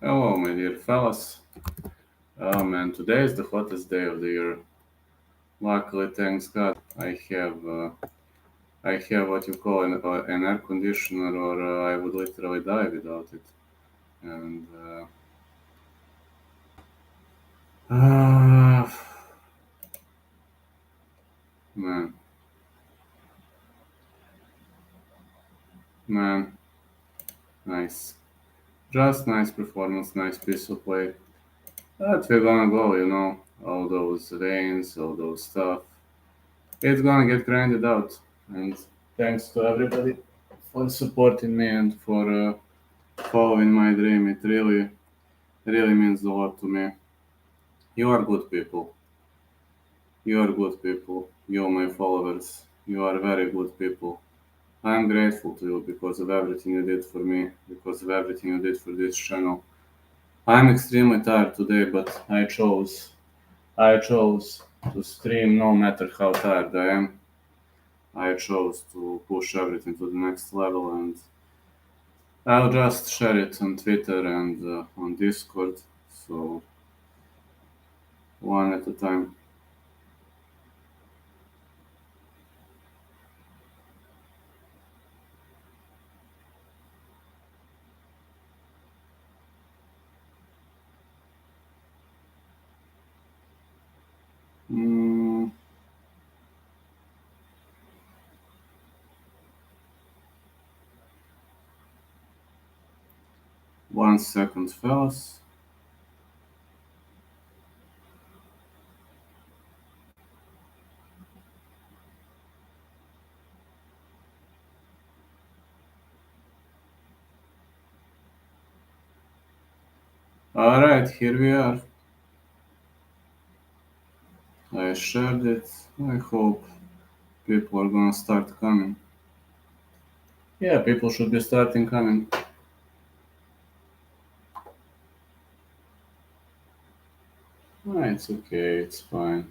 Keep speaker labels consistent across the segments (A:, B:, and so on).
A: Hello, my dear fellas. Oh man, today is the hottest day of the year. Luckily, thanks God, I have what you call an air conditioner, or I would literally die without it. And uh, man, man, nice, just nice performance, nice piece of play. But we're gonna go, all those rains, all those stuff. It's gonna get grinded out. And thanks to everybody for supporting me and for following my dream. It really means a lot to me. You are good people. You are good people. You, my followers. You are very good people. I am grateful to you because of everything you did for me, because of everything you did for this channel. I am extremely tired today, but I chose to stream no matter how tired I am. I chose to push everything to the next level, and I'll just share it on Twitter and on Discord. So one at a time. Mm, 1 second, fellas. Alright, here we are. I shared it. I hope people are gonna start coming. Yeah, people should be starting coming. It's okay, it's fine.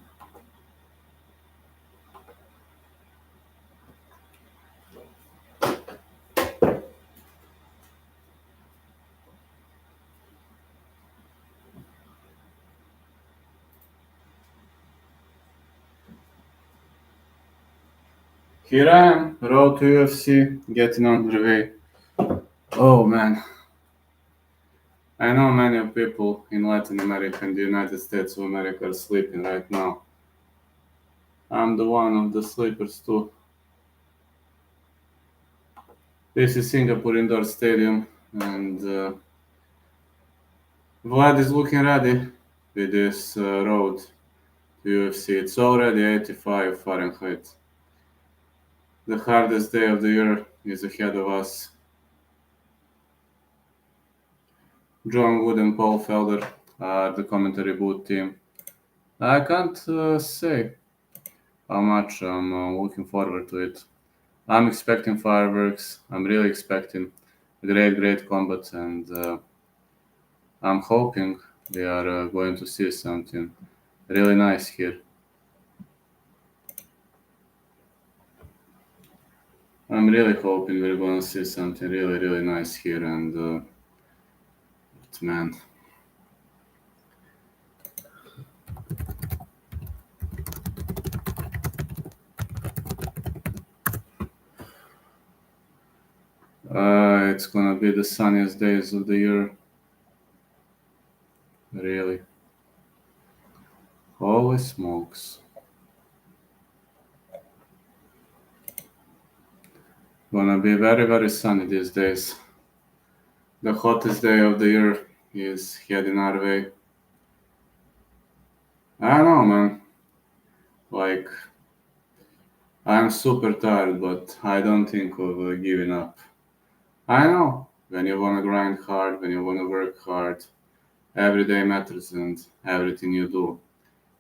A: Here I am, road to UFC, getting on the way. Oh man, I know many of people in Latin America and the United States of America are sleeping right now. I'm the one of the sleepers too. This is Singapore Indoor Stadium, and Vlad is looking ready with this road to UFC. It's already 85 Fahrenheit. The hardest day of the year is ahead of us. John Wood and Paul Felder are the commentary booth team. I can't say how much I'm looking forward to it. I'm expecting fireworks. I'm really expecting great combat, and I'm hoping we are going to see something really nice here. I'm really hoping we're going to see something really nice here, and man, it's gonna be the sunniest days of the year. Really, holy smokes! Gonna be very sunny these days. The hottest day of the year is heading our way. I don't know, man. Like, I'm super tired, but I don't think of giving up. I know when you wanna grind hard, when you wanna work hard, every day matters and everything you do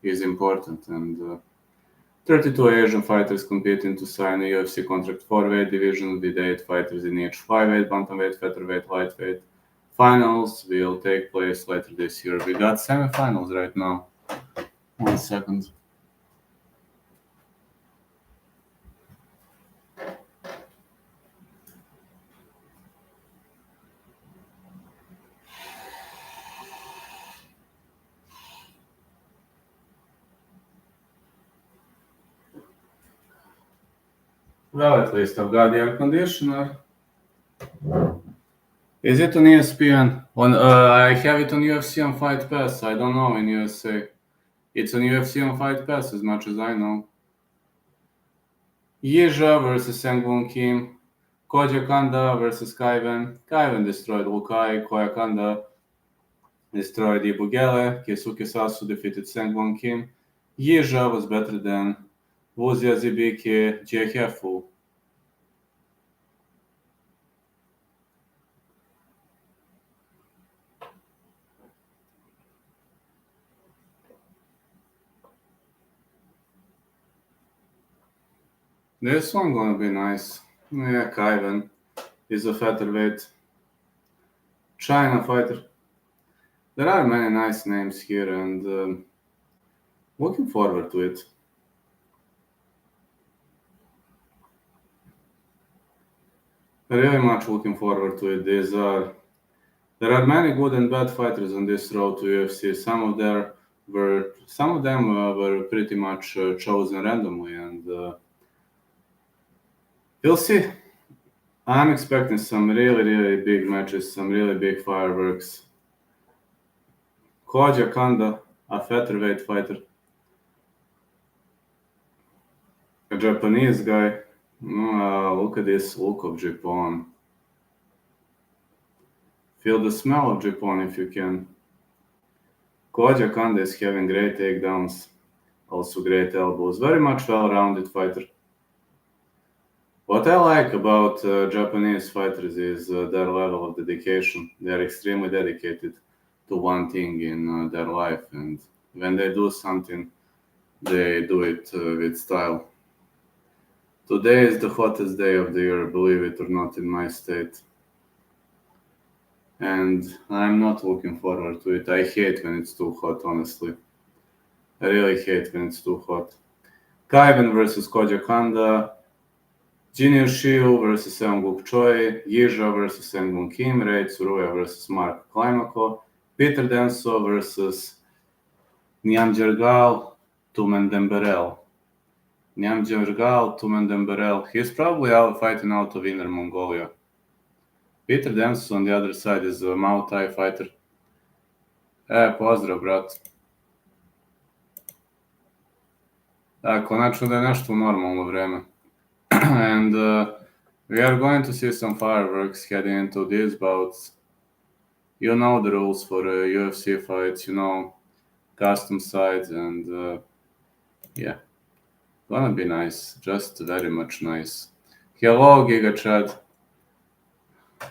A: is important. And 32 Asian fighters competing to sign a UFC contract for weight division with 8 fighters in each flyweight, bantamweight, featherweight, lightweight. Finals will take place later this year. We got semifinals right now. 1 second. Well, at least I've got the air conditioner. Is it on ESPN? I have it on UFC on Fight Pass. I don't know in USA. It's on UFC on Fight Pass as much as I know. Yizha versus Sangwon Kim. Koja Kanda versus Kaiven. Kaiven destroyed Lukai. Koja Kanda destroyed Ibugele. Keisuke Sasu defeated Sangwon Kim. Yizha was better than Wuzia Zibiki Jehefu. This one gonna be nice. Yeah, Kaiven is a featherweight China fighter. There are many nice names here, and looking forward to it. Really much looking forward to it. There are many good and bad fighters on this road to UFC. Some of them were pretty much chosen randomly, and we'll see. I'm expecting some really big matches, some really big fireworks. Koja Kanda, a featherweight fighter, a Japanese guy. Look at this look of Japan. Feel the smell of Japan if you can. Koja Kanda is having great takedowns, also great elbows. Very much well-rounded fighter. What I like about Japanese fighters is their level of dedication. They are extremely dedicated to one thing in their life, and when they do something, they do it with style. Today is the hottest day of the year, believe it or not, in my state. And I'm not looking forward to it. I hate when it's too hot, honestly. I really hate when it's too hot. Kaiven versus Koja Kanda, Junior Shiu versus Seongguk Choi, Yizha versus Sangwon Kim, Rei Tsuruya versus Mark Climaco, Peter Denso versus Nyamjergal Tumendemberel. Nyamjergal Tumendemberel. He's probably out fighting out of Inner Mongolia. Peter Denso on the other side is a Muay Thai fighter. Pozdrav, brat. Konačno da je nešto u normalno vreme. And we are going to see some fireworks heading into these bouts. You know the rules for UFC fights, you know, custom sides, and yeah, gonna be nice, just very much nice. Hello, Giga Chad.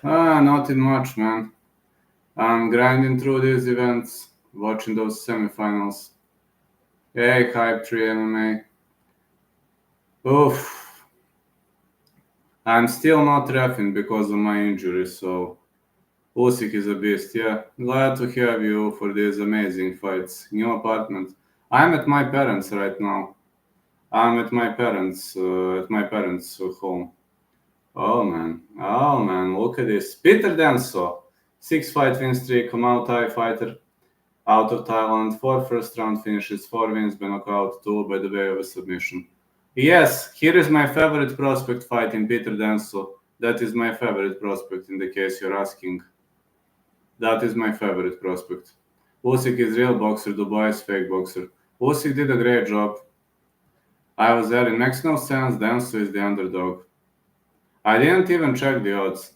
A: Nothing much, man. I'm grinding through these events, watching those semifinals. Hey, Hype 3 MMA. Oof. I'm still not reffing because of my injury, so Usyk is a beast. Yeah, glad to have you for these amazing fights. New apartment. I'm at my parents right now. I'm at my parents' home. Oh man, look at this. Peter Denso, 6-fight win streak, Muay Thai fighter, out of Thailand, 4 first-round finishes, 4 wins by knockout, 2 by the way of a submission. Yes, here is my favorite prospect fighting Peter Denso. That is my favorite prospect in the case you're asking. That is my favorite prospect. Usyk is real boxer, Dubai is fake boxer. Usyk did a great job. I was there. It makes no sense. Denso is the underdog. I didn't even check the odds.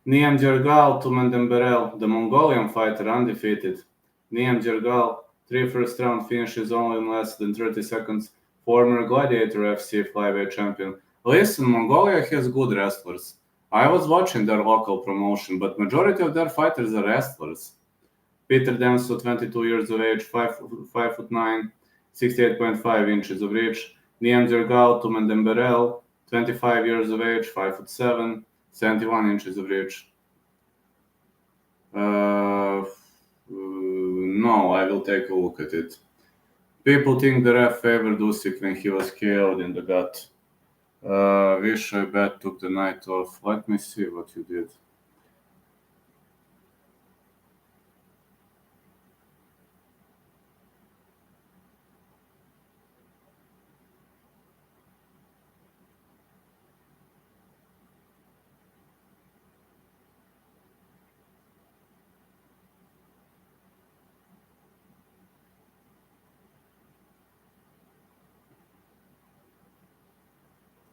A: Niam Jergal Tumendemberel, the Mongolian fighter, undefeated. Niam Jergal, 3 first-round finishes only in less than 30 seconds. Former Gladiator FC flyweight champion. Listen, Mongolia has good wrestlers. I was watching their local promotion, but majority of their fighters are wrestlers. Peter Denso, 22 years of age, 5'9", 68.5 inches of reach. Niam Jergal Tumendemberel, 25 years of age, 5'7", 71 inches of reach. No, I will take a look at it. People think the ref favored Usyk when he was KO'd in the gut. Wish I bet took the night off. Let me see what you did.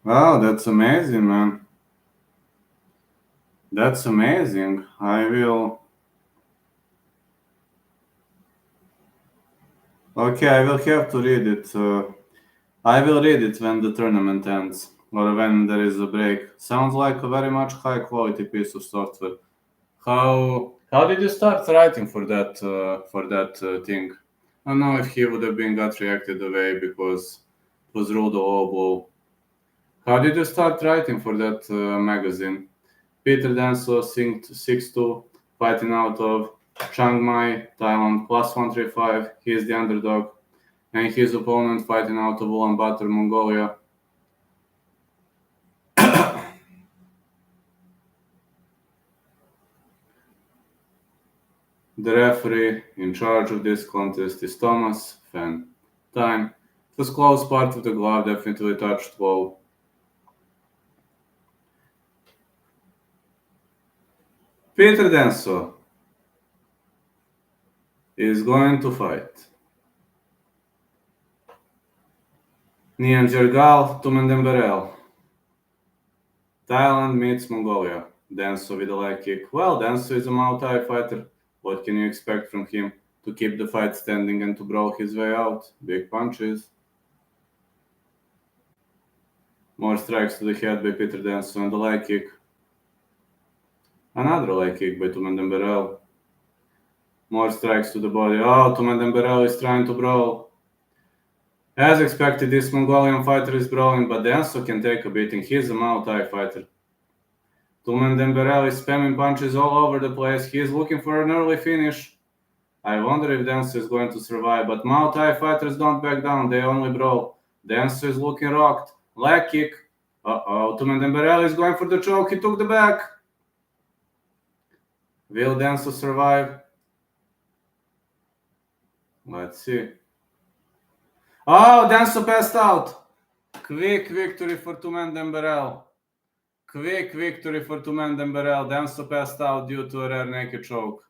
A: Wow, that's amazing, man. That's amazing. I will. Okay, I will have to read it. I will read it when the tournament ends or when there is a break. Sounds like a very much high quality piece of software. How did you start writing for that thing? I don't know if he would have been got reacted away because it was ruled a low blow. How did you start writing for that magazine? Peter Danso synced 6-2, fighting out of Chiang Mai, Thailand, plus 135. He is the underdog, and his opponent fighting out of Ulaanbaatar, Mongolia. The referee in charge of this contest is Thomas Fan. Time. It was close, part of the glove definitely touched wall. Peter Denso is going to fight. Nian Jergal, Tumendemberel. Thailand meets Mongolia. Denso with a leg kick. Well, Denso is a Muay Thai fighter. What can you expect from him? To keep the fight standing and to brawl his way out. Big punches. More strikes to the head by Peter Denso and the leg kick. Another leg kick by Tumendemberel. More strikes to the body. Oh, Tumendemberel is trying to brawl. As expected, this Mongolian fighter is brawling, but Denso can take a beating. He's a Muay Thai fighter. Tumendemberel is spamming punches all over the place. He is looking for an early finish. I wonder if Denso is going to survive, but Muay Thai fighters don't back down. They only brawl. Denso is looking rocked. Leg kick. Uh-oh, Tumendemberel is going for the choke. He took the back. Will Denso survive? Let's see. Oh, Denso passed out. Quick victory for Tumendemberel. Quick victory for Tumendemberel. Denso passed out due to a rear naked choke.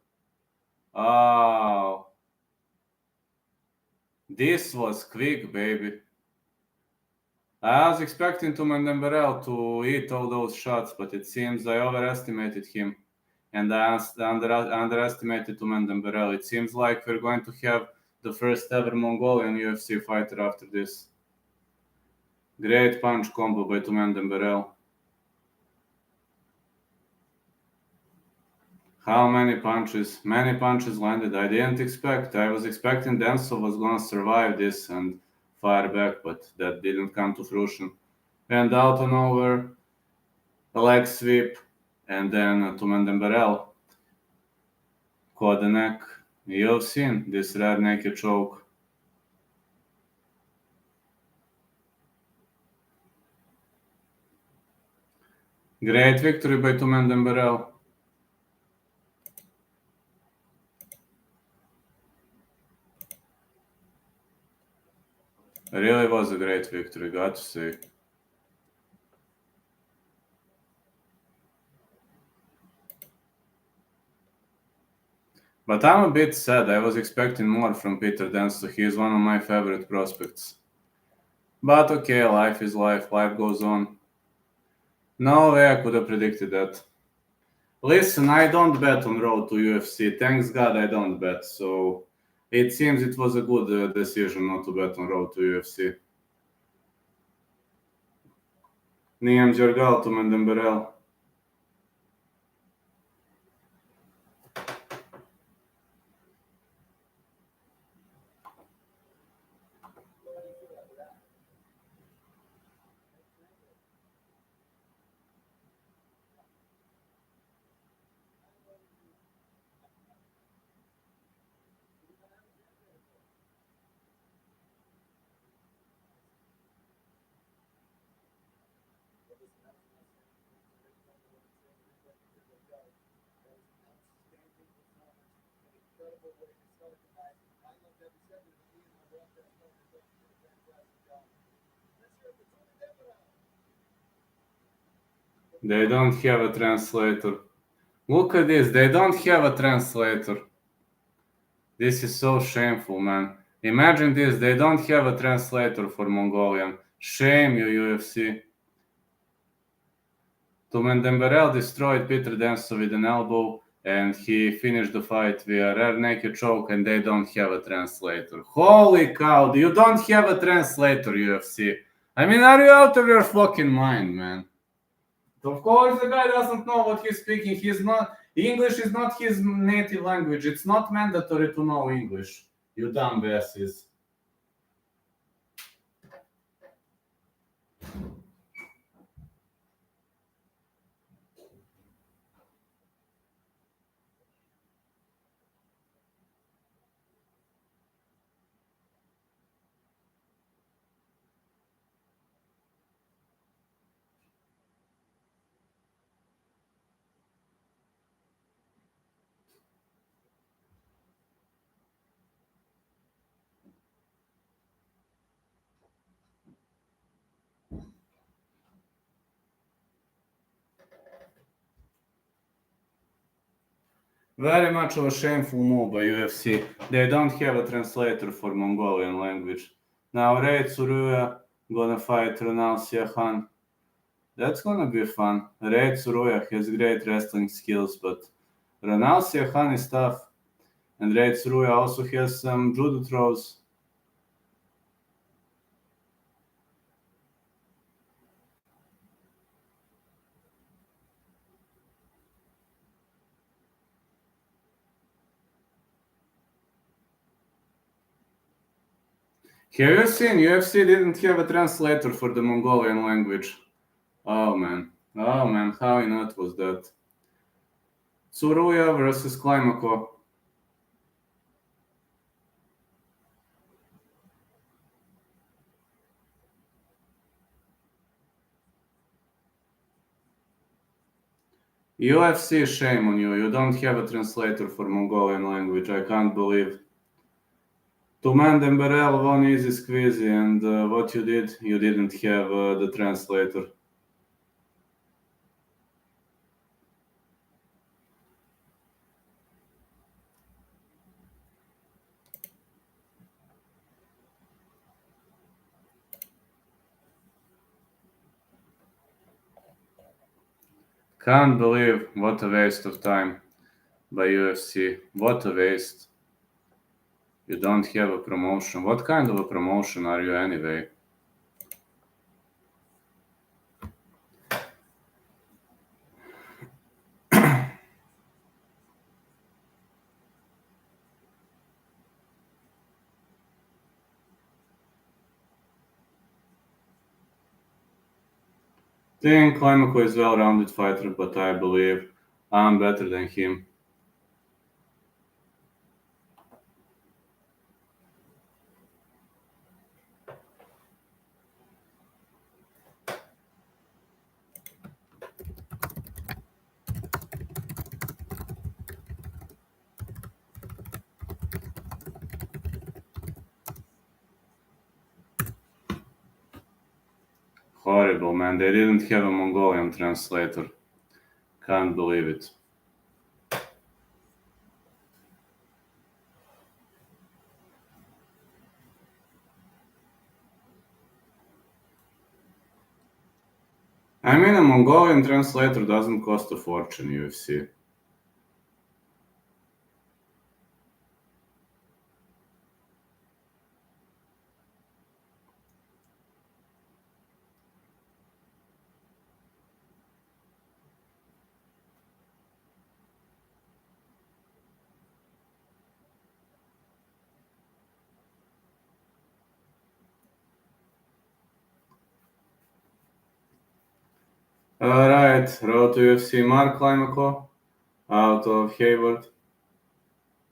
A: Oh, this was quick, baby. I was expecting Tumendemberel to eat all those shots, but it seems I overestimated him. And I underestimated Tumendemberel. It seems like we're going to have the first ever Mongolian UFC fighter after this. Great punch combo by Tumendemberel. How many punches? Many punches landed. I didn't expect. I was expecting Denso was gonna survive this and fire back, but that didn't come to fruition. And out and over, a leg sweep, and then Tumendemberel caught the neck. You've seen this rare naked choke. Great victory by Tumendemberel. Really was a great victory, got to say. But I'm a bit sad. I was expecting more from Peter Denso. He is one of my favorite prospects. But okay, life is life. Life goes on. No way I could have predicted that. Listen, I don't bet on road to UFC. Thanks God I don't bet. So it seems it was a good decision not to bet on road to UFC. Niam Jorgal to Mendemberel. They don't have a translator. Look at this. They don't have a translator. This is so shameful, man. Imagine this. They don't have a translator for Mongolian. Shame you, UFC. Tumen Demberel destroyed Peter Denso with an elbow, and he finished the fight via rear naked choke, and they don't have a translator. Holy cow, you don't have a translator, UFC. I mean, are you out of your fucking mind, man? Of course, the guy doesn't know what he's speaking. English is not his native language. It's not mandatory to know English. You dumb basses. Very much of a shameful move by UFC. They don't have a translator for Mongolian language. Now Ray Tsuruya gonna fight Ronald Siahan. That's gonna be fun. Ray Tsuruya has great wrestling skills, but Ronald Siahan is tough. And Ray Tsuruya also has some judo throws. Have you seen UFC didn't have a translator for the Mongolian language? Oh man, how inert was that? Tsuruya versus Climaco. UFC, shame on you. You don't have a translator for Mongolian language. I can't believe. Tumen Demberel won easy squeezy, and what you did, you didn't have the translator. Can't believe what a waste of time by UFC. What a waste. You don't have a promotion. What kind of a promotion are you anyway? I think Climaco is a well-rounded fighter, but I believe I'm better than him. Horrible, man. They didn't have a Mongolian translator. Can't believe it. I mean, a Mongolian translator doesn't cost a fortune, UFC. Alright, road to UFC, Mark Climaco, out of Hayward.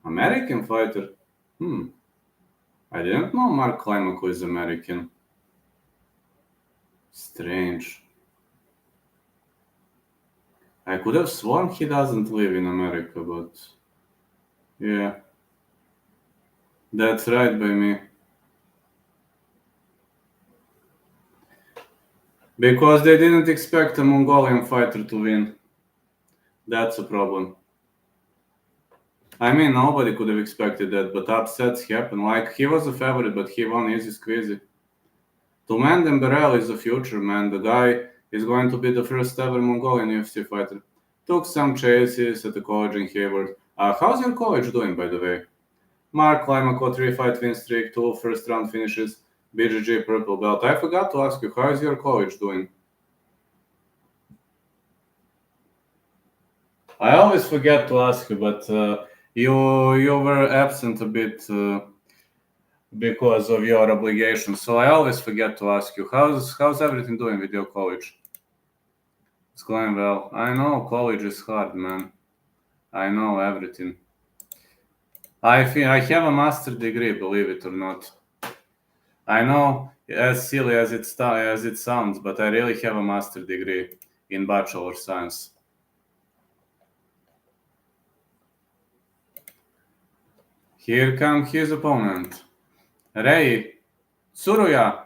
A: American fighter? I didn't know Mark Climaco is American. Strange. I could have sworn he doesn't live in America, but yeah. That's right by me. Because they didn't expect a Mongolian fighter to win. That's a problem. I mean, nobody could have expected that, but upsets happen. Like, he was a favorite, but he won easy squeezy. Tumen Demberel is the future, man. The guy He's going to be the first ever Mongolian UFC fighter. Took some chases at the college in Hayward. How's your college doing, by the way? Mark Climaco, 3-fight win streak, 2 first-round finishes, BJJ purple belt. I forgot to ask you, how is your college doing? I always forget to ask you, but you were absent a bit because of your obligations. So I always forget to ask you, how's everything doing with your college? It's going well. I know college is hard, man. I know everything. I have a master degree, believe it or not. I know, as silly as it sounds, but I really have a master degree in bachelor science. Here comes his opponent, Rei Tsuruya.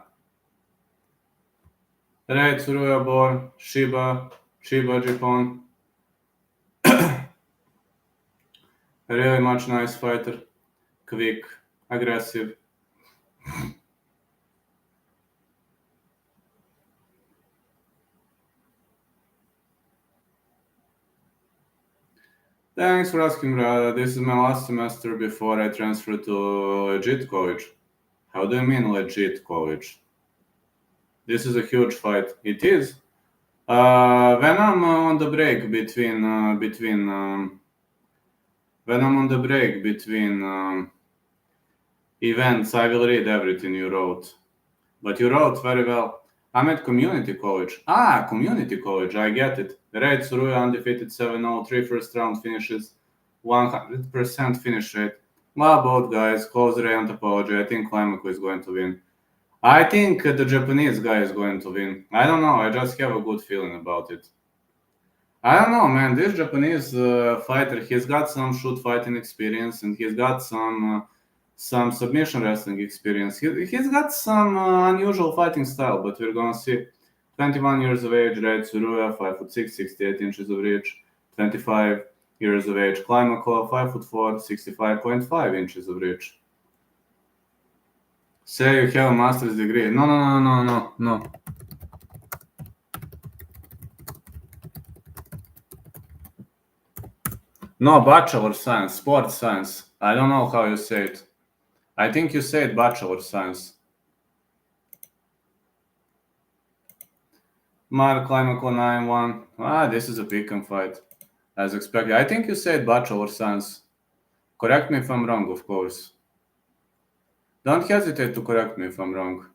A: Rei Tsuruya born Shiba Japan. Really much nice fighter, quick, aggressive. Thanks for asking, Rada. This is my last semester before I transfer to legit college. How do you mean legit college? This is a huge fight. It is. When I'm on the break between when I'm on the break between events, I will read everything you wrote. But you wrote very well. I'm at community college. Community college. I get it. Red Tsuruya undefeated 7-0, 3 first round finishes, 100% finish rate. Well, both guys, close round apology. I think Climaco is going to win. I think the Japanese guy is going to win. I don't know. I just have a good feeling about it. I don't know, man. This Japanese fighter, he's got some shoot fighting experience and he's got some submission wrestling experience. He's got some unusual fighting style, but we're gonna see. 21 years of age, Red Tsuruya, 5'6", 68 inches of reach. 25 years of age, Climaco, 5'4", 65.5 inches of reach. Say you have a master's degree. No. No, bachelor science, sports science. I don't know how you say it. I think you said bachelor science. Mark Climaco 9-1. This is a pick and fight. As expected. I think you said bachelor science. Correct me if I'm wrong, of course. Don't hesitate to correct me if I'm wrong.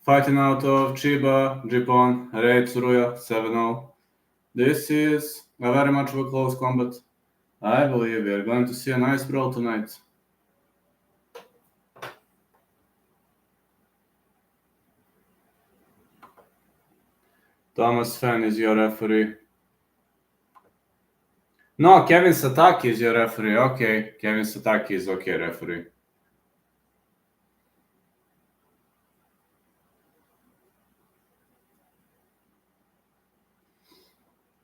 A: Fighting out of Chiba, Japan, Rei Tsuruya, 7-0. This is a very much of a close combat. I believe we are going to see a nice brawl tonight. Thomas Fan is your referee. No, Kevin Sataki is your referee. Okay, Kevin Sataki is okay referee.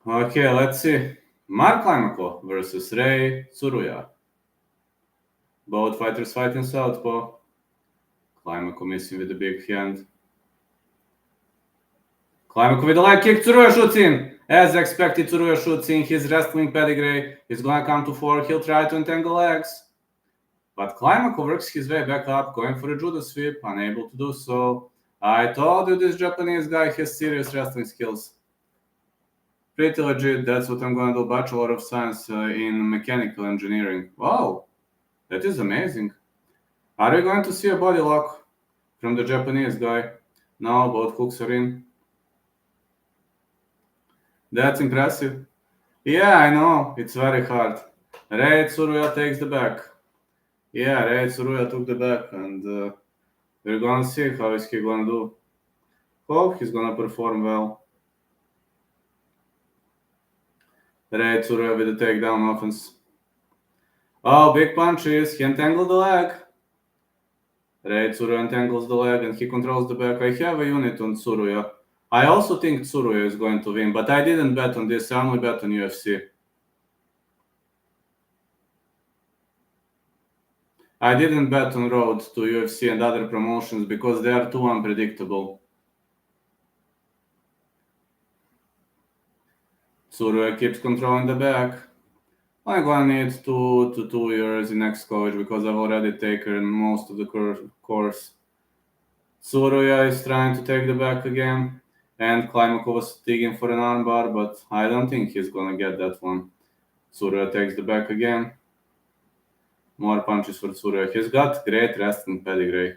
A: Okay, let's see. Mark Climaco versus Rei Tsuruya. Both fighters fight in southpaw. Climaco missing with the big hand. Climaco with the leg kick. Tsuruya shoots in. As expected, Tsuruya shoots in. His wrestling pedigree. He's gonna come to 4. He'll try to entangle legs. But Climaco works his way back up, going for a judo sweep, unable to do so. I told you this Japanese guy has serious wrestling skills. Pretty legit. That's what I'm going to do. Bachelor of Science in Mechanical Engineering. Wow, that is amazing. Are we going to see a body lock from the Japanese guy? No, both hooks are in. That's impressive. Yeah, I know. It's very hard. Rei Tsuruya takes the back. Yeah, Rei Tsuruya took the back, and we're going to see how is he going to do. Hope he's going to perform well. Rei Tsuruya with the takedown offense. Oh, big punches. He entangled the leg. Rei Tsuruya entangles the leg and he controls the back. I have a unit on Tsuruya. I also think Tsuruya is going to win, but I didn't bet on this. I only bet on UFC. I didn't bet on road to UFC and other promotions because they are too unpredictable. Tsuruya keeps controlling the back. I'm gonna need 2 years in next coach because I've already taken most of the course. Tsuruya is trying to take the back again, and Klimakov was digging for an armbar, but I don't think he's gonna get that one. Tsuruya takes the back again. More punches for Tsuruya. He's got great wrestling pedigree.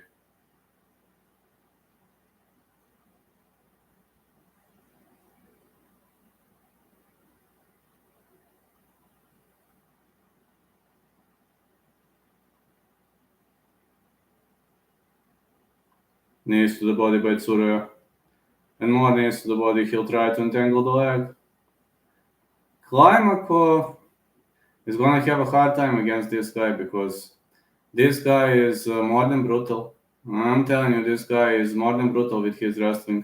A: Knees to the body by Tsuruya. And more knees to the body. He'll try to entangle the leg. Klimakov is gonna have a hard time against this guy because this guy is more than brutal. I'm telling you, this guy is more than brutal with his wrestling.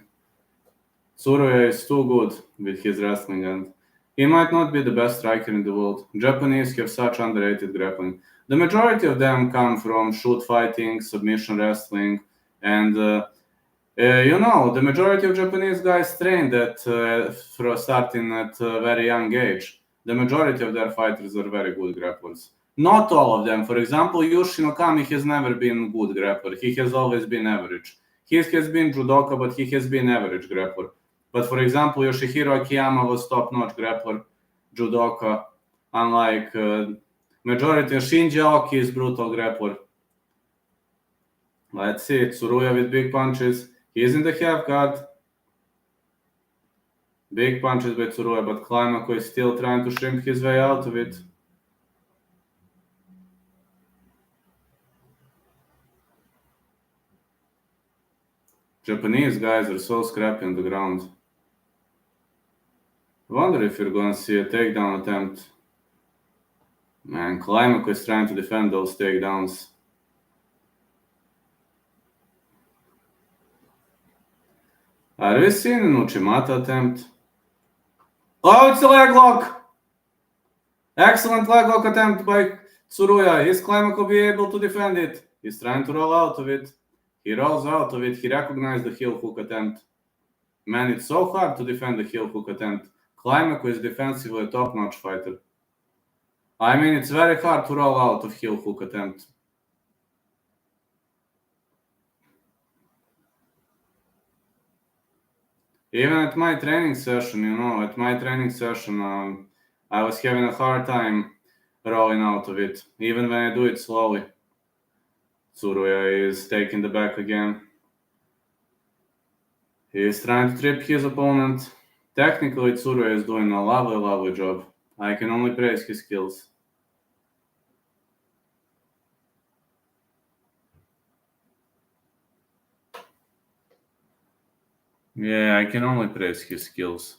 A: Tsuruya is too good with his wrestling, and he might not be the best striker in the world. Japanese have such underrated grappling. The majority of them come from shoot fighting, submission wrestling, and the majority of Japanese guys trained for starting at a very young age. The majority of their fighters are very good grapplers. Not all of them. For example, Yushin Okami has never been a good grappler. He has always been average. He has been judoka, but he has been average grappler. But for example, Yoshihiro Akiyama was top-notch grappler, judoka, unlike majority of Shinji Aoki is brutal grappler. Let's see, Tsuruya with big punches. He's in the half guard. Big punches by Tsuruya, but Klimakov is still trying to shrimp his way out of it. Japanese guys are so scrappy on the ground. I wonder if you're going to see a takedown attempt. Man, Klimakov is trying to defend those takedowns. Are we seeing an Uchimata attempt? Oh, it's a leg lock! Excellent leg lock attempt by Tsuruya. Is Klimakov be able to defend it? He's trying to roll out of it. He rolls out of it. He recognized the heel hook attempt. Man, it's so hard to defend the heel hook attempt. Klimakov is defensively a top-notch fighter. I mean, it's very hard to roll out of heel hook attempt. Even at my training session, I was having a hard time rolling out of it, even when I do it slowly. Tsuruya is taking the back again. He is trying to trip his opponent. Technically, Tsuruya is doing a lovely, lovely job. I can only praise his skills. Yeah, I can only praise his skills.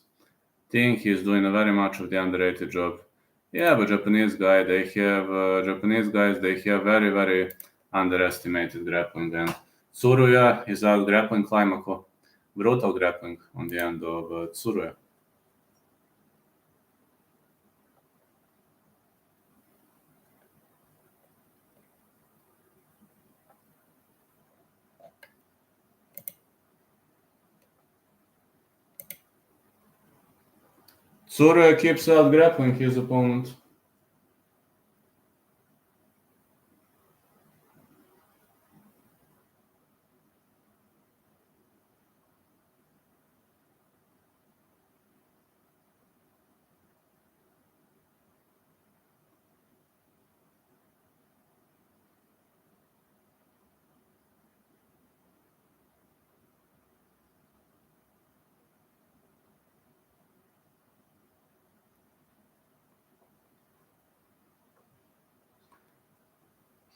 A: Think he's doing a very much of the underrated job. Yeah, but Japanese guys, they have very, very underestimated grappling. And Tsuruya is out grappling Klimakov. Brutal grappling on the end of Tsuruya. Tsuruya keeps out grappling his opponent.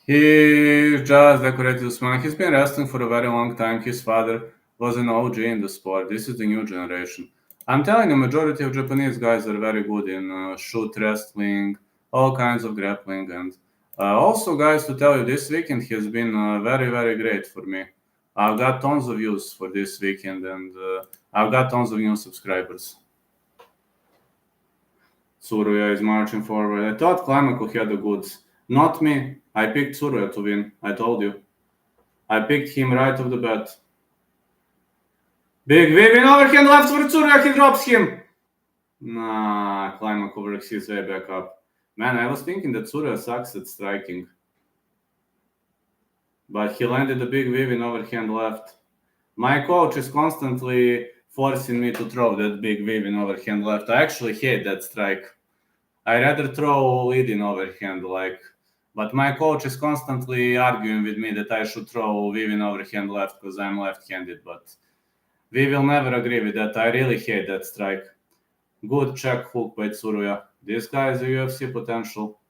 A: He just decorated Usman. He's been wrestling for a very long time. His father was an OG in the sport. This is the new generation. I'm telling you, majority of Japanese guys are very good in shoot wrestling, all kinds of grappling, and also, guys, to tell you, this weekend has been very, very great for me. I've got tons of views for this weekend, and I've got tons of new subscribers. Tsuruya is marching forward. I thought Klimakov had the goods. Not me. I picked Tsuruya to win. I told you. I picked him right off the bat. Big Vivian overhand left for Tsuruya. He drops him. Nah, Climaco works his way back up. Man, I was thinking that Tsuruya sucks at striking. But he landed a big Vivian overhand left. My coach is constantly forcing me to throw that big Vivian overhand left. I actually hate that strike. I rather throw leading overhand, but my coach is constantly arguing with me that I should throw Vivian overhand left because I'm left-handed. But we will never agree with that. I really hate that strike. Good check hook by Tsuruya. This guy is a UFC potential.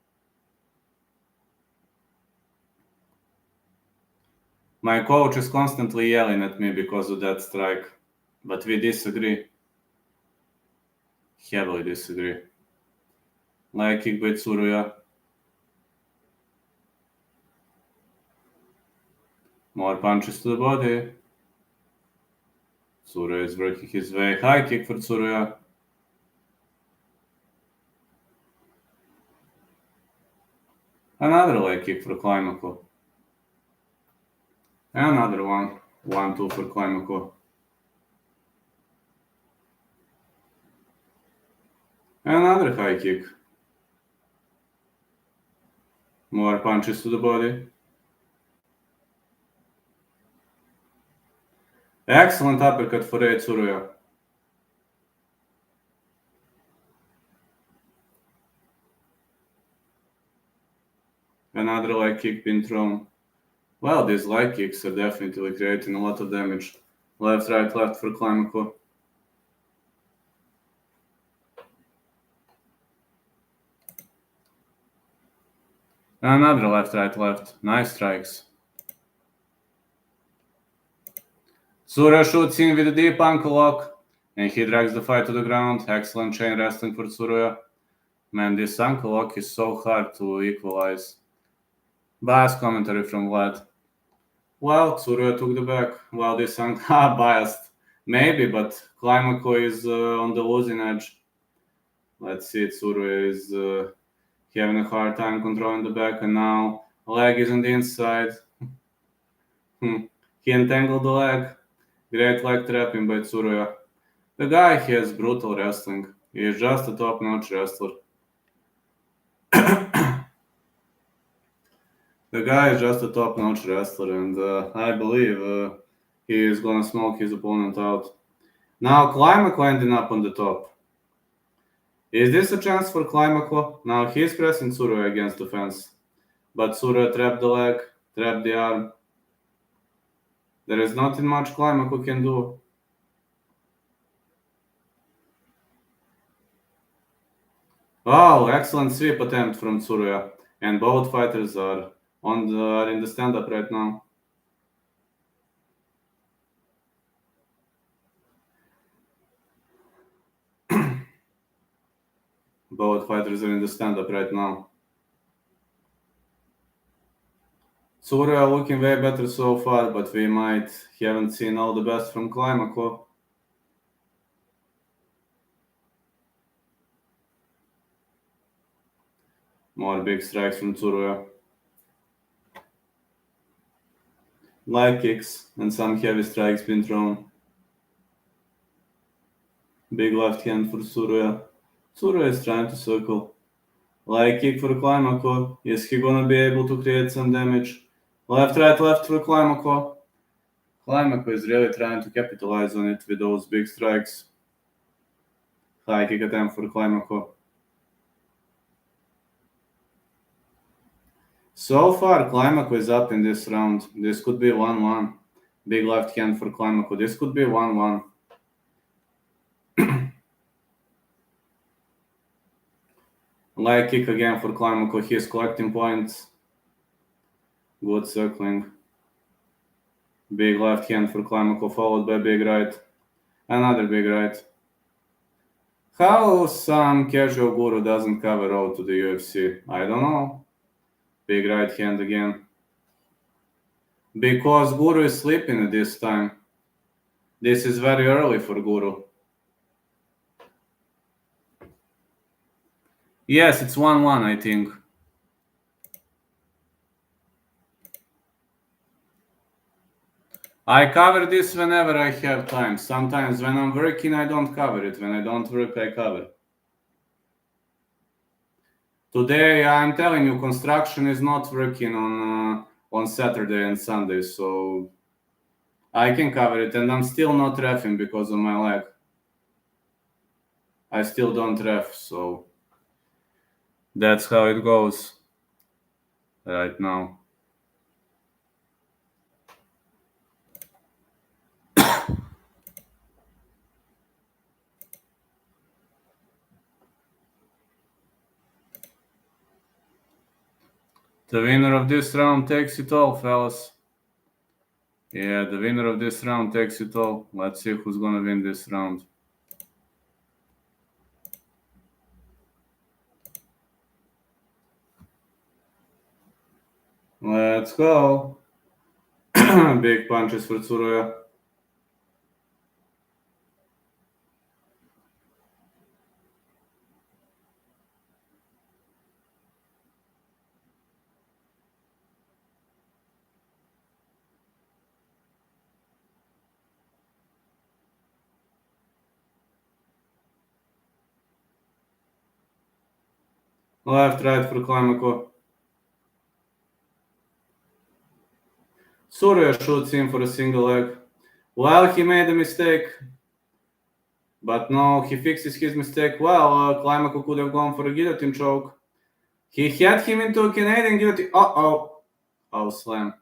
A: My coach is constantly yelling at me because of that strike, but we disagree. Heavily disagree. Leg kick by Tsuruya. More punches to the body. Tsuruya is working his way. High kick for Tsuruya. Another leg kick for Climaco. Another one. 1-2 for Climaco. Another high kick. More punches to the body. Excellent uppercut for Rei Tsuruya. Another leg kick being thrown. Well, these leg kicks are definitely creating a lot of damage. Left, right, left for Climaco. Another left, right, left. Nice strikes. Tsuruya shoots in with a deep ankle lock, and he drags the fight to the ground. Excellent chain wrestling for Tsuruya. Man, this ankle lock is so hard to equalize. Biased commentary from Vlad. Well, Tsuruya took the back. Well, this ankle... biased. Maybe, but Climaco is on the losing edge. Let's see, Tsuruya is having a hard time controlling the back, and now leg is on the inside. He entangled the leg. Great leg trapping by Tsuruya. The guy has brutal wrestling. He is just a top-notch wrestler. The guy is just a top-notch wrestler, and I believe he is gonna smoke his opponent out. Now Climaco ending up on the top. Is this a chance for Climaco? Now he's pressing Tsuruya against the fence. But Tsuruya trapped the leg, trapped the arm. There is nothing much Climaco can do. Oh, excellent sweep attempt from Tsuruya. And both fighters are in the stand-up right now. Both fighters are in the stand-up right now. Tsuruya looking way better so far, but we haven't seen all the best from Climaco. More big strikes from Tsuruya. Leg kicks and some heavy strikes being thrown. Big left hand for Tsuruya. Tsuruya is trying to circle. Leg kick for Climaco. Is he gonna be able to create some damage? Left, right, left for Climaco. Climaco is really trying to capitalize on it with those big strikes. High kick attempt for Climaco. So far, Climaco is up in this round. This could be 1-1. Big left hand for Climaco. This could be 1-1. Leg kick again for Climaco. He's collecting points. Good circling. Big left hand for Climaco, followed by big right. Another big right. How some casual guru doesn't cover road to the UFC? I don't know. Big right hand again. Because Guru is sleeping at this time. This is very early for Guru. Yes, it's 1-1, I think. I cover this whenever I have time. Sometimes when I'm working, I don't cover it. When I don't work, I cover. Today, I'm telling you, construction is not working on Saturday and Sunday, so I can cover it, and I'm still not reffing because of my leg. I still don't ref, so that's how it goes right now. The winner of this round takes it all, fellas. Yeah, the winner of this round takes it all. Let's see who's gonna win this round. Let's go. Big punches for Tsuruya. Left, right for Klimako. Tsuruya shoots in for a single leg. Well, he made a mistake. But no, he fixes his mistake well. Klimako could have gone for a guillotine choke. He had him into a Canadian guillotine. Uh-oh. Oh, slam.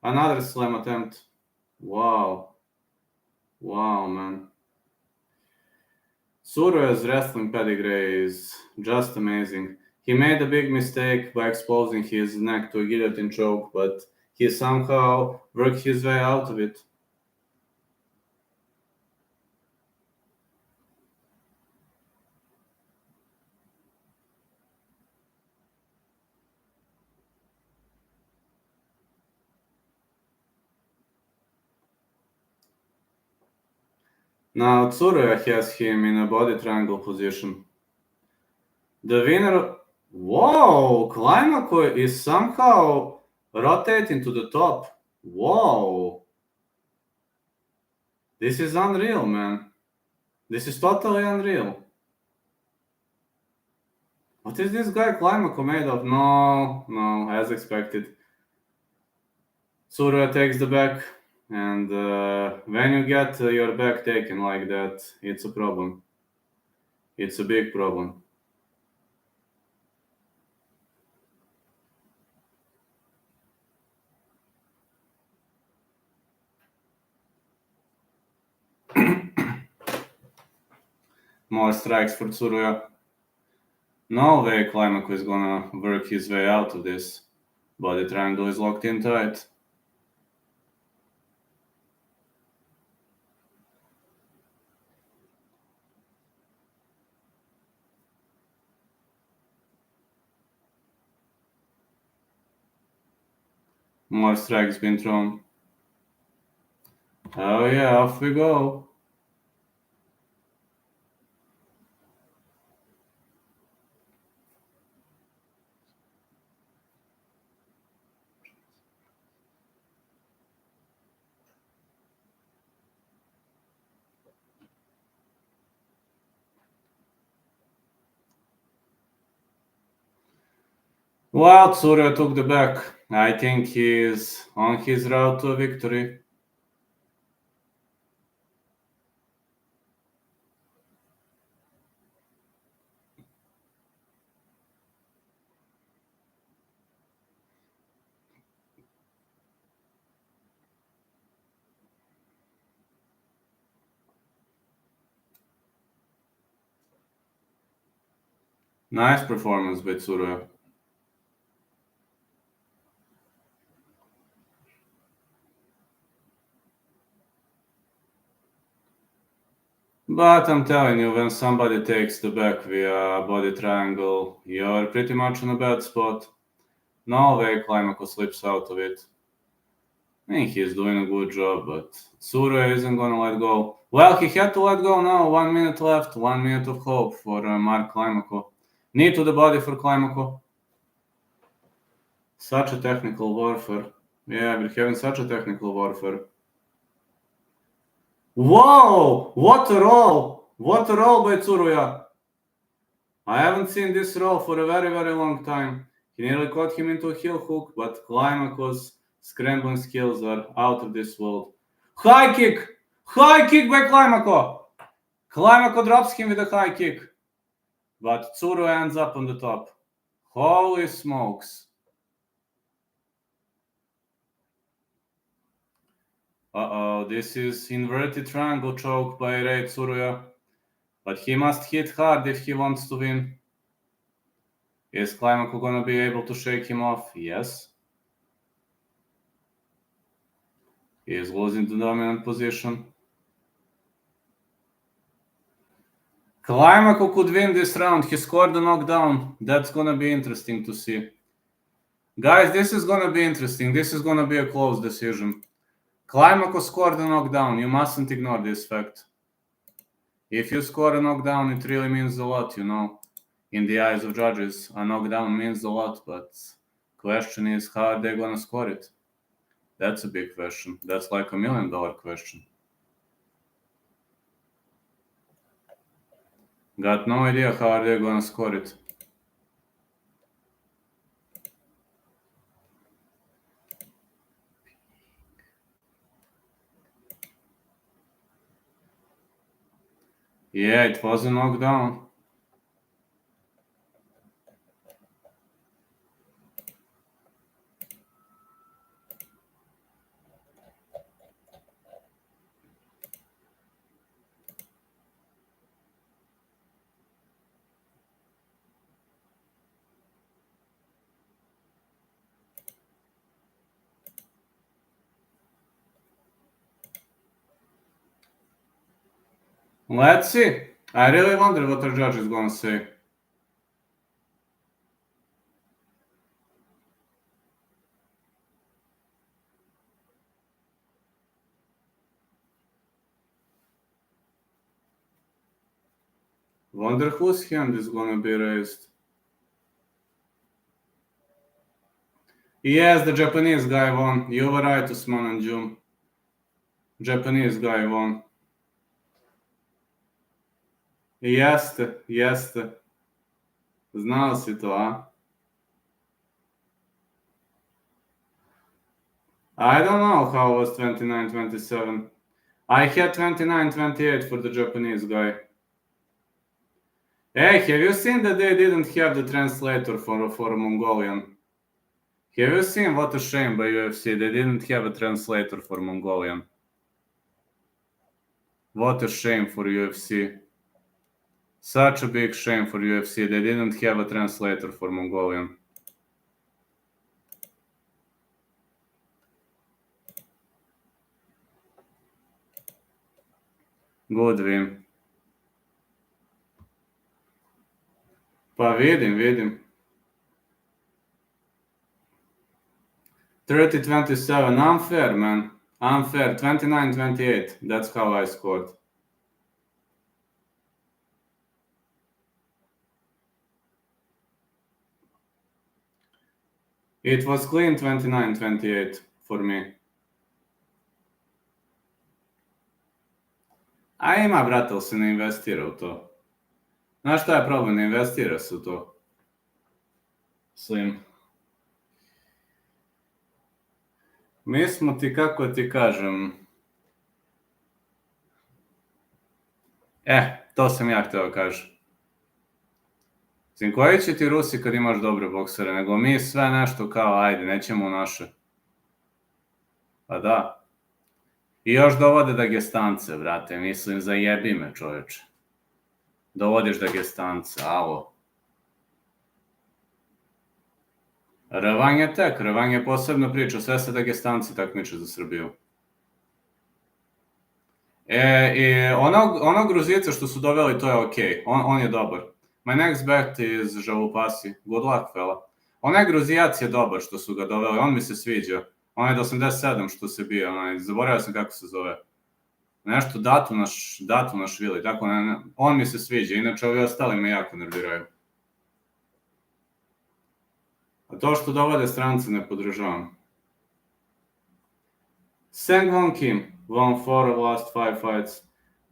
A: Another slam attempt. Wow. Wow, man. Tsuruya's wrestling pedigree is just amazing. He made a big mistake by exposing his neck to a guillotine choke, but he somehow worked his way out of it. Now Tsuruya has him in a body triangle position. The winner... Whoa! Klimako is somehow rotating to the top. Whoa! This is unreal, man. This is totally unreal. What is this guy Klimako made of? No, as expected. Tsuruya takes the back, and when you get your back taken like that, it's a problem. It's a big problem. More strikes for Tsuruya. No way Klimako is gonna work his way out of this. Body triangle is locked in tight. More strikes been thrown. Oh yeah, off we go. Well, Tsuruya took the back. I think he's on his route to a victory. Nice performance by Tsuruya. But I'm telling you, when somebody takes the back via body triangle, you're pretty much in a bad spot. No way Klimako slips out of it. I think he's doing a good job, but Tsuruya isn't gonna let go. Well, he had to let go now. 1 minute left. 1 minute of hope for Mark Klimako. Knee to the body for Klimako. Such a technical warfare. Yeah, we're having such a technical warfare. Whoa! What a roll! What a roll by Tsuruya! I haven't seen this roll for a very, very long time. He nearly caught him into a heel hook, but Climaco's scrambling skills are out of this world. High kick! High kick by Climaco! Climaco drops him with a high kick. But Tsuru ends up on the top. Holy smokes. Uh-oh, this is inverted triangle choke by Rei Tsuruya. But he must hit hard if he wants to win. Is Climaco gonna be able to shake him off? Yes. He is losing the dominant position. Climaco could win this round. He scored the knockdown. That's gonna be interesting to see. Guys, this is gonna be interesting. This is gonna be a close decision. Climaco scored a knockdown. You mustn't ignore this fact. If you score a knockdown, it really means a lot, you know. In the eyes of judges, a knockdown means a lot, but question is how are they gonna score it? That's a big question. That's like $1 million question. Got no idea how are they gonna score it. Yeah, it was a knockdown. Let's see. I really wonder what the judge is gonna say. Wonder whose hand is gonna be raised. Yes, the Japanese guy won. You were right, Usman and Jum. Japanese guy won. Jeste. Znao si to, a? I don't know how it was 29-27. I had 29-28 for the Japanese guy. Hey, have you seen that they didn't have the translator for Mongolian? Have you seen what a shame by UFC? They didn't have a translator for Mongolian. What a shame for UFC. Such a big shame for UFC. They didn't have a translator for Mongolian. Good win. Pa vidim. 30-27. Unfair, man. Unfair. 29-28. That's how I scored. It was clean 29-28 for me. A ima, brate, ali se ne investira u to. Znaš šta je problem? Ne investira se u to. Slim. Mi smo ti, kako ti kažem... to sam ja htio kažem. Mislim, koji će ti Rusi kad imaš dobre boksere, nego mi sve nešto kao, ajde, nećemo naše. Pa da. I još dovode Dagestance, brate, mislim, zajebi me, čoveče. Dovodiš Dagestance, alo. Rvan je tek, Rvan je posebna priča, sve se Dagestanci takmiče za Srbiju. I onog Gruzica što su doveli, to je okej, on je dobar. My next bet is Žalupasi, good luck, fella. Onaj Gruzijac je dobar što su ga doveli, on mi se sviđa. On je do 87 što se bio, zaboravio sam kako se zove. Nešto Datu našvili, tako ne, on mi se sviđa, inače ovi ostali me jako nerviraju. A to što dovode strance ne podržavam. Sang-won Kim won 4 of last 5 fights.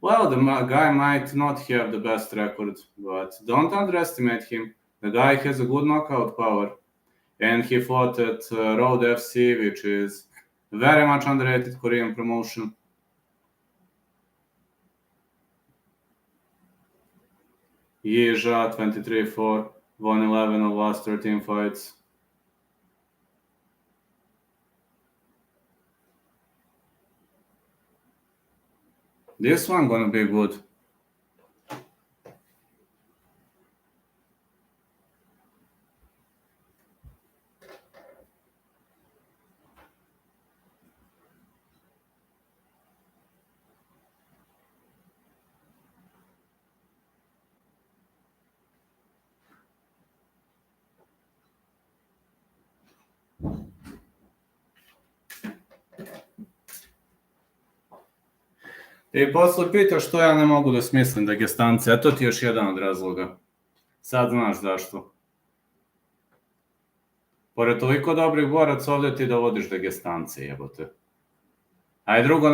A: Well, the guy might not have the best record, but don't underestimate him. The guy has a good knockout power, and he fought at Road FC, which is very much underrated Korean promotion. Yeja 23-4, won 11 of last 13 fights. This one gonna be good. I posle pita što ja ne mogu da smislim Dagestance, eto ti još jedan od razloga. Sad znaš zašto. Pored toliko dobrih boraca ovdje ti dovodiš Dagestance, jebote. A i drugo,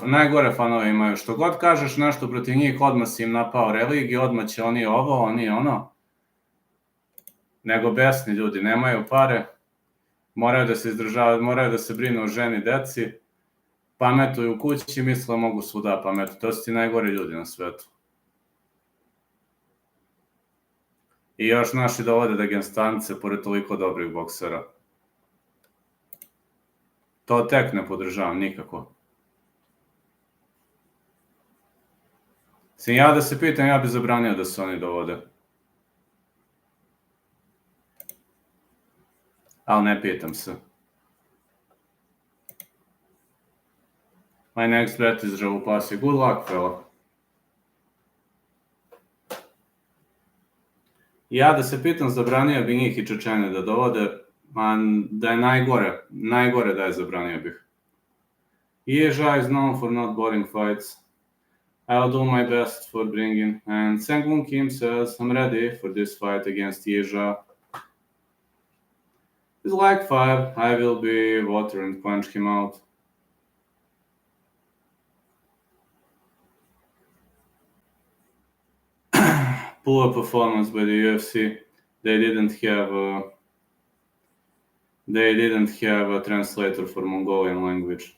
A: najgore fanove imaju. Što god kažeš nešto protiv njih, odmah si im napao religiju, odmah će oni ovo, oni ono. Nego besni ljudi, nemaju pare, moraju da se izdržavaju, moraju da se brinu o ženi, deci, pametuju u kući i misle mogu svuda pametu. To su ti najgori ljudi na svetu. I još naši dovode Dagestance pored toliko dobrih boksera. To tek ne podržavam nikako. Ja da se pitam, ja bi zabranio da se oni dovode. Ali ne pitam se. My next bet is Žavupasi. Good luck, fella. Ja da se pitam, zabranio bi njih i Čečene da dovode, da je najgore da je zabranio bih. Yeja is known for not boring fights. I'll do my best for bringing. And Sang-won Kim says, I'm ready for this fight against Yeja. He's like 5. I will be water and punch him out. Poor performance by the UFC. They didn't have a translator for Mongolian language.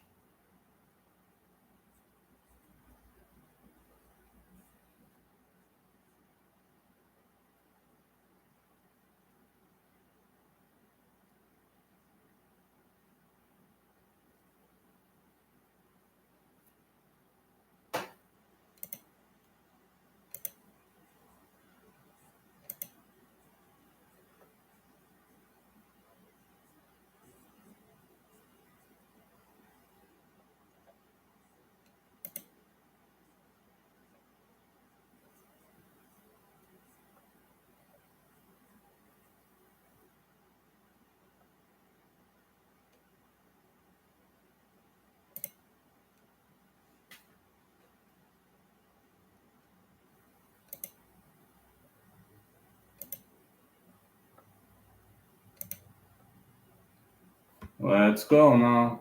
A: Let's go now.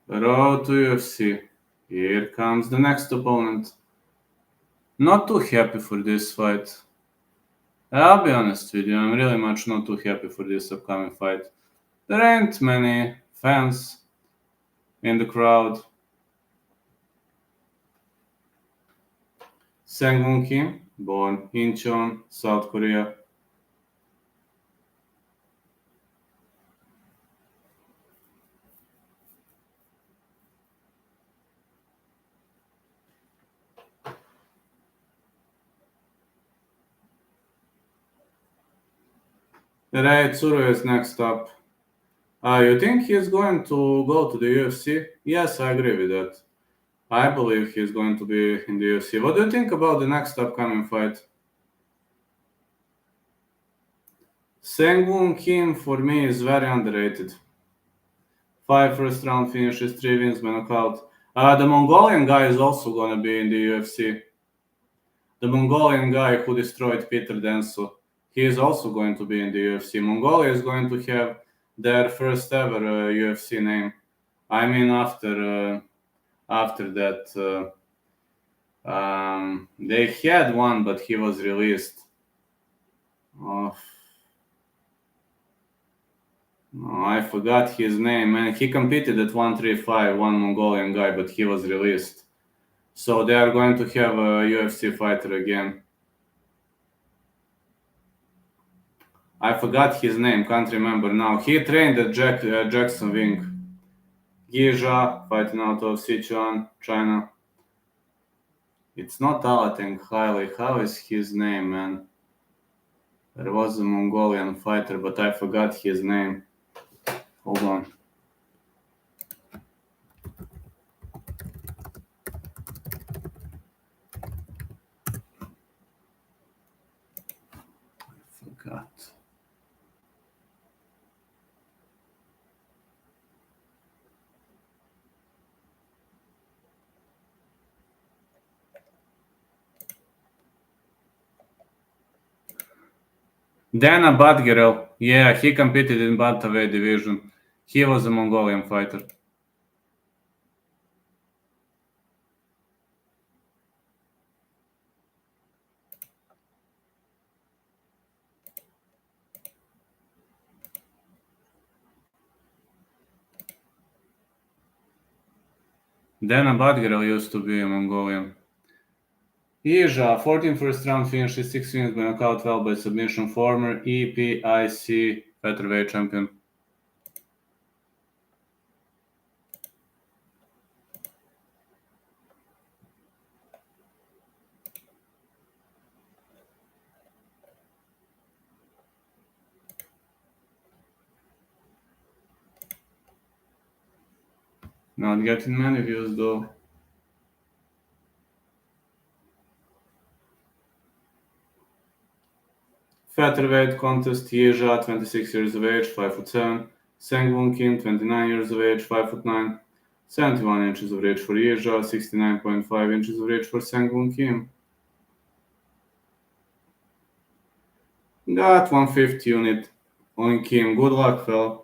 A: Road to UFC. Here comes the next opponent. Not too happy for this fight. I'll be honest with you, I'm really much not too happy for this upcoming fight. There ain't many fans in the crowd. Sang-won Kim, born Incheon, South Korea. Ray Tsuru is next up. You think he's going to go to the UFC? Yes, I agree with that. I believe he's going to be in the UFC. What do you think about the next upcoming fight? Sang-won Kim, for me, is very underrated. 5 first round finishes, 3 wins by knockout. The Mongolian guy is also going to be in the UFC. The Mongolian guy who destroyed Peter Denso. He is also going to be in the UFC. Mongolia is going to have their first ever UFC name. I mean, after that, they had one, but he was released. Oh, no, I forgot his name, and he competed at 135, one Mongolian guy, but he was released. So they are going to have a UFC fighter again. I forgot his name, can't remember now. He trained at Jackson Wing. Gija, fighting out of Sichuan, China. It's not Alateng Haile. How is his name, man? There was a Mongolian fighter, but I forgot his name. Hold on. I forgot. Dana Badgerel. Yeah, he competed in bantamweight division. He was a Mongolian fighter. Dana Badgerel used to be a Mongolian. Ija, 14 first round finishes, 6 wins by knockout, 12 by submission, former EPIC featherweight champion. Not getting many views though. Featherweight contest, Ija, 26 years of age, 5'7". Sangwon Kim, 29 years of age, 5'9". 71 inches of reach for Ija, 69.5 inches of reach for Sangwon Kim. Got 150 unit on Kim. Good luck, fella.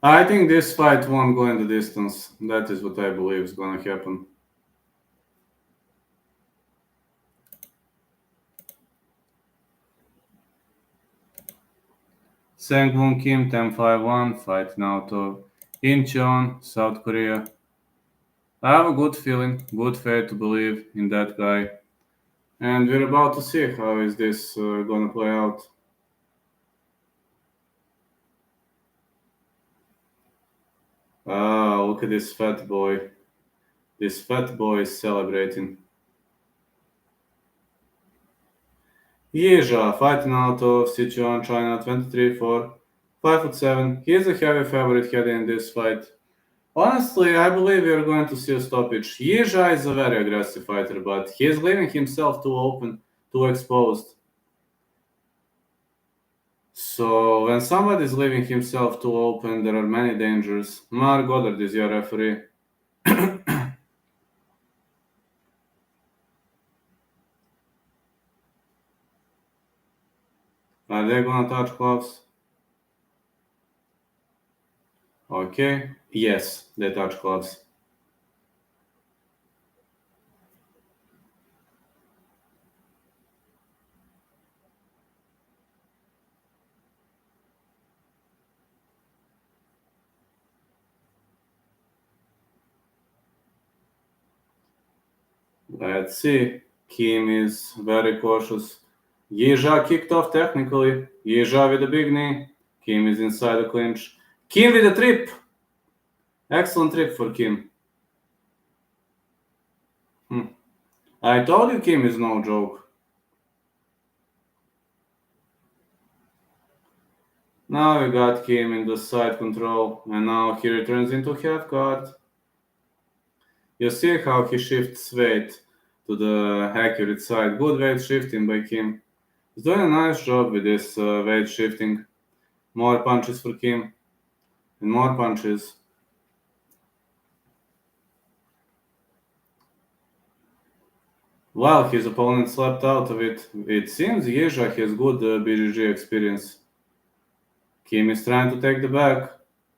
A: I think this fight won't go in the distance. That is what I believe is gonna happen. Sangwon Kim, 10-5-1, fighting out of Incheon, South Korea. I have a good feeling, good faith to believe in that guy. And we're about to see how is this gonna play out. Ah, look at this fat boy. This fat boy is celebrating. Yija, fighting out of Sichuan, China, 23-4, 5'7". He is a heavy favorite heading in this fight. Honestly, I believe we are going to see a stoppage. Yija is a very aggressive fighter, but he is leaving himself too open, too exposed. So when somebody is leaving himself too open, there are many dangers. Mark Goddard is your referee. Are they gonna touch gloves? Okay. Yes, they touch gloves. Let's see. Kim is very cautious. Yija kicked off technically. Yija with a big knee. Kim is inside the clinch. Kim with a trip. Excellent trip for Kim. I told you Kim is no joke. Now we got Kim in the side control, and now he returns into half guard. You see how he shifts weight to the accurate side. Good weight shifting by Kim. He's doing a nice job with this weight shifting. More punches for Kim, and more punches. Well, his opponent slept out of it. It seems Yeja has good BGG experience. Kim is trying to take the back.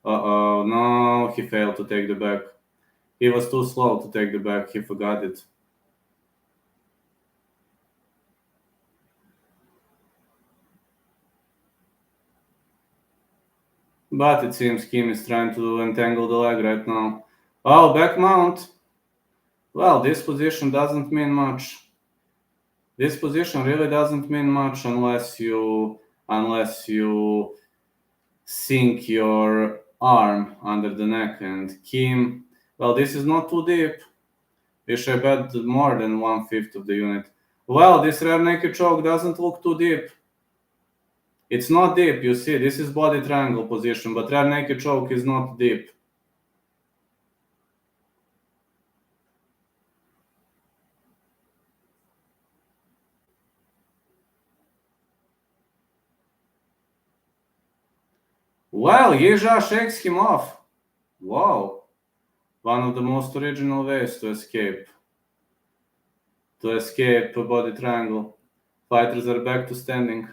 A: Uh-oh, no, he failed to take the back. He was too slow to take the back, he forgot it. But it seems Kim is trying to entangle the leg right now. Oh, back mount. Well, this position doesn't mean much. This position really doesn't mean much unless you sink your arm under the neck. And Kim, well, this is not too deep. We should bet more than 1/5 of the unit. Well, this rear naked choke doesn't look too deep. It's not deep, you see, this is body triangle position, but rear naked choke is not deep. Well, Yeja shakes him off. Wow. One of the most original ways to escape. To escape a body triangle. Fighters are back to standing.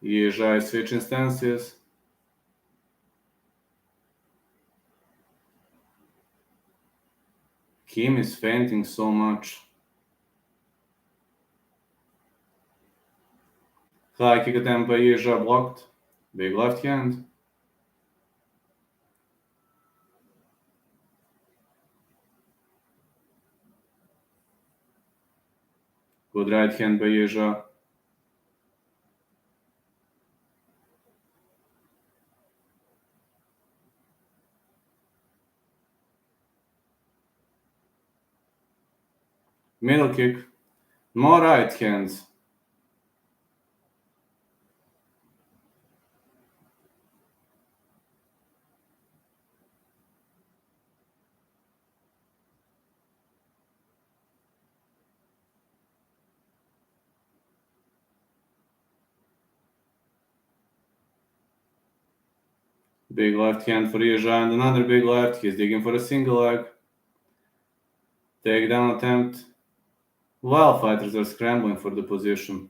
A: Yeja is switching stances. Kim is fainting so much. High kick attempt by Yeja blocked. Big left hand. Good right hand by Yeja. Middle kick. More right hands. Big left hand for Yeja and another big left. He's digging for a single leg. Takedown attempt. While fighters are scrambling for the position.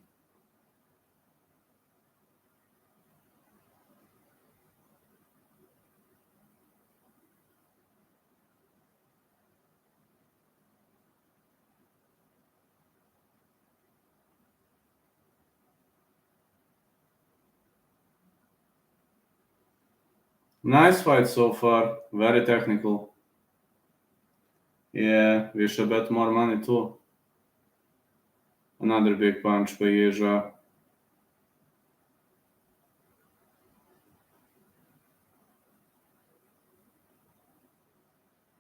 A: Nice fight so far. Very technical. Yeah, we should bet more money too. Another big punch by Yeja.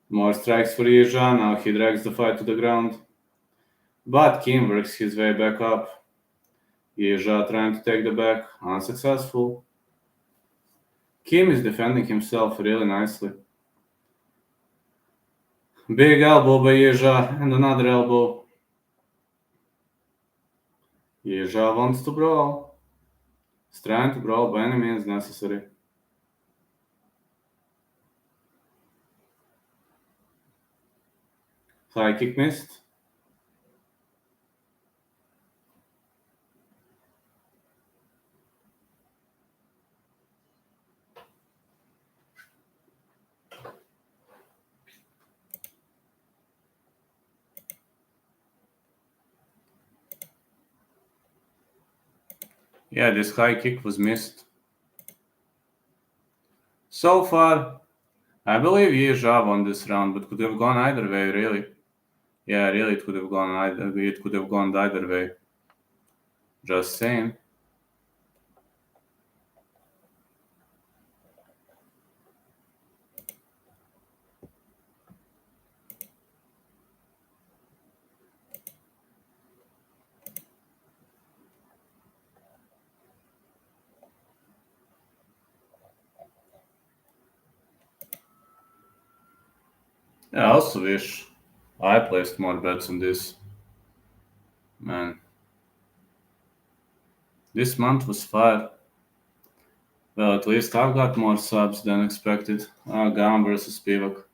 A: More strikes for Yeja. Now he drags the fight to the ground. But Kim works his way back up. Yeja trying to take the back. Unsuccessful. Kim is defending himself really nicely. Big elbow by Yeja and another elbow. Yeja wants to brawl. He's trying to brawl by any means necessary. High kick missed. Yeah, this high kick was missed. So far, I believe Yeja won this round, but could have gone either way, really. Yeah, really, it could have gone either. It could have gone either way. Just saying. Yeah, I also wish I placed more bets on this. Man, this month was fire. Well, at least I've got more subs than expected. Gam versus Spivak.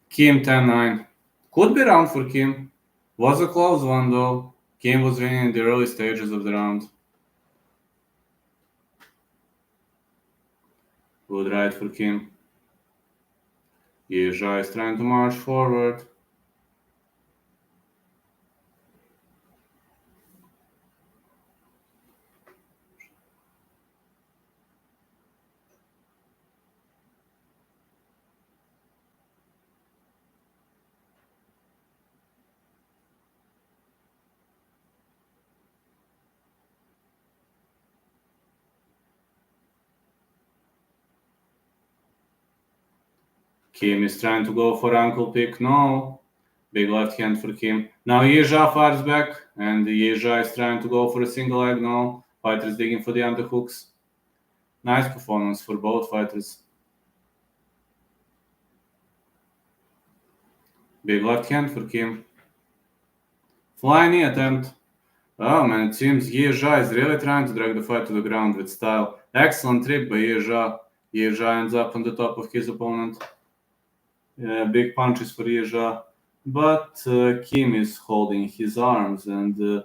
A: Kim 10-9. Could be round for Kim. Was a close one though. Kim was winning in the early stages of the round. Good right for Kim. Yezha is trying to march forward. Kim is trying to go for ankle pick. No. Big left hand for Kim. Now Yezha fires back, and Yezha is trying to go for a single leg. No. Fighter is digging for the underhooks. Nice performance for both fighters. Big left hand for Kim. Flying knee attempt. Oh man, it seems Yezha is really trying to drag the fight to the ground with style. Excellent trip by Yezha. Yezha ends up on the top of his opponent. Big punches for Yezha. But Kim is holding his arms, and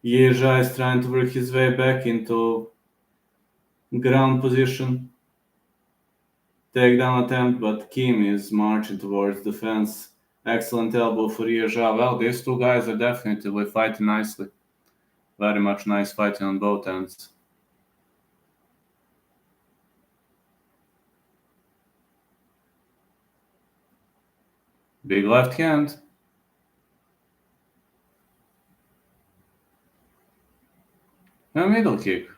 A: Yezha is trying to work his way back into ground position. Takedown attempt, but Kim is marching towards the fence. Excellent elbow for Yezha. Well, these two guys are definitely fighting nicely. Very much nice fighting on both ends. Big left hand. A middle kick.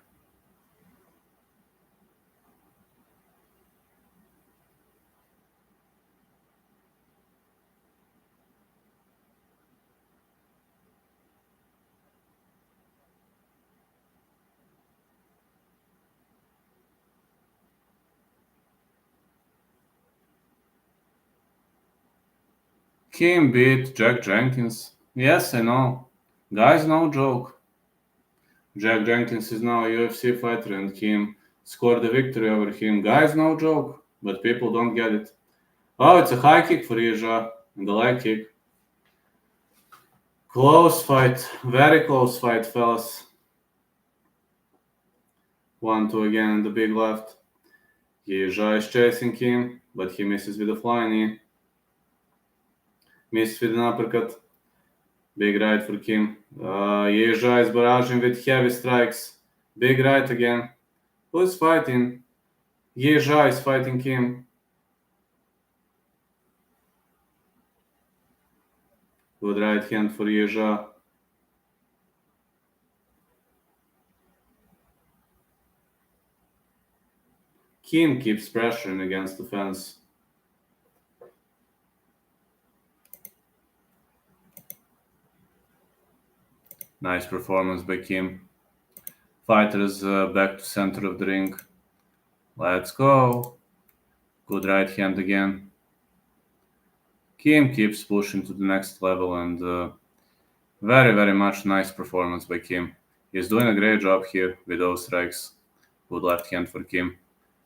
A: Kim beat Jack Jenkins. Yes, I know. Guys, no joke. Jack Jenkins is now a UFC fighter and Kim scored the victory over him. Guys, no joke. But people don't get it. Oh, it's a high kick for Yezha and the leg kick. Close fight. Very close fight, fellas. 1-2 again in the big left. Yezha is chasing him, but he misses with a flying knee. Misses with an uppercut. Big right for Kim. Yezha is barraging with heavy strikes. Big right again. Who's fighting? Yezha is fighting Kim. Good right hand for Yezha. Kim keeps pressuring against the fence. Nice performance by Kim. Fighters back to center of the ring. Let's go. Good right hand again. Kim keeps pushing to the next level and very, very much nice performance by Kim. He's doing a great job here with those strikes. Good left hand for Kim.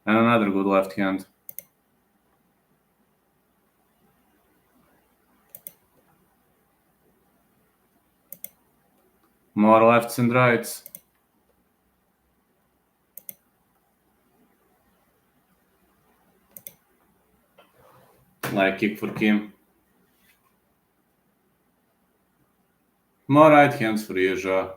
A: And another good left hand. More lefts and rights. Leg kick for Kim. More right hands for Yezha.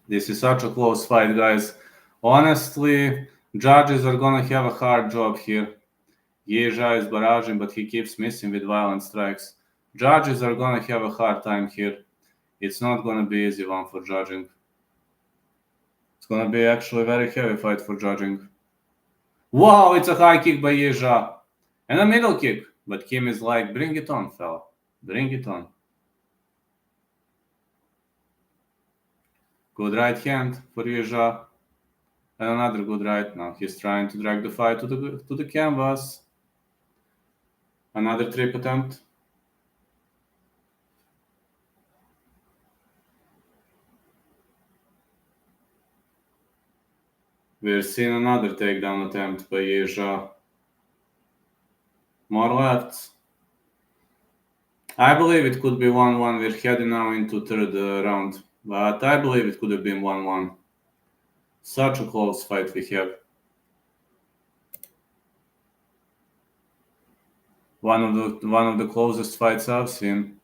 A: This is such a close fight, guys. Honestly, judges are gonna have a hard job here. Yezha is barraging, but he keeps missing with violent strikes. Judges are gonna have a hard time here. It's not gonna be easy one for judging. It's gonna be actually a very heavy fight for judging. Wow, it's a high kick by Yezha. And a middle kick. But Kim is like, bring it on, fella. Bring it on. Good right hand for Yezha. And another good right now. He's trying to drag the fight to the canvas. Another trip attempt. We're seeing another takedown attempt by Yeja. More lefts. I believe it could be 1-1. We're heading now into third round. But I believe it could have been 1-1. Such a close fight we have. One of the closest fights I've seen.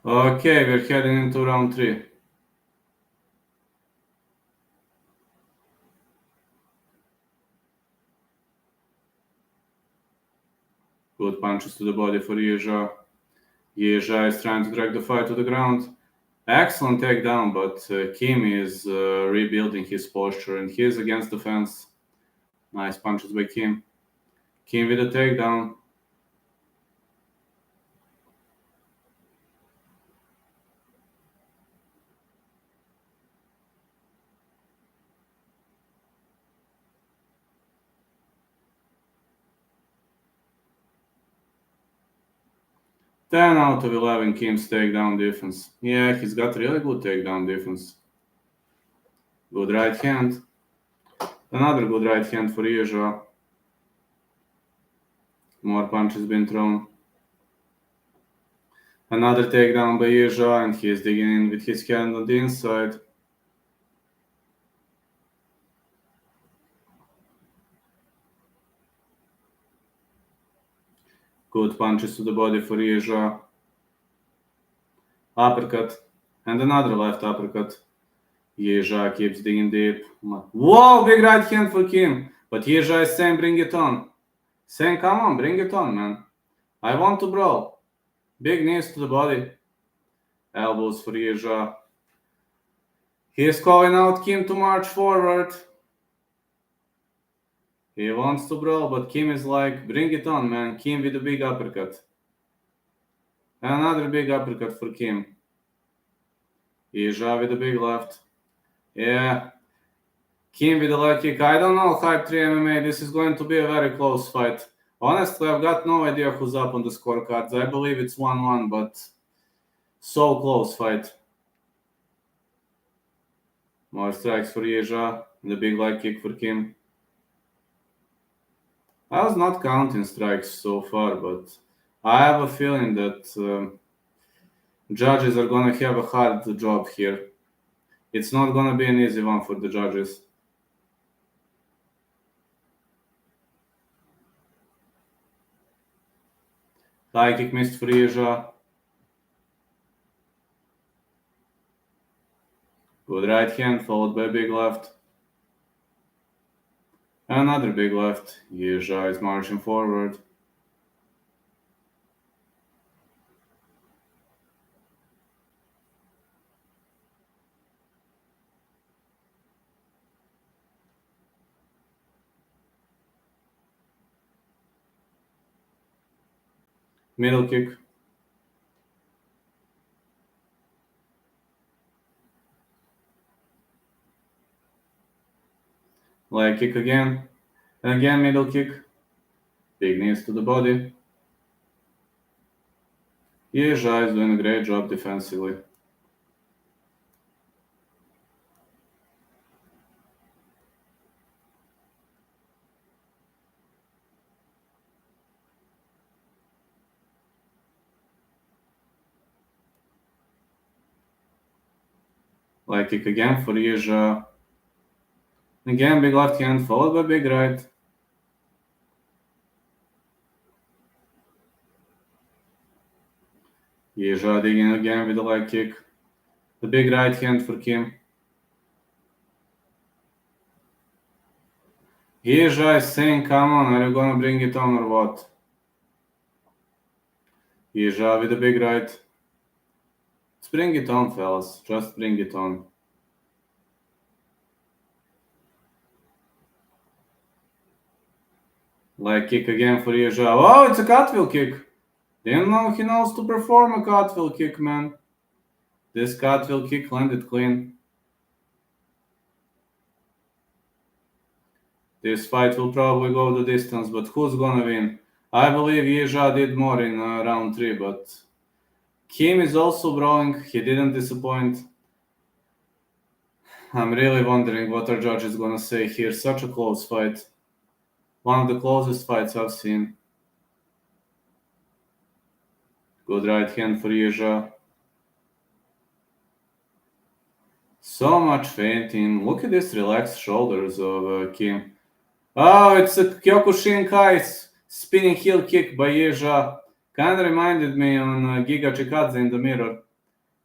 A: Okay, we're heading into round 3. Good punches to the body for Yeja. Yeja is trying to drag the fight to the ground. Excellent takedown, but Kim is rebuilding his posture and he is against the fence. Nice punches by Kim. Kim with a takedown. Ten out of 11 Kim's takedown defense. Yeah, he's got really good takedown defense. Good right hand. Another good right hand for Yeja. More punches being thrown. Another takedown by Yeja, and he is digging in with his hand on the inside. Good punches to the body for Yeja. Uppercut. And another left uppercut. Yeja keeps digging deep. Whoa, big right hand for Kim. But Yeja is saying, bring it on. Saying, come on, bring it on, man. I want to brawl. Big knees to the body. Elbows for Yeja. He is calling out Kim to march forward. He wants to brawl, but Kim is like, bring it on, man. Kim with a big uppercut. Another big uppercut for Kim. Yeja with a big left. Yeah. Kim with a leg kick. I don't know, Hype 3 MMA. This is going to be a very close fight. Honestly, I've got no idea who's up on the scorecards. I believe it's 1-1, but so close fight. More strikes for Yeja. The big leg kick for Kim. I was not counting strikes so far, but I have a feeling that judges are going to have a hard job here. It's not going to be an easy one for the judges. High kick missed for Yeja. Good right hand followed by big left. Another big left. Yeja is marching forward. Middle kick. Leg kick again. And again middle kick. Big knees to the body. Yeja is doing a great job defensively. Leg kick again for Yeja. Again big left hand followed by big right. . Yeja digging again with the leg kick. The big right hand for Kim. Yeja is saying, come on, are you gonna bring it on or what? Yeja with the big right. Let's bring it on, fellas. Just bring it on. Leg kick again for Yeja. Oh, it's a cartwheel kick. Didn't know he knows to perform a cartwheel kick, man. This cartwheel kick landed clean. This fight will probably go the distance, but who's gonna win? I believe Yeja did more in round 3, but Kim is also brawling. He didn't disappoint. I'm really wondering what our judge is gonna say here. Such a close fight. One of the closest fights I've seen. Good right hand for Yeja. So much feinting. Look at these relaxed shoulders of Kim. Oh, it's a Kyokushinkai spinning heel kick by Yeja. Kinda reminded me on Giga Chikadze in the mirror.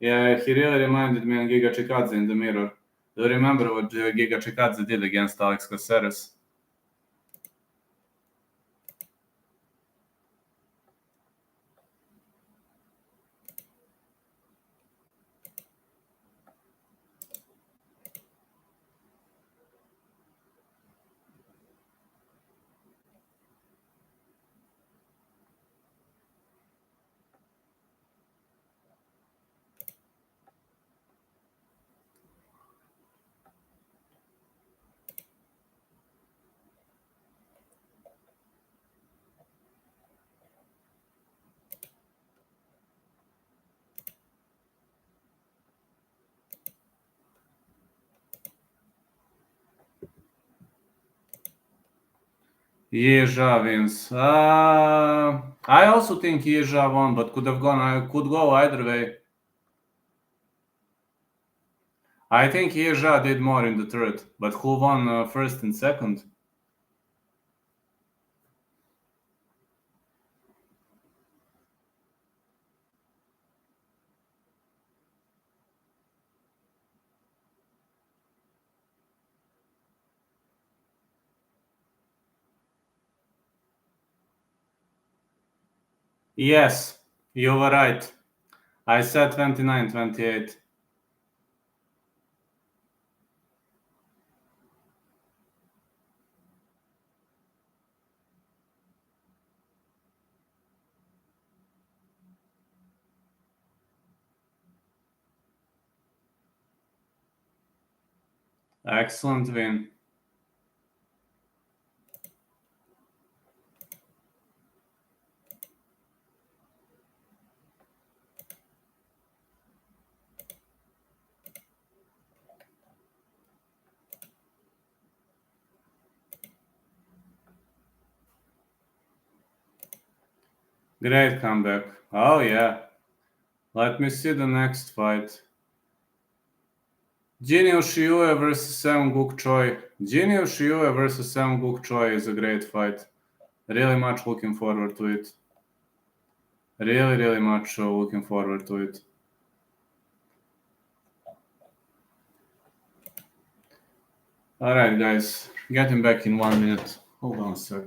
A: Yeah, he really reminded me on Giga Chikadze in the mirror. Do you remember what Giga Chikadze did against Alex Caceres? Yeja wins. I also think Yeja won, but could have gone. I could go either way. I think Yeja did more in the third, but who won first and second? Yes, you were right. I said 29-28. Excellent win. Great comeback. Oh yeah. Let me see the next fight. Jinyu Shiue versus Sam Guk Choi. Jinyu Shiue versus Sam Guk Choi is a great fight. Really much looking forward to it. Really much looking forward to it. Alright, guys. Getting back in 1 minute. Hold on a sec.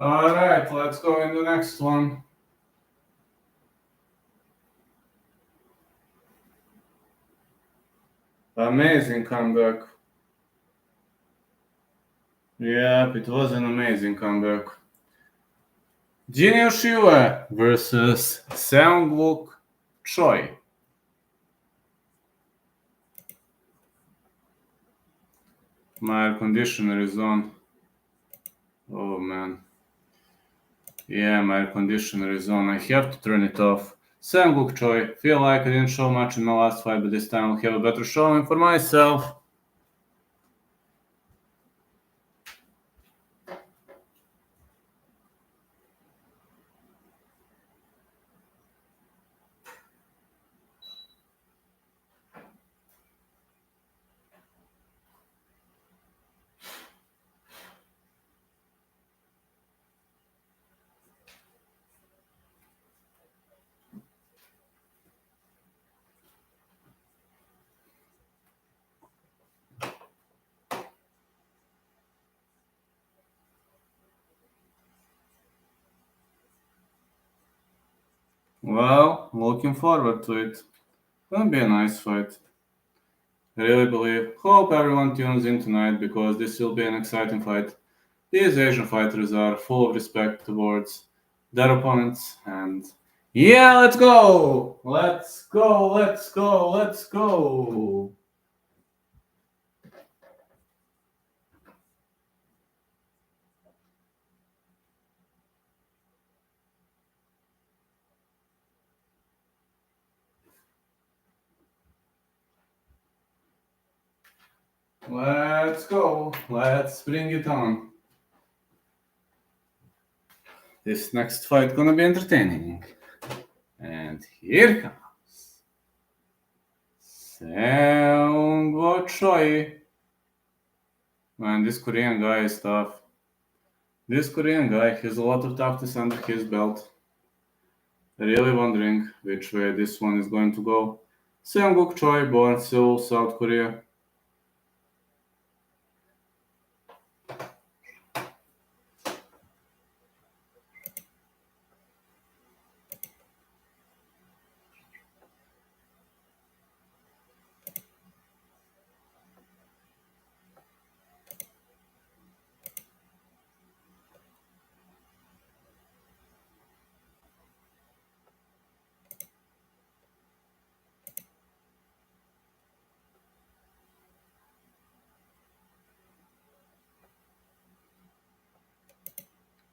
A: Alright, let's go in the next one. Amazing comeback. Yep, it was an amazing comeback. Jin Yoshiwa versus Seung-wook Choi. My air conditioner is on. Oh man. Yeah, my air conditioner is on. I have to turn it off. Seung-wook Choi. Feel like I didn't show much in my last fight, but this time I'll have a better showing for myself. Well, looking forward to it. Gonna be a nice fight. I really believe. Hope everyone tunes in tonight because this will be an exciting fight. These Asian fighters are full of respect towards their opponents, and yeah, let's go! Let's go, let's go, let's go! Let's go, let's bring it on. This next fight gonna be entertaining. And here comes Seung-woo Choi. Man, this Korean guy is tough. This Korean guy has a lot of toughness under his belt. Really wondering which way this one is going to go. Seung-wook Choi, born Seoul, South Korea.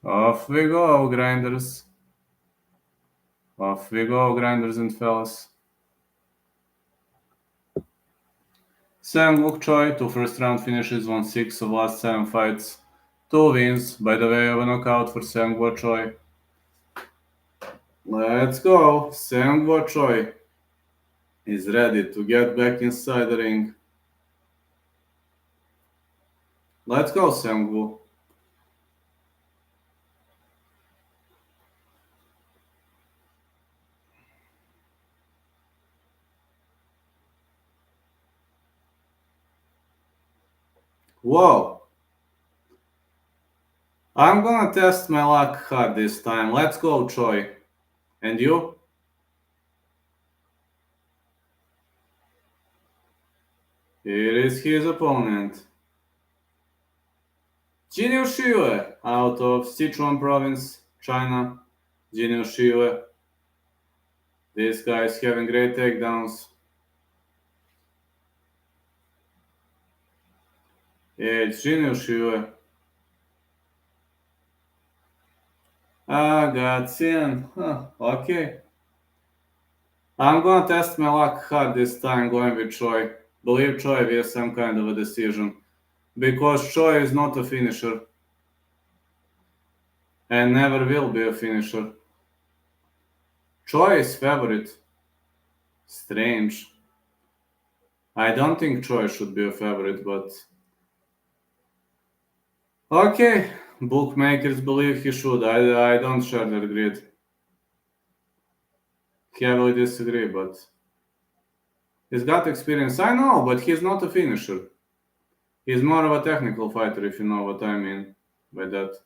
A: Off we go, grinders. Off we go, grinders and fellas. Seung-wook Choi, 2 first round finishes, won 6 of last 7 fights. 2 wins, by the way, of a knockout for Seung-woo Choi. Let's go! Seung-woo Choi is ready to get back inside the ring. Let's go, Seung-woo. Whoa! I'm gonna test my luck hard this time. Let's go, Choi. And you? Here is his opponent. Jin Shue out of Sichuan province, China. Jin Shue. This guy is having great takedowns. Yeah, it's Jin Shue. Ah, got seen. Huh, okay. I'm gonna test my luck hard this time going with Choi. Believe Choi will some kind of a decision. Because Choi is not a finisher. And never will be a finisher. Choi is favorite. Strange. I don't think Choi should be a favorite, but okay. Bookmakers believe he should. I don't share their grid. Heavily disagree, but he's got experience. I know, but he's not a finisher. He's more of a technical fighter, if you know what I mean by that.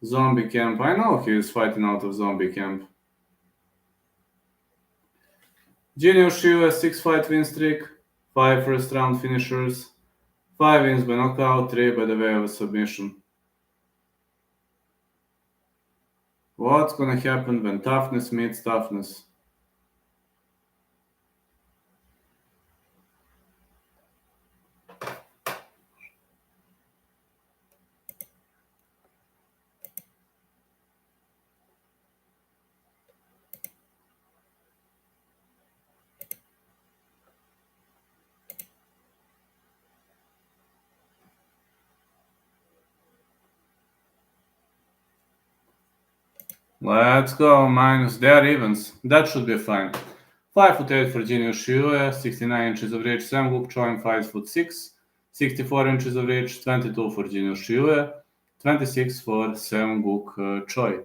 A: Zombie camp. I know he is fighting out of zombie camp. Junior Shiu, 6 fight win streak, 5 first round finishers, 5 wins by knockout, 3 by the way of a submission. What's gonna happen when toughness meets toughness? Let's go, minus their evens. That should be fine. 5'8" for Junior Shiu, 69 inches of reach. Sam Guk Choi, 5'6", 64 inches of reach. 22 for Junior Shiu, 26 for Sam Guk Choi.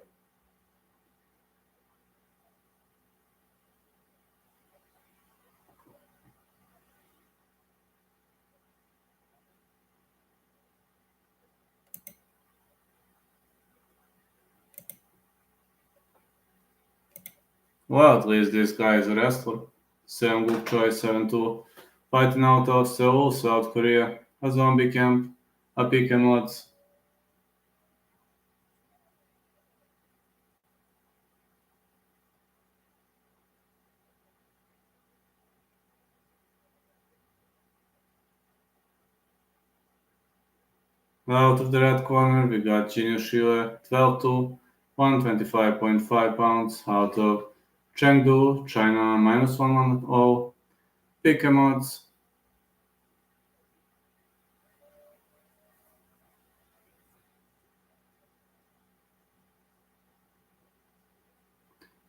A: Well, at least this guy is a wrestler. Sam Guk Choi, 7'2", fighting out of Seoul, South Korea. A zombie camp, a pick and odds. Out of the red corner, we got Junior Shiu, 12'2", 125.5 pounds. Out of Chengdu, China, -110. Pick and odds.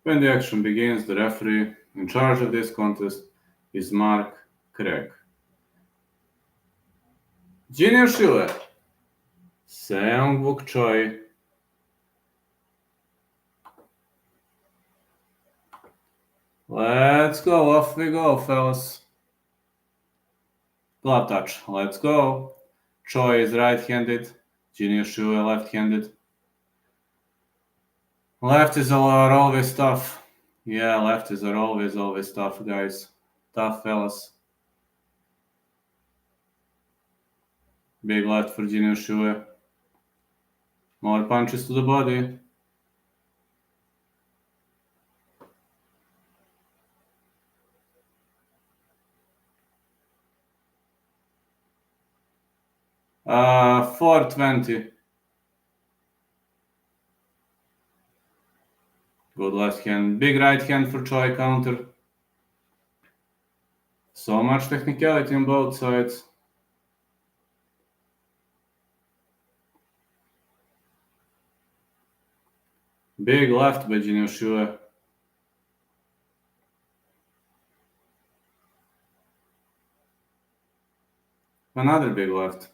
A: When the action begins, the referee in charge of this contest is Mark Craig. Junior Shiu, Seong Wook Choi. Let's go, off we go, fellas. Glove touch, let's go. Choi is right-handed, Junior Shiu left-handed. Lefties are always tough. Yeah, lefties are always tough, guys. Tough fellas. Big left for Junior Shiu. More punches to the body. Uh, 420. Good left hand. Big right hand for Choi counter. So much technicality on both sides. Big left by Junior Shiu. Another big left.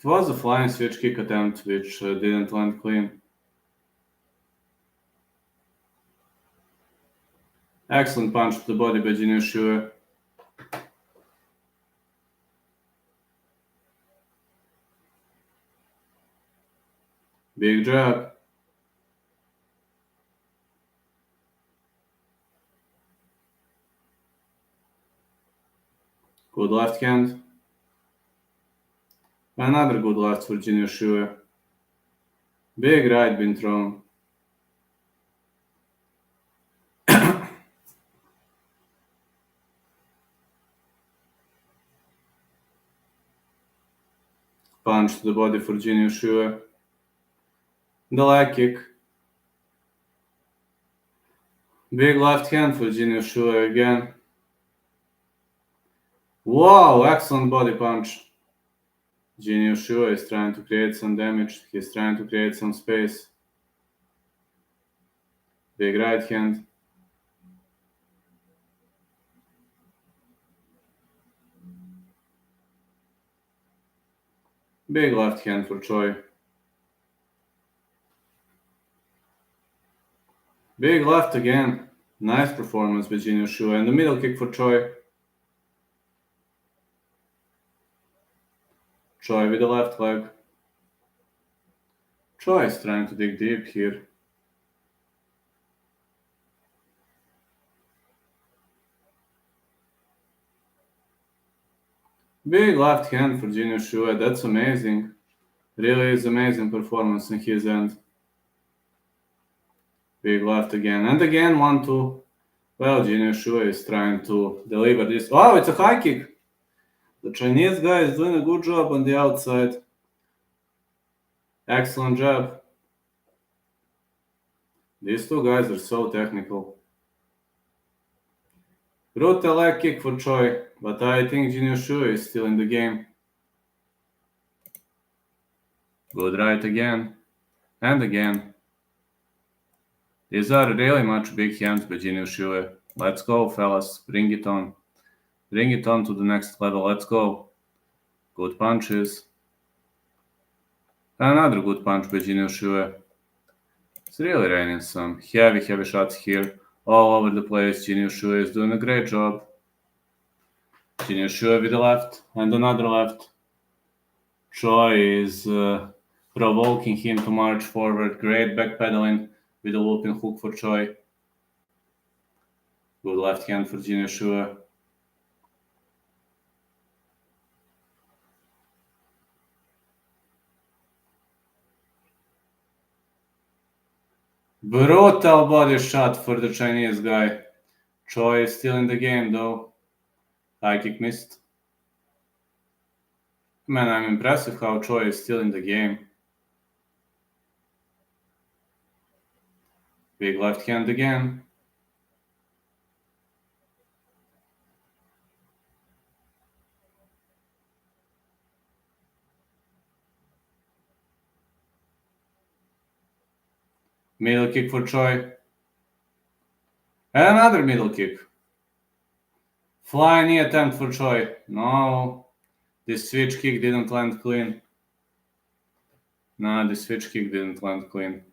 A: It was a flying switch kick attempt which didn't land clean. Excellent punch to the body by Junior Shiu. Big jab. Good left hand. Another good left for Junior Shiu. Big right being thrown. Punch to the body for Junior Shiu. The leg kick. Big left hand for Junior Shiu again. Wow, excellent body punch. Junior Shiu is trying to create some damage. He's trying to create some space. Big right hand. Big left hand for Choi. Big left again. Nice performance by Jin Yoshua. And the middle kick for Choi. Choi with the left leg. Choi is trying to dig deep here. Big left hand for Jin Yoshua. That's amazing. Really is amazing performance in his end. Big left again. And again, 1-2. Well, Jin Yoshua is trying to deliver this. Oh, it's a high kick. The Chinese guy is doing a good job on the outside. Excellent job. These two guys are so technical. Brutal leg kick for Choi, but I think Jin Yoshua is still in the game. Good right again. And again. These are really much big hands by Jin Yoshua. Let's go, fellas. Bring it on. Bring it on to the next level. Let's go. Good punches. Another good punch by Jin Yoshua. It's really raining some heavy shots here. All over the place. Jin Yoshua is doing a great job. Jin Yoshua with the left and another left. Choi is provoking him to march forward. Great backpedaling with a looping hook for Choi. Good left hand for Jin Yoshua. Brutal body shot for the Chinese guy. Choi is still in the game though. High kick missed. Man, I'm impressive how Choi is still in the game. Big left hand again. Middle kick for Choi. And another middle kick. Flying knee attempt for Choi. No. This switch kick didn't land clean. No, the switch kick didn't land clean.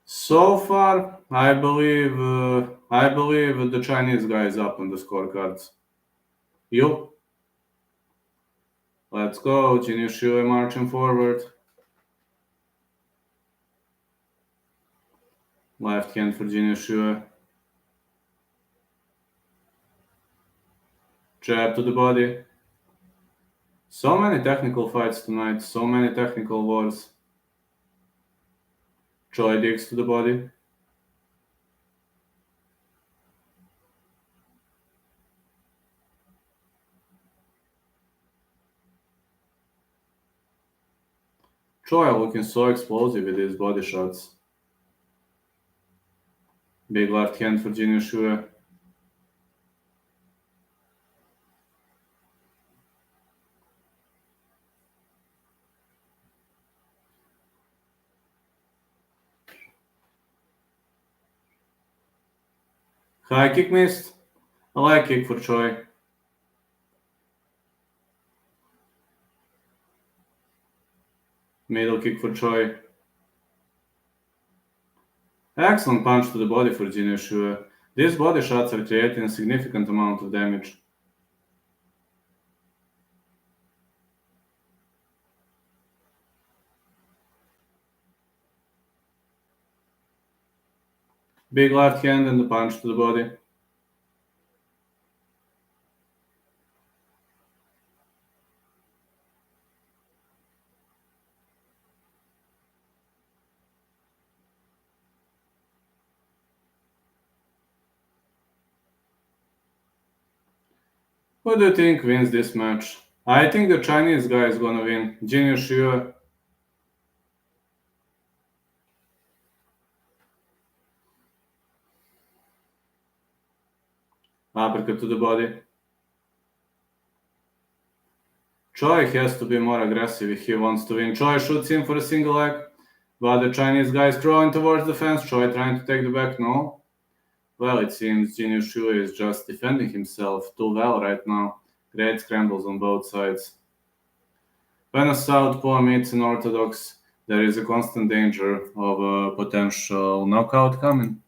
A: So far, I believe the Chinese guy is up on the scorecards. You? Let's go. Jin Yoshua marching forward. Left hand for Jin Yoshua. Jab to the body. So many technical fights tonight. So many technical wars. Choi digs to the body. Choi looking so explosive with his body shots. Big left hand for Jin Yoshua. High kick missed. A leg kick for Choi. Middle kick for Choi. Excellent punch to the body for Jin Yoshua. These body shots are creating a significant amount of damage. Big left hand and the punch to the body. Who do you think wins this match? I think the Chinese guy is gonna win. Jin Yushiu. Uppercut to the body. Choi has to be more aggressive if he wants to win. Choi shoots in for a single leg, but the Chinese guy is throwing towards the fence. Choi trying to take the back. No. Well, it seems Jin Yushiu is just defending himself too well right now. Great scrambles on both sides. When a southpaw meets an orthodox, there is a constant danger of a potential knockout coming.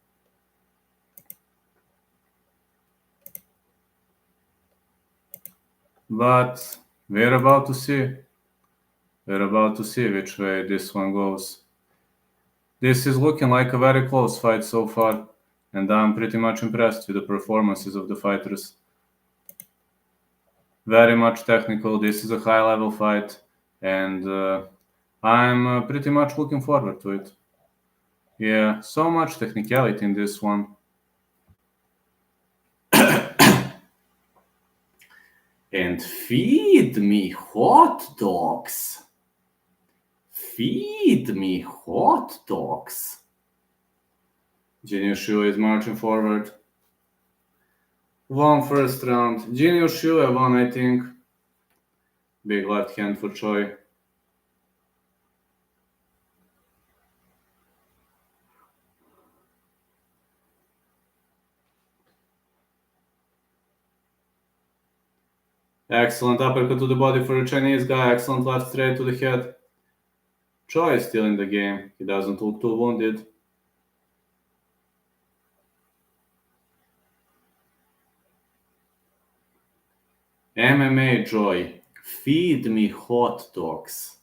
A: But we're about to see. We're about to see which way this one goes. This is looking like a very close fight so far, and I'm pretty much impressed with the performances of the fighters. Very much technical. This is a high-level fight, and I'm pretty much looking forward to it. Yeah, so much technicality in this one. And feed me hot dogs. Feed me hot dogs. Jin Yushiu is marching forward. Won first round. Jin Yushiu won, I think. Big left hand for Choi. Excellent uppercut to the body for the Chinese guy. Excellent left straight to the head. Choi is still in the game. He doesn't look too wounded. MMA Joy. Feed me hot dogs.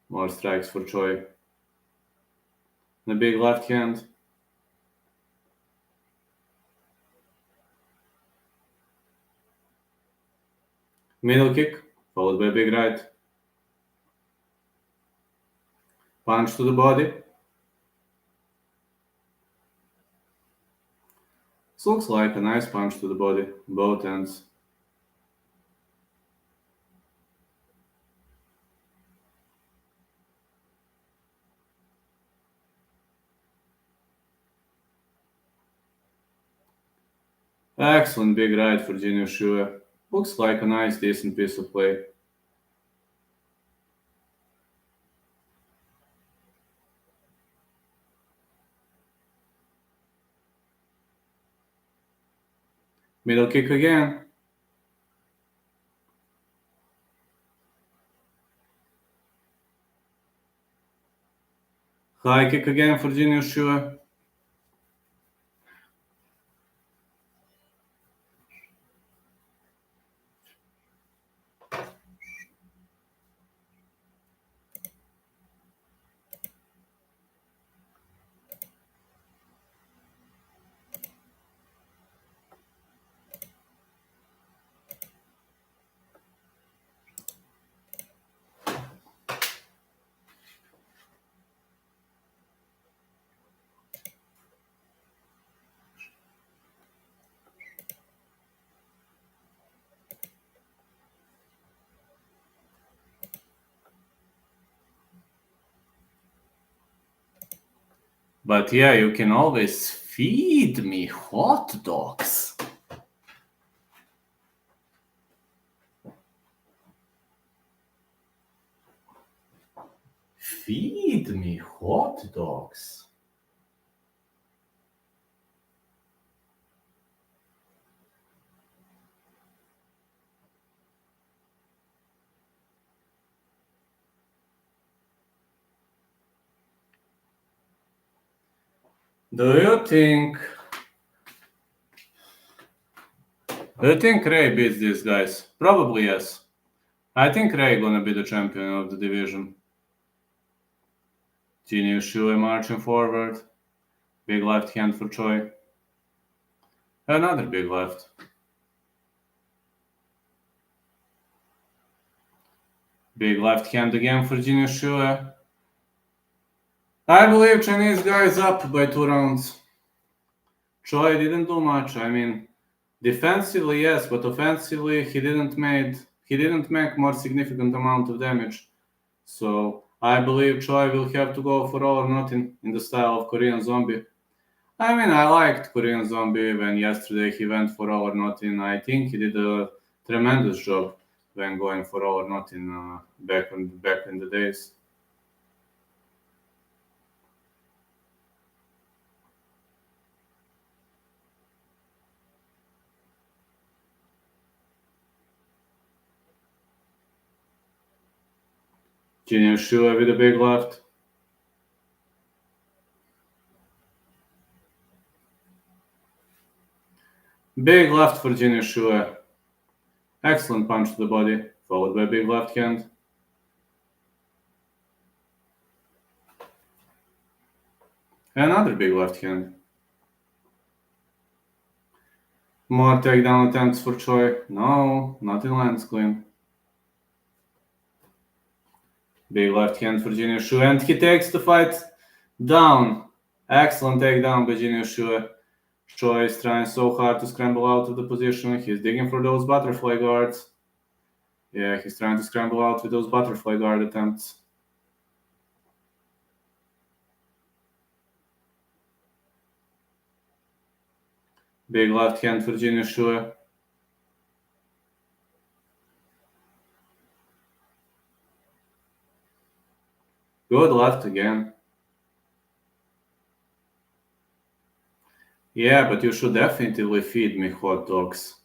A: More strikes for Choi. The big left hand. Middle kick, followed by big right. Punch to the body. This looks like a nice punch to the body, both ends. Excellent big right for Jin Yushiu. Looks like a nice, decent piece of play. Middle kick again. High kick again for Jin Yushiu. But yeah, you can always feed me hot dogs. Feed me hot dogs. Do you think Ray beats these guys? Probably yes. I think Ray gonna be the champion of the division. Jin Yushiu marching forward. Big left hand for Choi. Another big left. Big left hand again for Jin Shue. I believe Chinese guy is up by 2 rounds. Choi didn't do much. I mean, defensively yes, but offensively he didn't make more significant amount of damage. So I believe Choi will have to go for all or nothing in the style of Korean Zombie. I mean, I liked Korean Zombie when yesterday he went for all or nothing. I think he did a tremendous job when going for all or nothing back in the days. Junior Shua with a big left. Big left for Junior Shua. Excellent punch to the body, followed by big left hand. Another big left hand. More takedown attempts for Choi. No, nothing lands clean. Big left hand for Junior Shua, and he takes the fight down. Excellent takedown by Junior Shua. Choi is trying so hard to scramble out of the position. He's digging for those butterfly guards. Yeah, he's trying to scramble out with those butterfly guard attempts. Big left hand for Junior Shua. Good left again. Yeah, but you should definitely feed me hot dogs.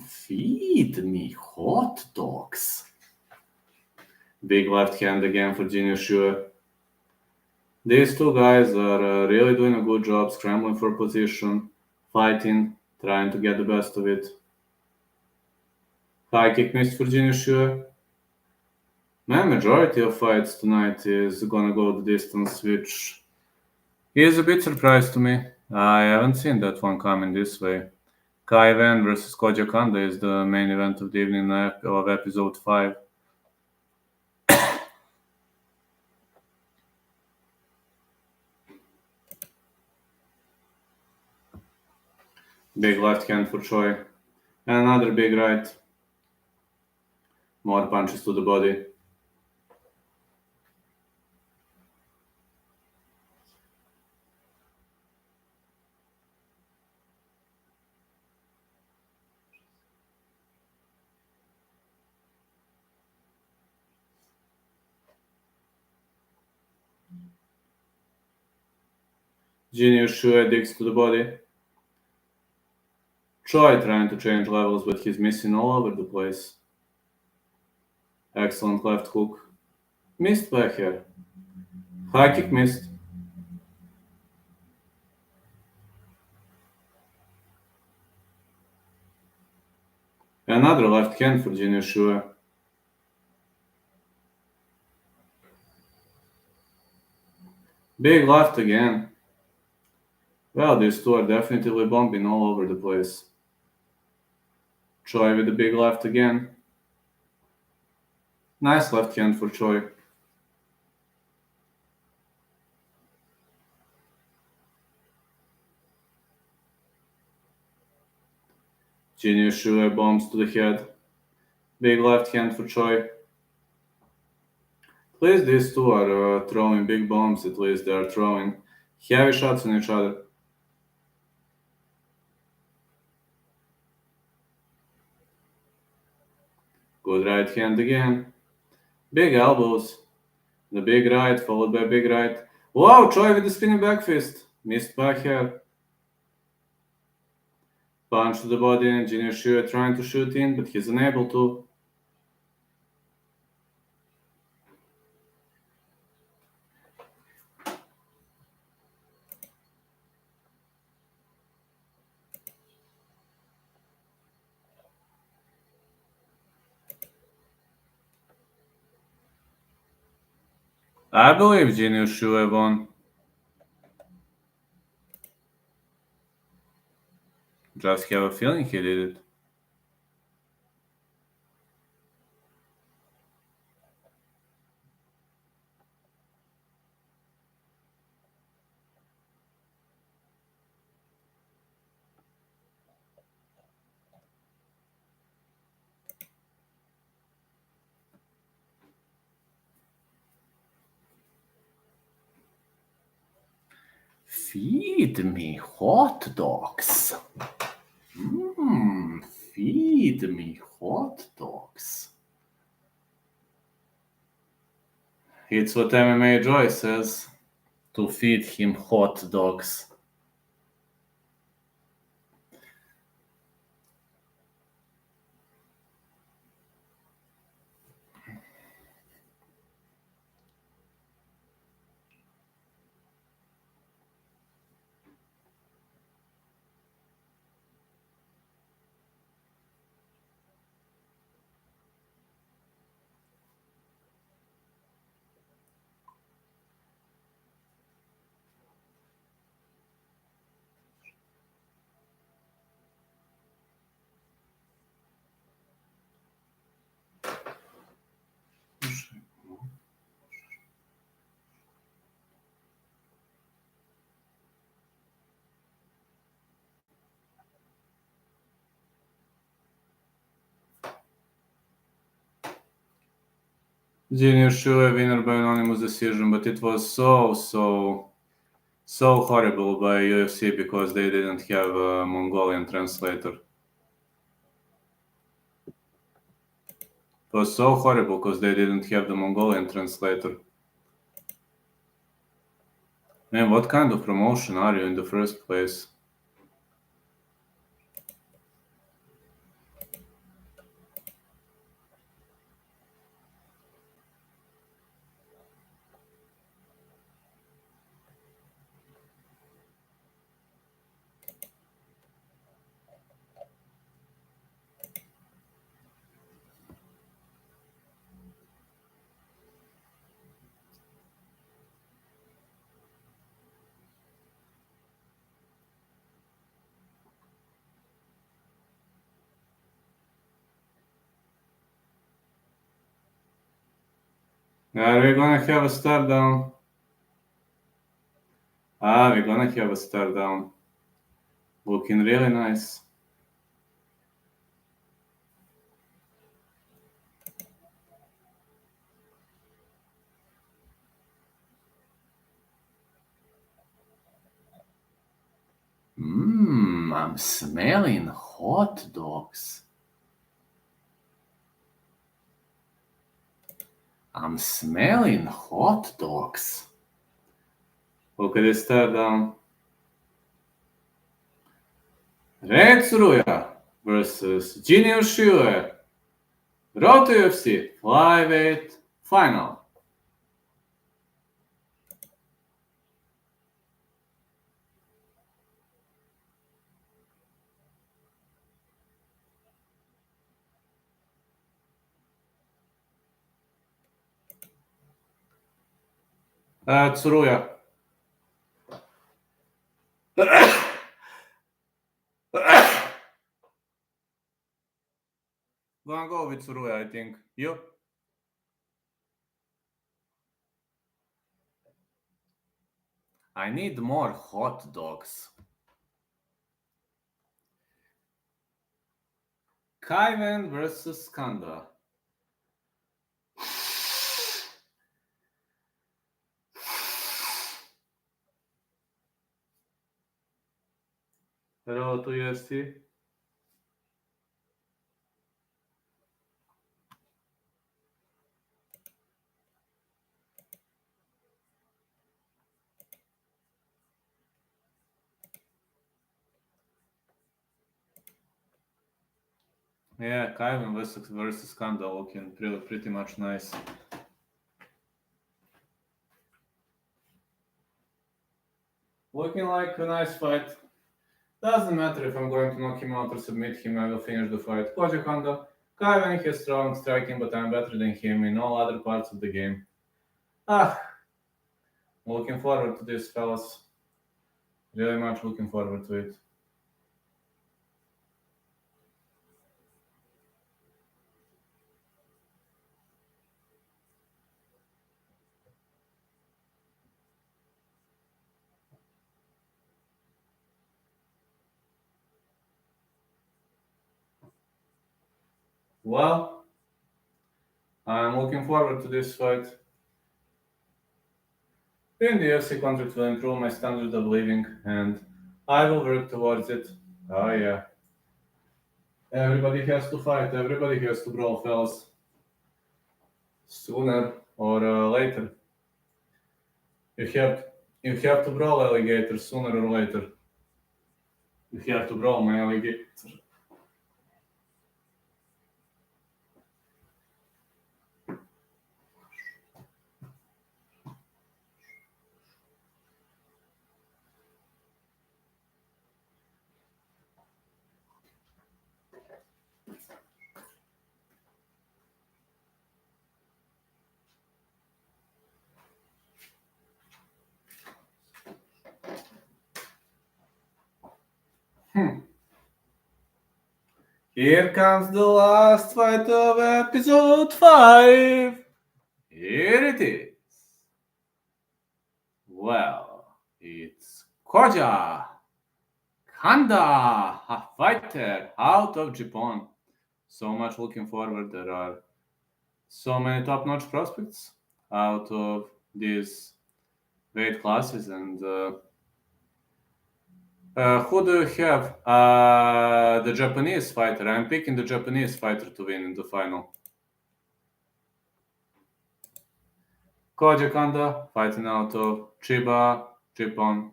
A: Feed me hot dogs. Big left hand again for Junior Shua. These two guys are really doing a good job scrambling for position, fighting, trying to get the best of it. High kick missed for Junior Shua. My majority of fights tonight is gonna go the distance, which is a bit surprised to me. I haven't seen that one coming this way. Kai Wen versus Koja Kanda is the main event of the evening of episode 5. Big left hand for Choi. And another big right. More punches to the body. Junior Shue digs to the body. Choi trying to change levels, but he's missing all over the place. Excellent left hook. Missed back here. High kick missed. Another left hand for Junior Shue. Big left again. Well, these two are definitely bumping all over the place. Choi with the big left again. Nice left hand for Choi. Junior Shue bombs to the head. Big left hand for Choi. At least these two are throwing big bombs. At least they are throwing heavy shots on each other. Good right hand again. Big elbows. The big right followed by big right. Wow, Choi with the spinning back fist. Missed back here. Punch to the body and Junior Shue trying to shoot in, but he's unable to. I believe Junior Shue won. Just have a feeling he did it. Feed me hot dogs. Feed me hot dogs. It's what MMA Joy says. To feed him hot dogs. Junior Shue winner by unanimous decision, but it was so horrible by UFC because they didn't have a Mongolian translator. It was so horrible because they didn't have the Mongolian translator. Man, what kind of promotion are you in the first place? Are we gonna have a stare down? We're gonna have a stare down. Looking really nice. I'm smelling hot dogs. I'm smelling hot dogs. Look at this stare down. Red Tsuruya versus Junior Shue. Road to UFC flyweight final. Tsuruya. Gonna go with Tsuruya, I think. You? I need more hot dogs. Kaiven versus Skanda. Road to UFC. Yeah, Kaiven versus Skanda looking pretty much nice. Looking like a nice fight. Doesn't matter if I'm going to knock him out or submit him, I will finish the fight. Koji Kondo, Kaiven has strong striking, but I'm better than him in all other parts of the game. Looking forward to this, fellas. Really much looking forward to it. Well, I'm looking forward to this fight. In the UFC contract will improve my standard of living, and I will work towards it. Oh yeah. Everybody has to fight. Everybody has to brawl, fellas. Sooner or later. You have you have to brawl, alligator. Sooner or later. You have to brawl, my alligator. Here comes the last fight of episode 5. Here it is. Well, it's Koja Kanda, a fighter out of Japan. So much looking forward. There are so many top-notch prospects out of these weight classes. And who do you have? The Japanese fighter. I'm picking the Japanese fighter to win in the final. Koja Kanda fighting out of Chiba, Japan.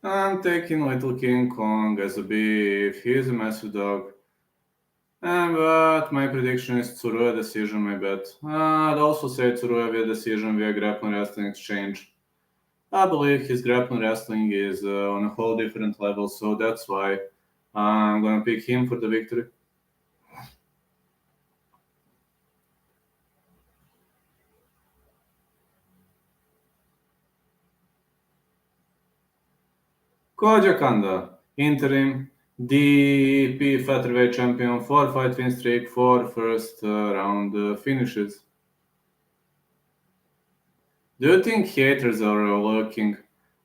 A: I'm taking Little King Kong as a beef. He's a massive dog. But my prediction is Tsuruya decision, my bet. I'd also say Tsuruya via decision via grappling wrestling exchange. I believe his grappling wrestling is on a whole different level, so that's why I'm gonna pick him for the victory. Koja Kanda, interim DP featherweight champion, 4-fight win streak, 4 first round finishes. Do you think haters are lurking?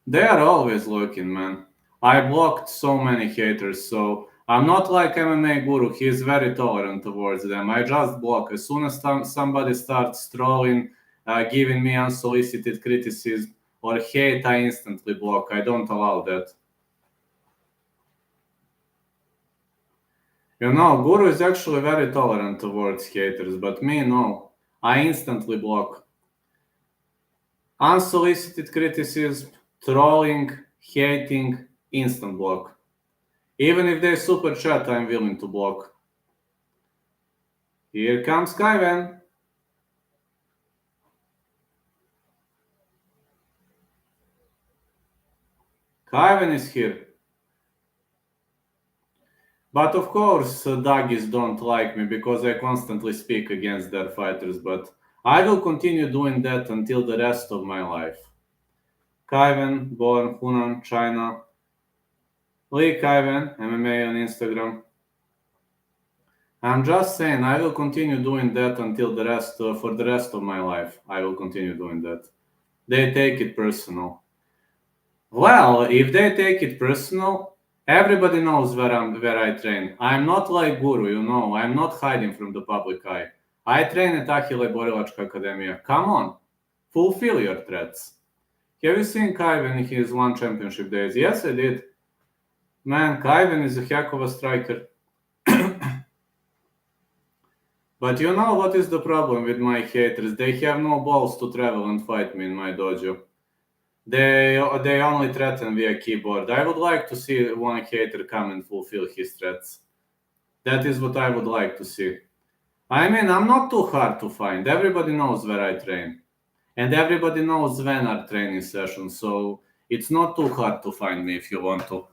A: They are always lurking, man. I blocked so many haters, so I'm not like MMA Guru. He's very tolerant towards them. I just block. As soon as somebody starts trolling, giving me unsolicited criticism or hate, I instantly block. I don't allow that. You know, Guru is actually very tolerant towards haters, but me, no. I instantly block. Unsolicited criticism, trolling, hating, instant block. Even if they super chat, I'm willing to block. Here comes Kyven. Kyven is here. But of course, doggies don't like me because I constantly speak against their fighters, but I will continue doing that until the rest of my life. Kyven, born Hunan, China. Lee Kyven, MMA on Instagram. I'm just saying, I will continue doing that until the rest, for the rest of my life. I will continue doing that. They take it personal. Well, if they take it personal, everybody knows where I train. I'm not like Guru, you know. I'm not hiding from the public eye. I train at Ahile Borilačka Academia. Come on, fulfill your threats. Have you seen Kyven in his one championship days? Yes, I did. Man, Kyven is a heck of a striker. But you know what is the problem with my haters? They have no balls to travel and fight me in my dojo. They only threaten via keyboard. I would like to see one hater come and fulfill his threats. That is what I would like to see. I mean, I'm not too hard to find. Everybody knows where I train. And everybody knows when are training sessions, so it's not too hard to find me if you want to.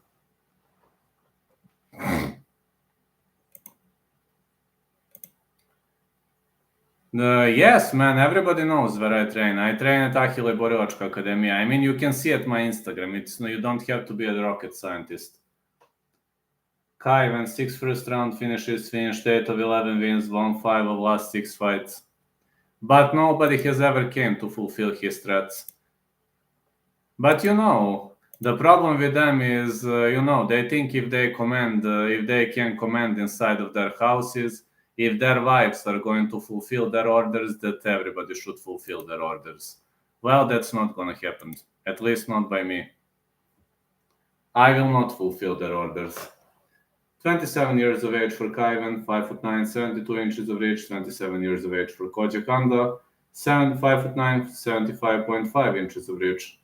A: Yes, man, everybody knows where I train. I train at Ahile Borilovačka Academia. I mean, you can see at my Instagram. It's no, you don't have to be a rocket scientist. Kai went 6 first round finishes, finished 8 of 11 wins, won 5 of last 6 fights. But nobody has ever came to fulfill his threats. But the problem with them is, they think if they can command inside of their houses, if their wives are going to fulfill their orders, that everybody should fulfill their orders. Well, that's not gonna happen. At least not by me. I will not fulfill their orders. 27 years of age for Kaivan, 5'9", 72 inches of reach, 27 years of age for Koja Kanda, 5'9", 75.5 inches of reach.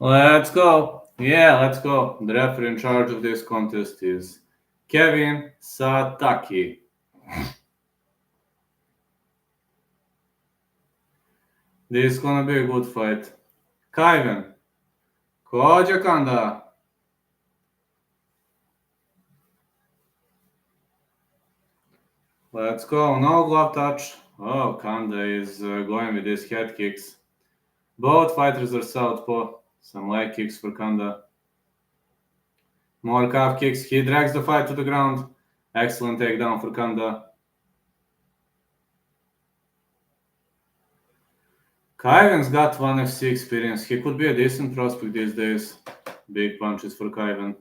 A: Let's go. Yeah, let's go. The referee in charge of this contest is Kevin Sataki. This is gonna be a good fight. Kaiven. Koja Kanda. Let's go. No glove touch. Oh, Kanda is going with his head kicks. Both fighters are southpaw. Some leg kicks for Kanda. More calf kicks. He drags the fight to the ground. Excellent takedown for Kanda. Kaiven's got one FC experience. He could be a decent prospect these days. Big punches for Kaiven.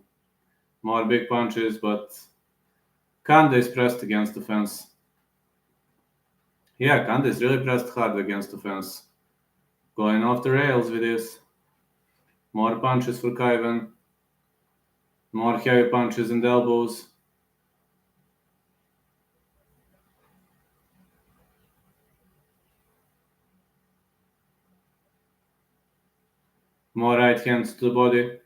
A: More big punches, but Kanda is pressed against the fence. Yeah, Kanda is really pressed hard against the fence. Going off the rails with this. More punches for Kaiven. More heavy punches and elbows. More right hands to the body.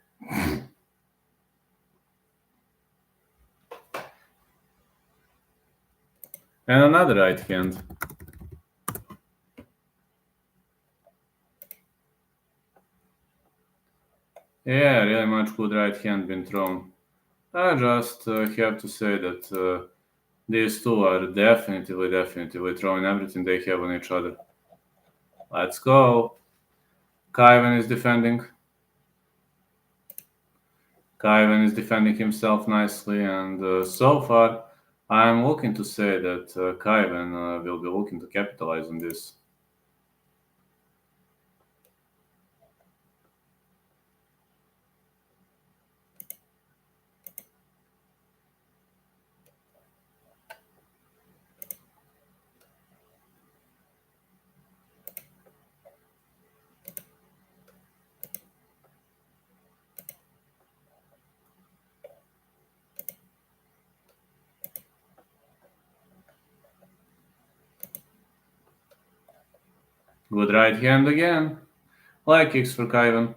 A: And another right hand. Yeah, really much good right hand been thrown. I just have to say that these two are definitely throwing everything they have on each other. Let's go. Kaiven is defending. Kaiven is defending himself nicely, and so far, I'm looking to say that Kaiven will be looking to capitalize on this. Good right hand again. Leg kicks for Kaiven.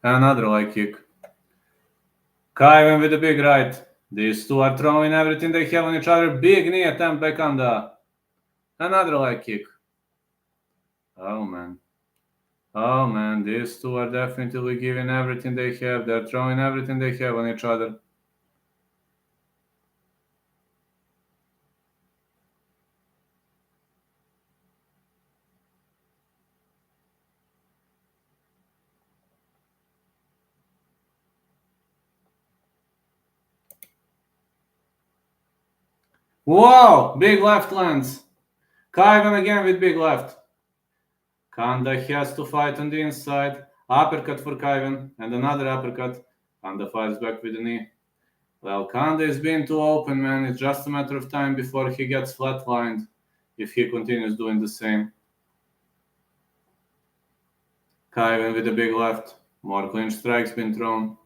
A: Another leg kick. Kaiven with a big right. These two are throwing everything they have on each other. Big knee attempt by Kanda. Another leg kick. Oh man. Oh man, these two are definitely giving everything they have. They're throwing everything they have on each other. Wow! Big left lands. Kaivan again with big left. Kanda has to fight on the inside. Uppercut for Kaivan and another uppercut. Kanda fires back with the knee. Well, Kanda is being too open, man. It's just a matter of time before he gets flatlined if he continues doing the same. Kaivan with a big left. More clinch strikes being thrown.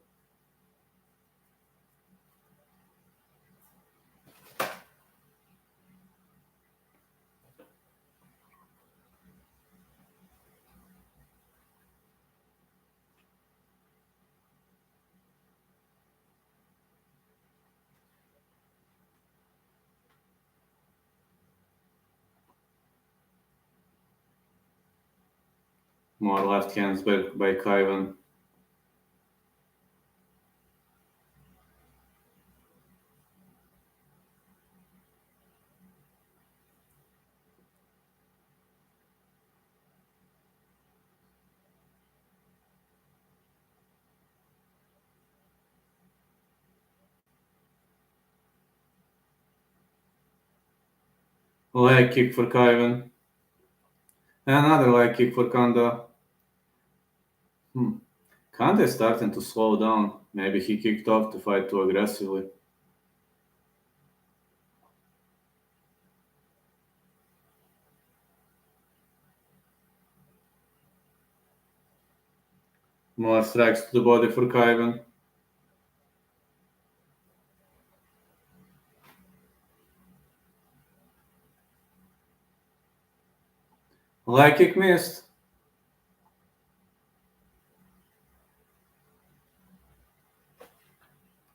A: More left hands by Kaivan. Leg kick for Kaivan. Another leg kick for Kanda. Kanda is starting to slow down. Maybe he kicked off to fight too aggressively. More strikes to the body for Kaivan. Leg kick missed.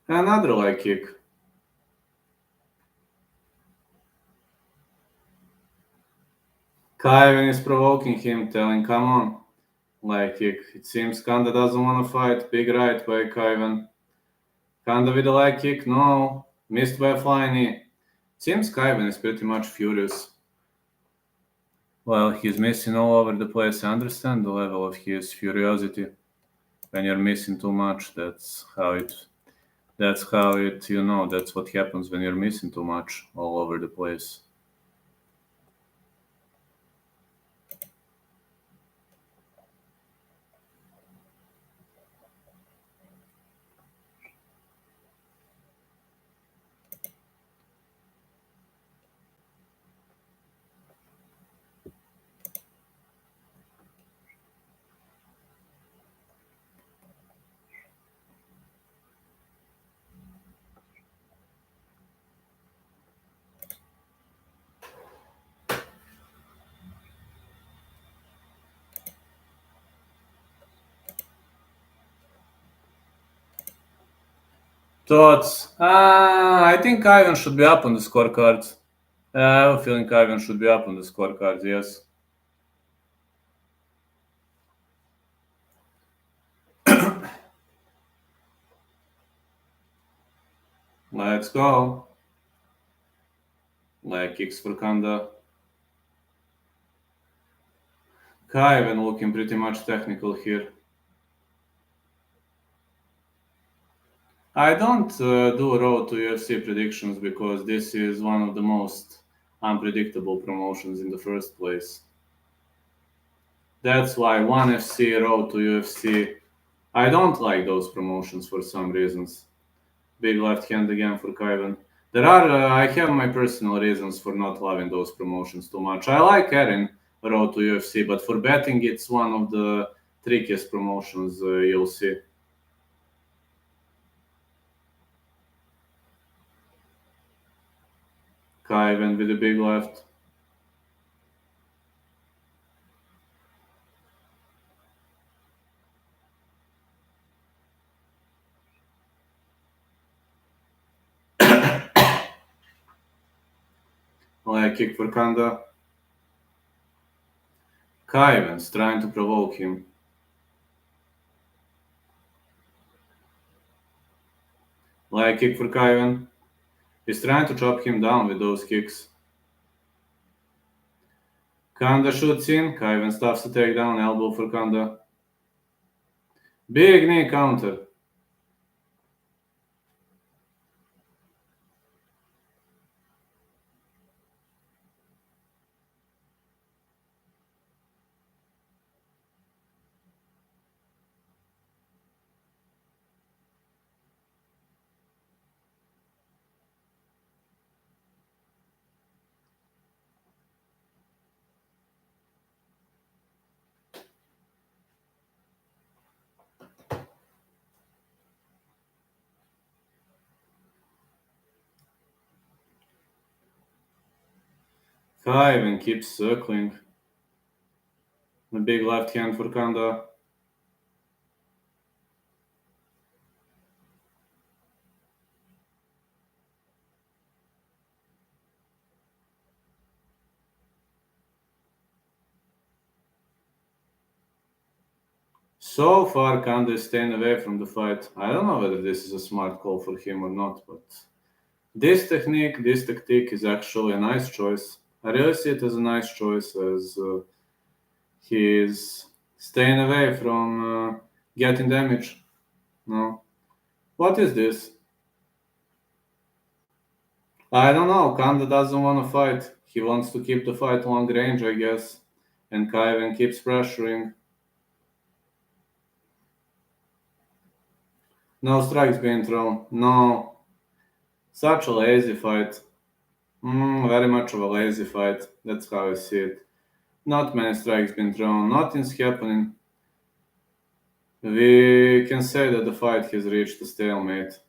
A: Another leg kick. Kaivan is provoking him, telling, come on. Leg kick. It seems Kanda doesn't want to fight. Big right by Kaivan. Kanda with a leg kick. No. Missed by a flying knee. Seems Kaivan is pretty much furious. Well, he's missing all over the place. I understand the level of his furiosity. When you're missing too much, that's how it, that's what happens when you're missing too much all over the place. Thoughts? I think Ivan should be up on the scorecards. I have a feeling Ivan should be up on the scorecards, yes. Let's go. Leg kicks for Kanda. Ivan looking pretty much technical here. I don't do road to UFC predictions because this is one of the most unpredictable promotions in the first place. That's why ONE FC, road to UFC, I don't like those promotions for some reasons. Big left hand again for Kaivan. I have my personal reasons for not loving those promotions too much. I like Erin road to UFC, but for betting, it's one of the trickiest promotions you'll see. Kaivan with a big left. Leg kick for Kanda. Kaivan's trying to provoke him. Leg kick for Kaivan. He's trying to chop him down with those kicks. Kanda shoots in. Kaivan stuffs a takedown. Elbow for Kanda. Big knee counter. Kaiven keeps circling. A big left hand for Kanda. So far, Kanda is staying away from the fight. I don't know whether this is a smart call for him or not, but this tactic is actually a nice choice. I really see it as a nice choice as he is staying away from getting damage. No. What is this? I don't know. Kanda doesn't want to fight. He wants to keep the fight long range, I guess. And Kaiven keeps pressuring. No strikes being thrown. No. Such a lazy fight. Very much of a lazy fight. That's how I see it. Not many strikes being thrown. Nothing's happening. We can say that the fight has reached a stalemate.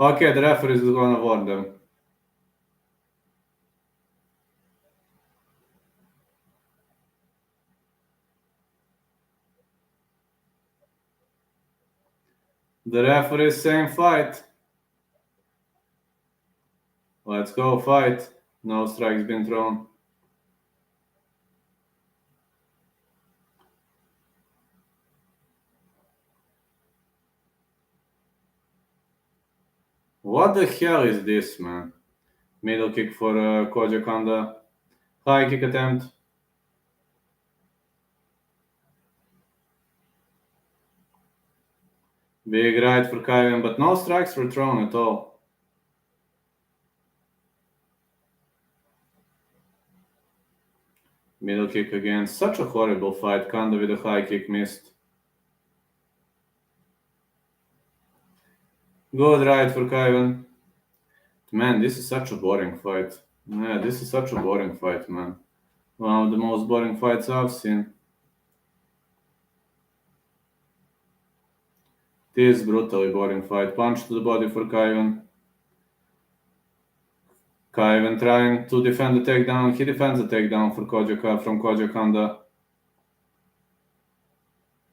A: Okay, the referee is gonna warn them. The referee is saying fight. Let's go fight. No strikes being thrown. What the hell is this, man? Middle kick for Koja Kanda. High kick attempt. Big right for Kaiven, but no strikes were thrown at all. Middle kick again. Such a horrible fight. Kanda with a high kick missed. Good right for Kaiven. Man, this is such a boring fight. Yeah, this is such a boring fight, man. One of the most boring fights I've seen. This brutally boring fight. Punch to the body for Kaiven. Kaiven trying to defend the takedown. He defends the takedown for from Koja Kanda.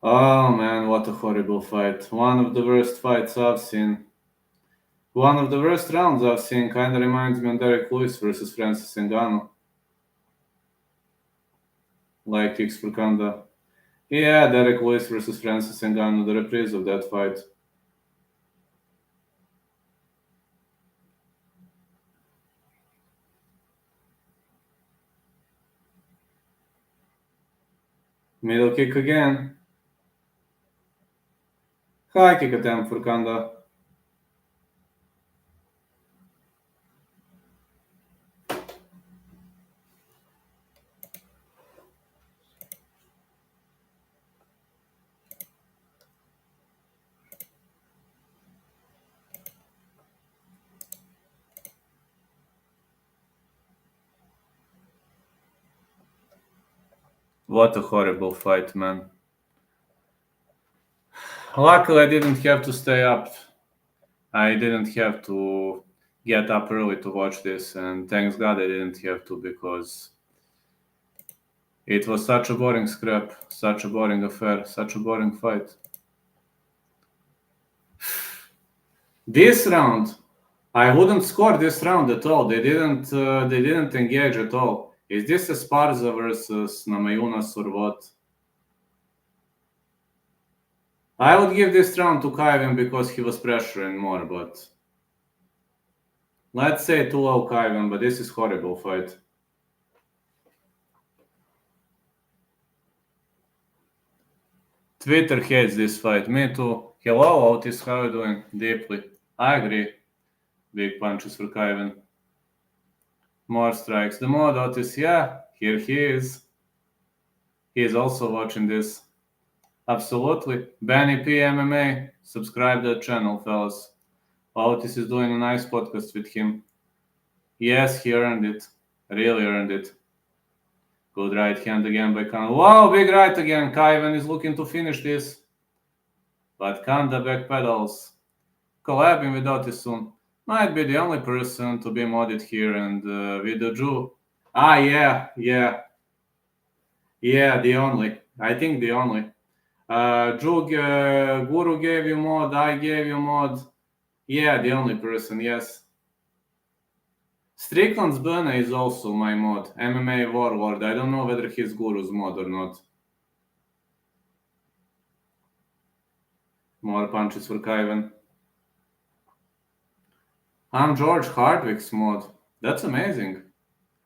A: Oh man, what a horrible fight. One of the worst fights I've seen. One of the worst rounds I've seen. Kinda reminds me of Derek Lewis versus Francis Ngannou. Like kicks for Kanda. Yeah, Derek Lewis versus Francis Ngannou, the reprise of that fight. Middle kick again. High kick attempt for Kanda. What a horrible fight, man. Luckily, I didn't have to stay up. I didn't have to get up early to watch this, and thanks God I didn't have to because it was such a boring scrap, such a boring affair, such a boring fight. This round, I wouldn't score this round at all. They didn't engage at all. Is this Esparza versus Namayunas or what? I would give this round to Kaiven because he was pressuring more, but let's say too low Kaiven, but this is horrible fight. Twitter hates this fight. Me too. Hello, Otis. How are you doing? Deeply. I agree. Big punches for Kaiven. More strikes. The mod Otis. Yeah, here he is. He is also watching this. Absolutely. Benny P MMA. Subscribe to the channel, fellas. Otis is doing a nice podcast with him. Yes, he earned it. Really earned it. Good right hand again by Kanda. Wow, big right again. Kaiven is looking to finish this. But Kanda backpedals. Collabing with Otis soon. Might be the only person to be modded here, and with the Drew. Ah, yeah, yeah, yeah, the only. I think the only. Drew, Guru gave you mod, I gave you mod. Yeah, the only person, yes. Strickland's Burner is also my mod, MMA Warlord. I don't know whether he's Guru's mod or not. More punches for Kaiven. I'm George Hardwick's mod. That's amazing.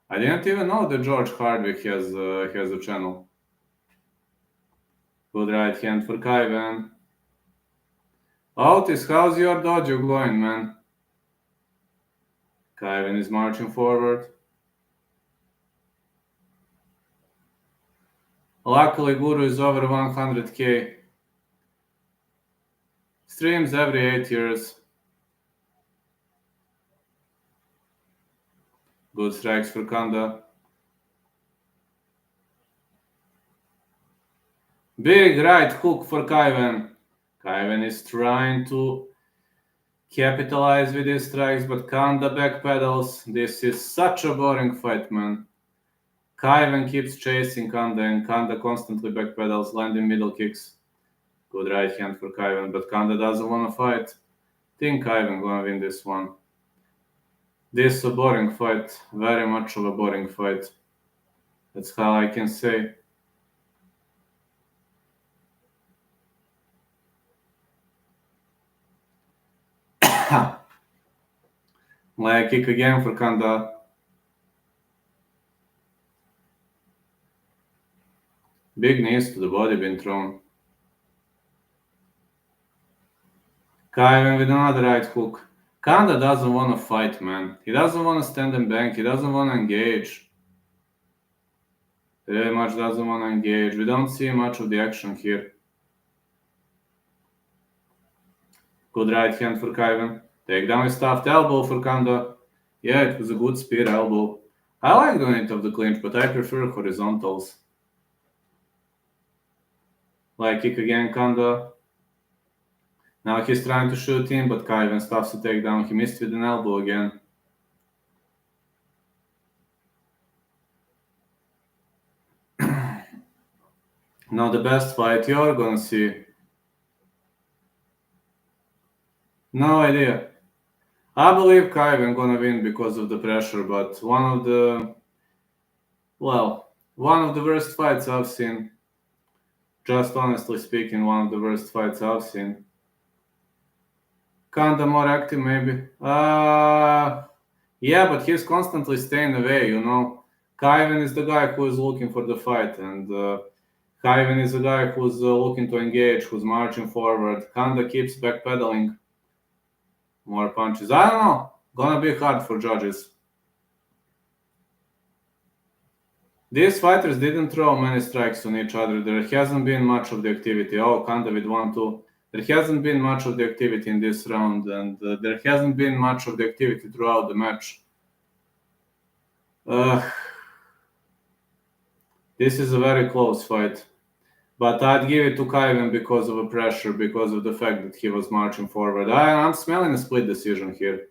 A: I didn't even know that George Hardwick has a channel. Good right hand for Kaiven. Otis, how's your dojo going, man? Kaiven is marching forward. Luckily, Guru is over 100k. Streams every 8 years. Good strikes for Kanda. Big right hook for Kaiven. Kaiven is trying to capitalize with his strikes, but Kanda backpedals. This is such a boring fight, man. Kaiven keeps chasing Kanda, and Kanda constantly backpedals, landing middle kicks. Good right hand for Kaiven, but Kanda doesn't want to fight. Think Kaiven gonna win this one. This is a boring fight, very much of a boring fight. That's how I can say. Leg kick again for Kanda. Big knees to the body being thrown. Kaiven with another right hook. Kanda doesn't want to fight, man. He doesn't want to stand and bank. He doesn't want to engage. He very much doesn't want to engage. We don't see much of the action here. Good right hand for Kaiven. Takedown with stuffed elbow for Kanda. Yeah, it was a good spear elbow. I like the weight of the clinch, but I prefer horizontals. Like kick again, Kanda. Now he's trying to shoot him, but Kaiven stuffs the takedown. He missed with an elbow again. Now the best fight you're gonna see. No idea. I believe Kaiven gonna win because of the pressure, but one of the worst fights I've seen. Just honestly speaking, one of the worst fights I've seen. Kinda more active, maybe. Yeah, but he's constantly staying away, you know. Kaiven is the guy who is looking for the fight, and Kaiven is the guy who's looking to engage, who's marching forward. Kanda keeps backpedaling. More punches. I don't know. Gonna be hard for judges. These fighters didn't throw many strikes on each other. There hasn't been much of the activity. Oh, Kanda with 1-2. There hasn't been much of the activity in this round, and there hasn't been much of the activity throughout the match. This is a very close fight. But I'd give it to Kaiven because of the pressure, because of the fact that he was marching forward. I'm smelling a split decision here.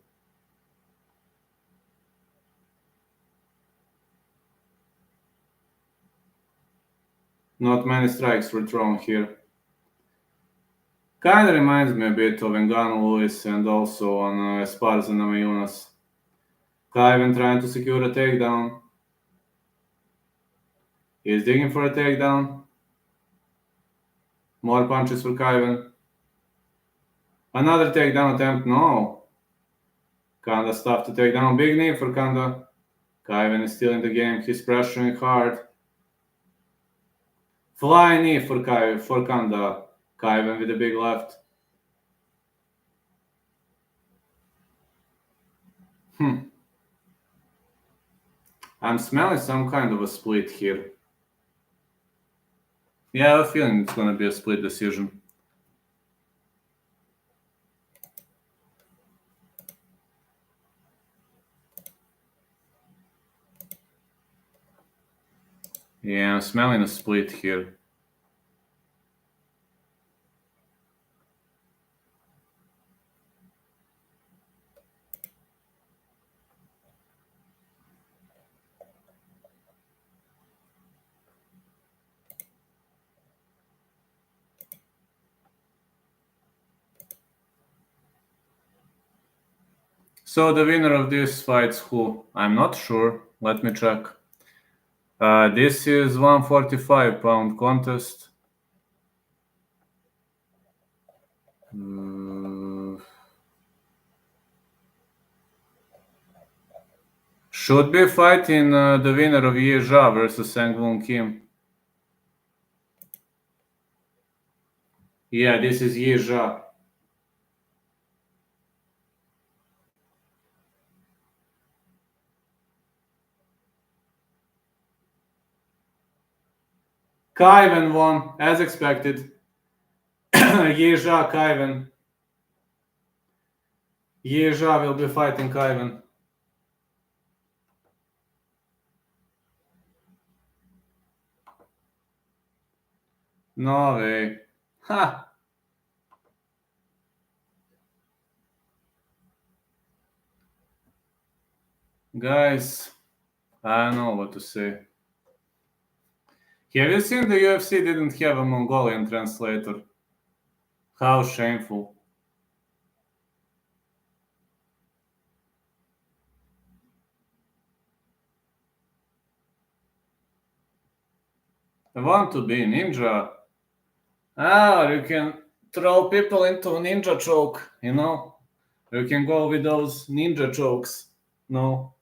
A: Not many strikes were thrown here. Kinda reminds me a bit of Ngannou Lewis and also on Esparza Namajunas. Kaiven trying to secure a takedown. He's digging for a takedown. More punches for Kaiven. Another takedown attempt. No. Kanda stuffed the takedown. Big knee for Kanda. Kaiven is still in the game. He's pressuring hard. Flying knee for Kanda. Kaiven with a big left. I'm smelling some kind of a split here. Yeah, I have a feeling it's gonna be a split decision. Yeah, I'm smelling a split here. So the winner of this fights who? I'm not sure. Let me check. This is 145-pound contest. Should be fighting the winner of Ye Zha versus Sang-Woon Kim. Yeah, this is Ye Zha. Kaiven won, as expected. Ye Zha, Kaiven. Ye Zha will be fighting Kaiven. No way. Ha! Guys, I don't know what to say. Have you seen the UFC didn't have a Mongolian translator? How shameful. I want to be ninja. You can throw people into ninja choke, you know? You can go with those ninja chokes. No.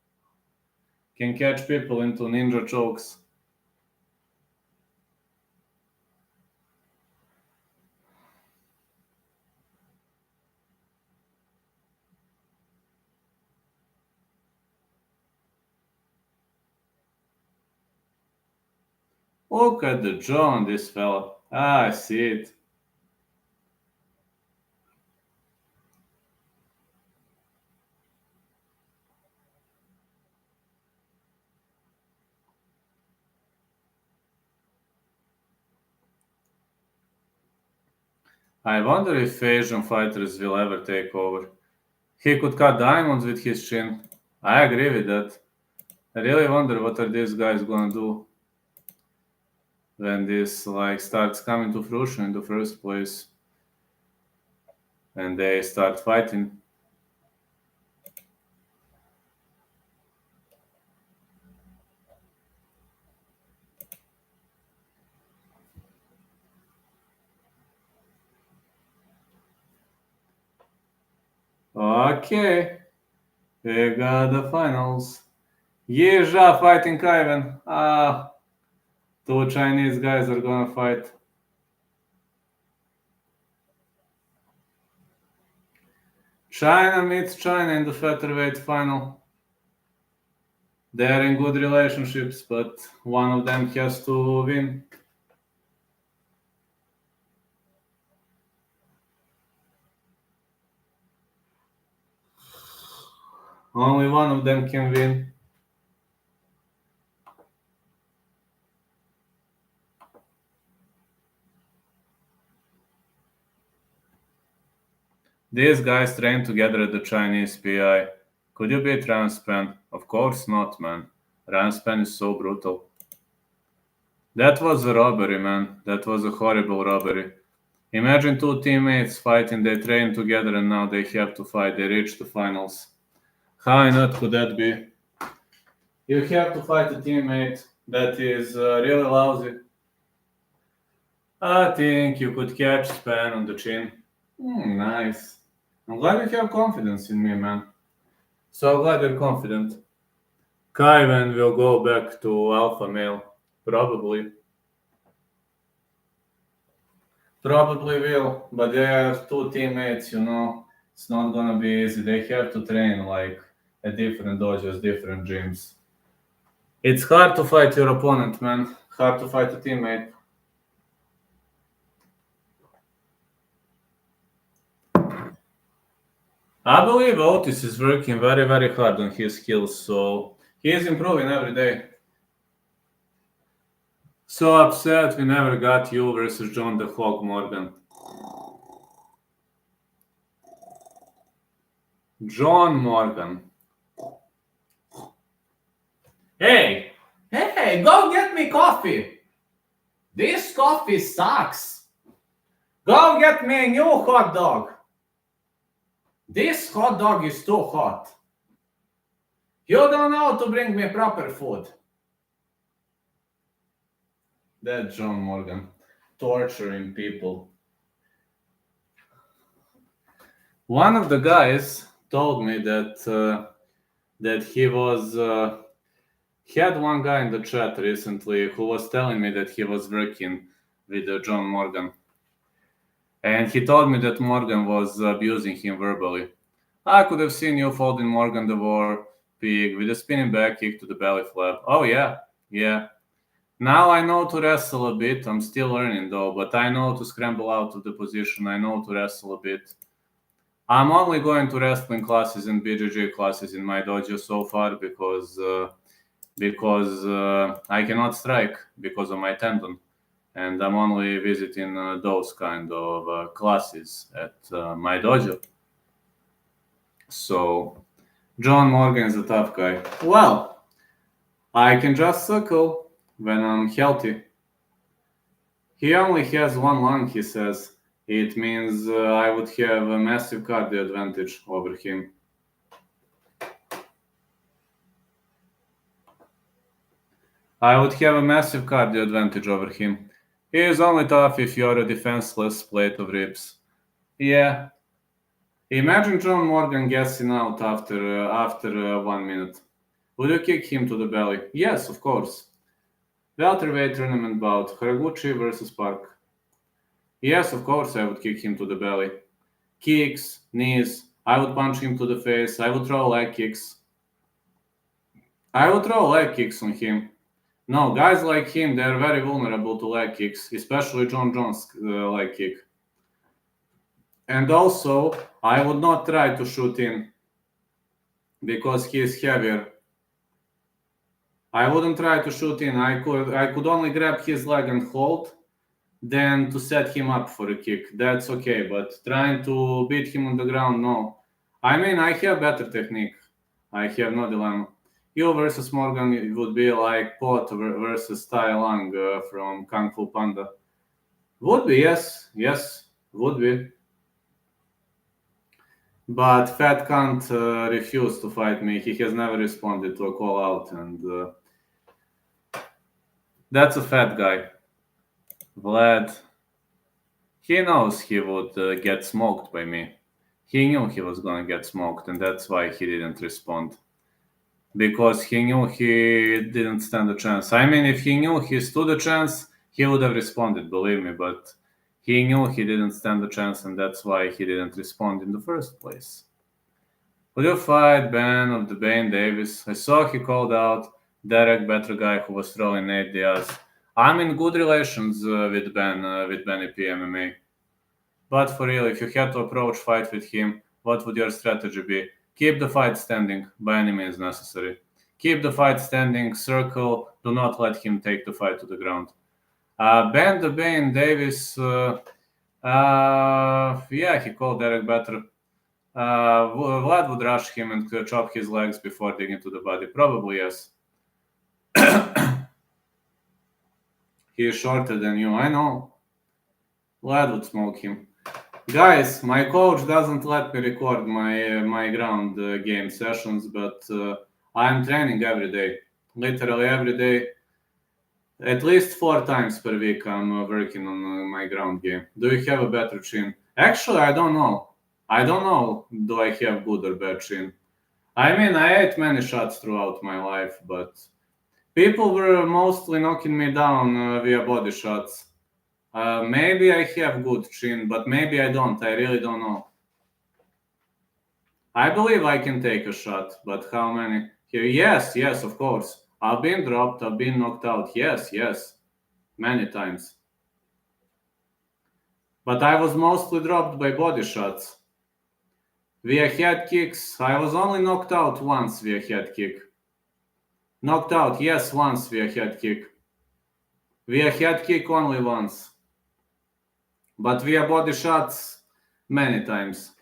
A: Can catch people into ninja chokes. Look at the jaw on this fella. I see it. I wonder if Asian fighters will ever take over. He could cut diamonds with his chin. I agree with that. I really wonder what are these guys gonna do when this starts coming to fruition in the first place and they start fighting. Okay, we got the finals. Ye Zha fighting Ivan. Two Chinese guys are gonna fight. China meets China in the featherweight final. They are in good relationships, but one of them has to win. Only one of them can win. These guys train together at the Chinese PI. Could you beat Ramspan? Of course not, man. Ramspan is so brutal. That was a robbery, man. That was a horrible robbery. Imagine two teammates fighting, they train together and now they have to fight. They reach the finals. How not could that be? You have to fight a teammate that is really lousy. I think you could catch Span on the chin. Nice. I'm glad you have confidence in me, man. So glad you're confident. Kaiven will go back to alpha male. Probably. Probably will, but they have two teammates, you know. It's not gonna be easy. They have to train at different dojos, different gyms. It's hard to fight your opponent, man. Hard to fight a teammate. I believe Otis is working very, very hard on his skills, so he is improving every day. So upset we never got you versus John the Hawk Morgan. John Morgan. Hey! Hey, go get me coffee! This coffee sucks! Go get me a new hot dog! This hot dog is too hot. You don't know to bring me proper food. That's John Morgan, torturing people. One of the guys told me that he had one guy in the chat recently who was telling me that he was working with John Morgan, and he told me that Morgan was abusing him verbally. I could have seen you folding Morgan the War Pig with a spinning back kick to the belly flap. Oh yeah, yeah. Now I know to wrestle a bit. I'm still learning though, but I know to scramble out of the position. I know to wrestle a bit. I'm only going to wrestling classes and BJJ classes in my dojo so far because I cannot strike because of my tendon, and I'm only visiting those kind of classes at my dojo. So John Morgan is a tough guy. Well, I can just suckle when I'm healthy. He only has one lung, he says. It means I would have a massive cardio advantage over him. I would have a massive cardio advantage over him. He is only tough if you're a defenseless plate of ribs. Yeah. Imagine John Morgan gassing out after 1 minute. Would you kick him to the belly? Yes, of course. Welterweight tournament bout, Haraguchi versus Park. Yes, of course I would kick him to the belly. Kicks, knees, I would punch him to the face, I would throw leg kicks. I would throw leg kicks on him. No, guys like him, they're very vulnerable to leg kicks, especially John Jones' leg kick. And also, I would not try to shoot in because he is heavier. I wouldn't try to shoot in. I could only grab his leg and hold, then to set him up for a kick. That's okay, but trying to beat him on the ground, no. I mean, I have better technique. I have no dilemma. You versus Morgan, it would be like Pot versus Tai Lang from Kung Fu Panda. Would be, yes, would be. But Fat can't refuse to fight me. He has never responded to a call out, and that's a fat guy. Vlad, he knows he would get smoked by me. He knew he was gonna get smoked, and that's why he didn't respond. Because he knew he didn't stand a chance. I mean, if he knew he stood a chance, he would have responded, believe me, but he knew he didn't stand a chance, and that's why he didn't respond in the first place. Would you fight Ben of the Bane Davis? I saw he called out Derek, better guy who was throwing Nate Diaz. I'm in good relations with Benny PMMA. But for real, if you had to approach fight with him, what would your strategy be? Keep the fight standing by any means necessary. Keep the fight standing, circle, do not let him take the fight to the ground. Ben the Bane Davis, yeah, he called Derek better. Vlad would rush him and chop his legs before digging to the body. Probably yes. He is shorter than you, I know. Vlad would smoke him. Guys, my coach doesn't let me record my ground game sessions, but I'm training every day. Literally every day. At least 4 times per week I'm working on my ground game. Do you have a better chin? Actually, I don't know. I don't know do I have good or bad chin. I mean, I ate many shots throughout my life, but people were mostly knocking me down via body shots. Maybe I have good chin, but maybe I don't. I really don't know. I believe I can take a shot, but how many? Here, yes, of course. I've been dropped, I've been knocked out. Yes, many times. But I was mostly dropped by body shots. Via head kicks, I was only knocked out once via head kick. Knocked out, yes, once via head kick. Via head kick only once. But via body shots, many times.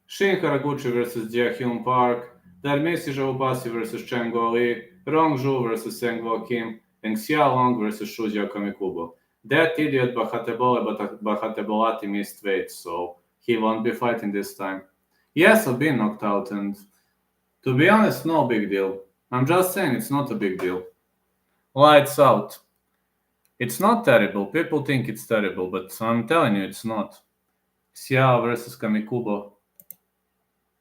A: Shin Haraguchi versus Jia-Hyun Park, Darmisi Zhaopasi versus Chen Guoli, Rong Zhu versus Sengwo Kim, and Xia Long versus Shuja Kamikubo. That idiot Bahatebolati missed weight, so he won't be fighting this time. Yes, I've been knocked out, and to be honest, no big deal. I'm just saying it's not a big deal. Lights out. It's not terrible. People think it's terrible, but I'm telling you, it's not. Xiao versus Kamikubo.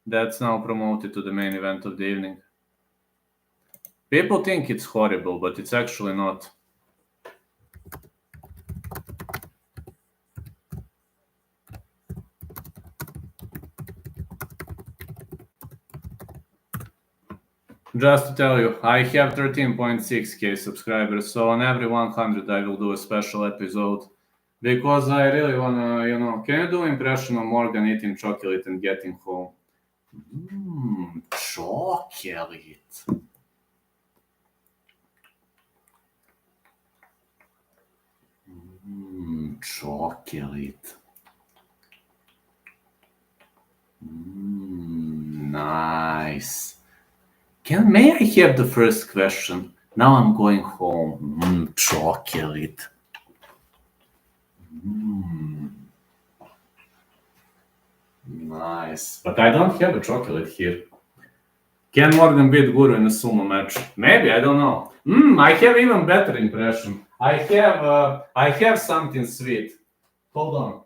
A: That's now promoted to the main event of the evening. People think it's horrible, but it's actually not. Just to tell you, I have 13.6k subscribers, so on every 100 I will do a special episode. Because I really wanna, can you do impression of Morgan eating chocolate and getting home? Chocolate. Chocolate. Nice. May I have the first question? Now I'm going home. Chocolate. Nice. But I don't have a chocolate here. Can Morgan beat Guru in a sumo match? Maybe, I don't know. I have even better impression. I have something sweet. Hold on.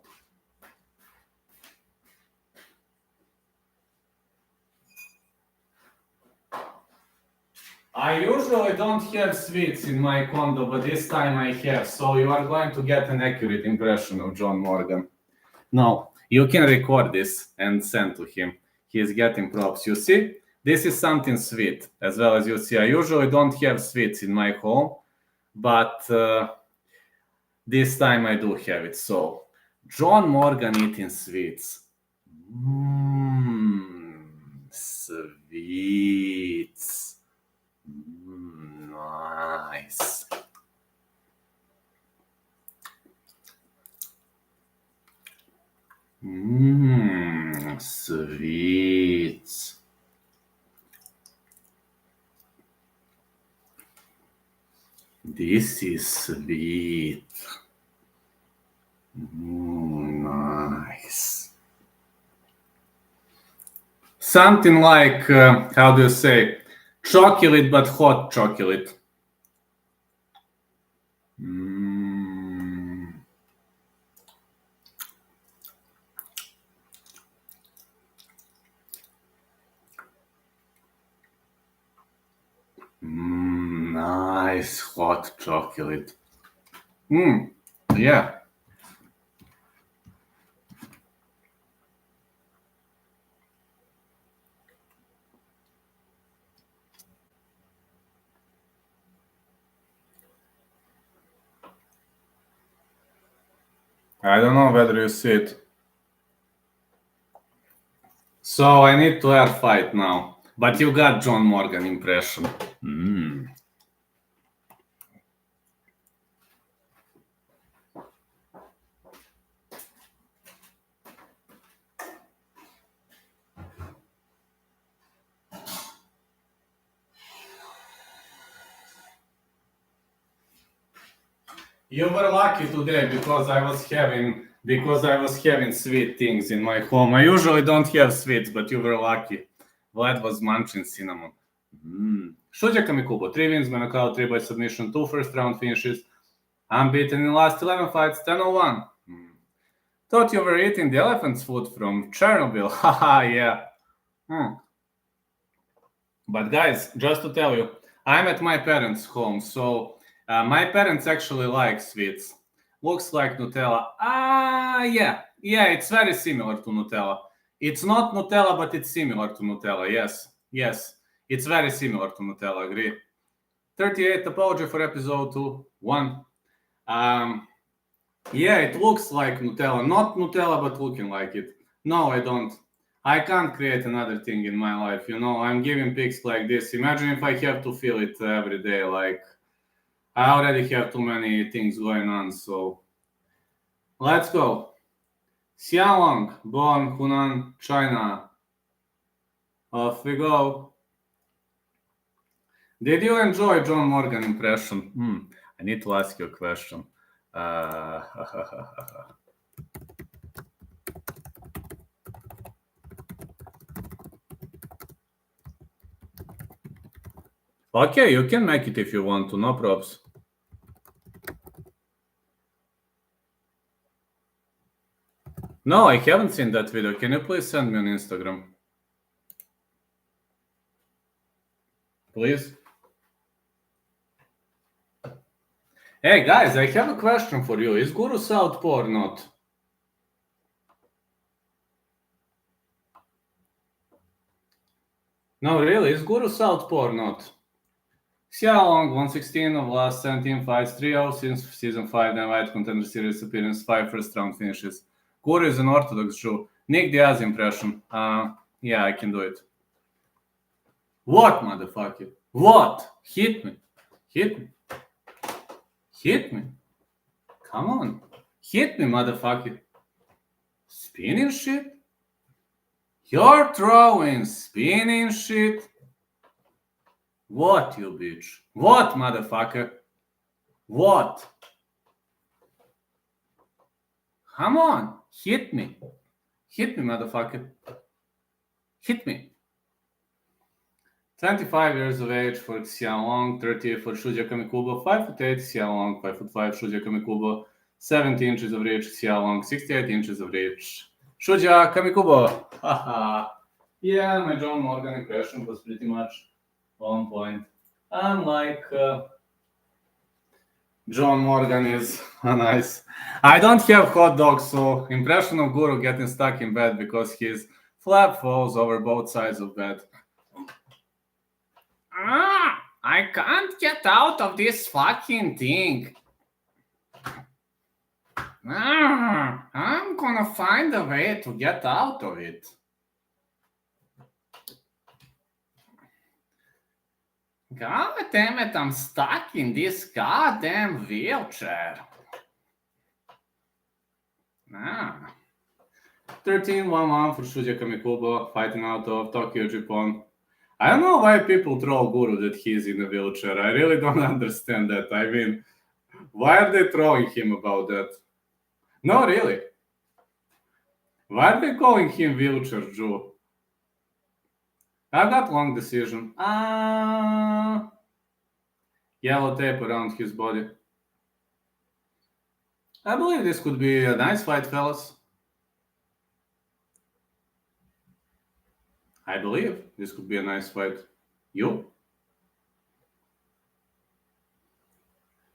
A: I usually don't have sweets in my condo, but this time I have, so you are going to get an accurate impression of John Morgan. No, you can record this and send to him. He is getting props. You see, this is something sweet, as well as you see. I usually don't have sweets in my home, but this time I do have it. So, John Morgan eating sweets. Sweets. Nice. Sweets. This is sweet. Nice. Something like, how do you say, chocolate, but hot chocolate. Nice hot chocolate. Yeah. I don't know whether you see it. So I need to air fight now. But you got John Morgan impression. You were lucky today because I was having sweet things in my home. I usually don't have sweets, but you were lucky. Vlad was munching cinnamon. Shuja Kamikubo, 3 wins by knockout, 3 by submission, 2 first round finishes. Unbeaten in last 11 fights, 10-01. Thought you were eating the elephant's food from Chernobyl. Haha, yeah. But guys, just to tell you, I'm at my parents' home, so my parents actually like sweets. Looks like Nutella. Yeah, it's very similar to Nutella. It's not Nutella, but it's similar to Nutella, yes. It's very similar to Nutella, agree. 38, apology for episode 2, 1. Yeah, it looks like Nutella. Not Nutella, but looking like it. No, I don't. I can't create another thing in my life, I'm giving pics like this. Imagine if I have to feel it every day, like, I already have too many things going on, so let's go. Xiaolong, born Hunan, China. Off we go. Did you enjoy John Morgan impression? I need to ask you a question. Okay, you can make it if you want to, no props. No, I haven't seen that video. Can you please send me on Instagram? Please? Hey guys, I have a question for you. Is Guru southpaw or not? No, really, is Guru southpaw or not? Xiao Long, 116 of last 17 fights, 3-0 since season 5, then White Contender Series appearance, 5 first round finishes. Guru is an orthodox Jew. Nick Diaz impression. Yeah, I can do it. What, motherfucker? What? Hit me. Hit me. Hit me. Come on. Hit me, motherfucker. Spinning shit? You're throwing spinning shit? What, you bitch? What, motherfucker? What? Come on. Hit me. Hit me, motherfucker. Hit me. 25 years of age for Xiao Long, 30 for Shuja Kamikubo, 5'8", Xiao Long, 5'5", Shuja Kamikubo, 70 inches of reach, Xiao Long, 68 inches of reach. Shuja Kamikubo! Haha. Yeah, my John Morgan impression was pretty much on point. Unlike John Morgan is nice. I don't have hot dogs, so impression of Guru getting stuck in bed because his flap falls over both sides of bed. I can't get out of this fucking thing. I'm gonna find a way to get out of it. God damn it, I'm stuck in this goddamn wheelchair. 13-1-1 for Shuja Kamikubo, fighting out of Tokyo, Japan. I don't know why people troll Guru that he's in a wheelchair. I really don't understand that. I mean, why are they trolling him about that? No, really. Why are they calling him wheelchair Jew? I got long decision. Yellow tape around his body. I believe this could be a nice fight, fellas. I believe this could be a nice fight. You?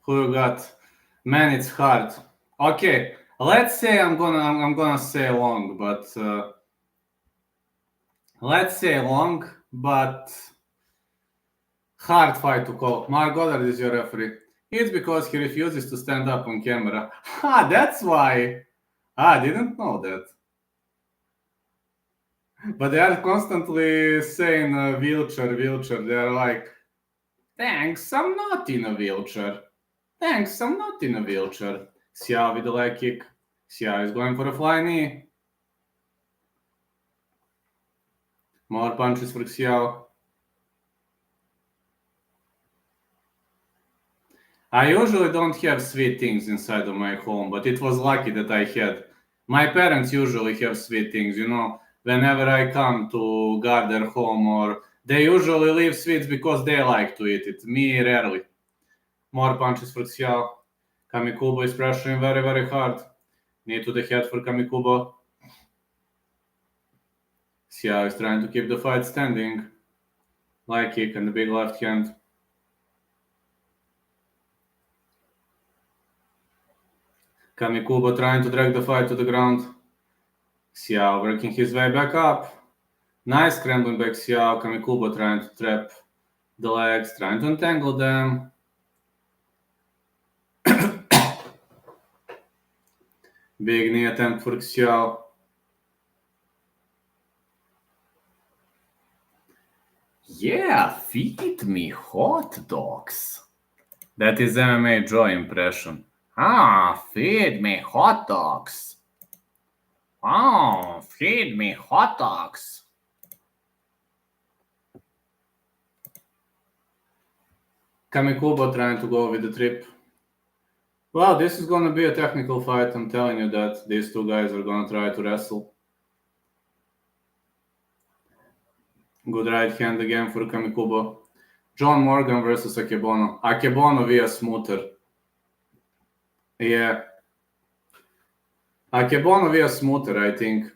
A: Who you got? Man, it's hard. Okay, let's say I'm gonna say long, but let's say long, but hard fight to call. Mark Goddard is your referee. It's because he refuses to stand up on camera. That's why. I didn't know that. But they are constantly saying wheelchair. They're like, thanks, I'm not in a wheelchair. Thanks, I'm not in a wheelchair. Xiao with the leg kick. Xiao is going for a flying knee. More punches for Xiao. I usually don't have sweet things inside of my home, but it was lucky that I had. My parents usually have sweet things, whenever I come to guard their home, or they usually leave sweets because they like to eat it. Me, rarely. More punches for Xiao. Kamikubo is pressuring very, very hard. Knee to the head for Kamikubo. Xiao is trying to keep the fight standing. Leg kick and the big left hand. Kamikubo trying to drag the fight to the ground. Xiao working his way back up. Nice scrambling back Xiao. Kamikubo trying to trap the legs, trying to entangle them. Big knee attempt for Xiao. Yeah, feed me hot dogs. That is MMA Joe impression. Feed me hot dogs. Feed me hot dogs. Kamikubo trying to go with the trip. Well, this is going to be a technical fight. I'm telling you that these two guys are going to try to wrestle. Good right hand again for Kamikubo. John Morgan versus Akebono. Akebono via smoother. Yeah. Akebono via smoother, I think.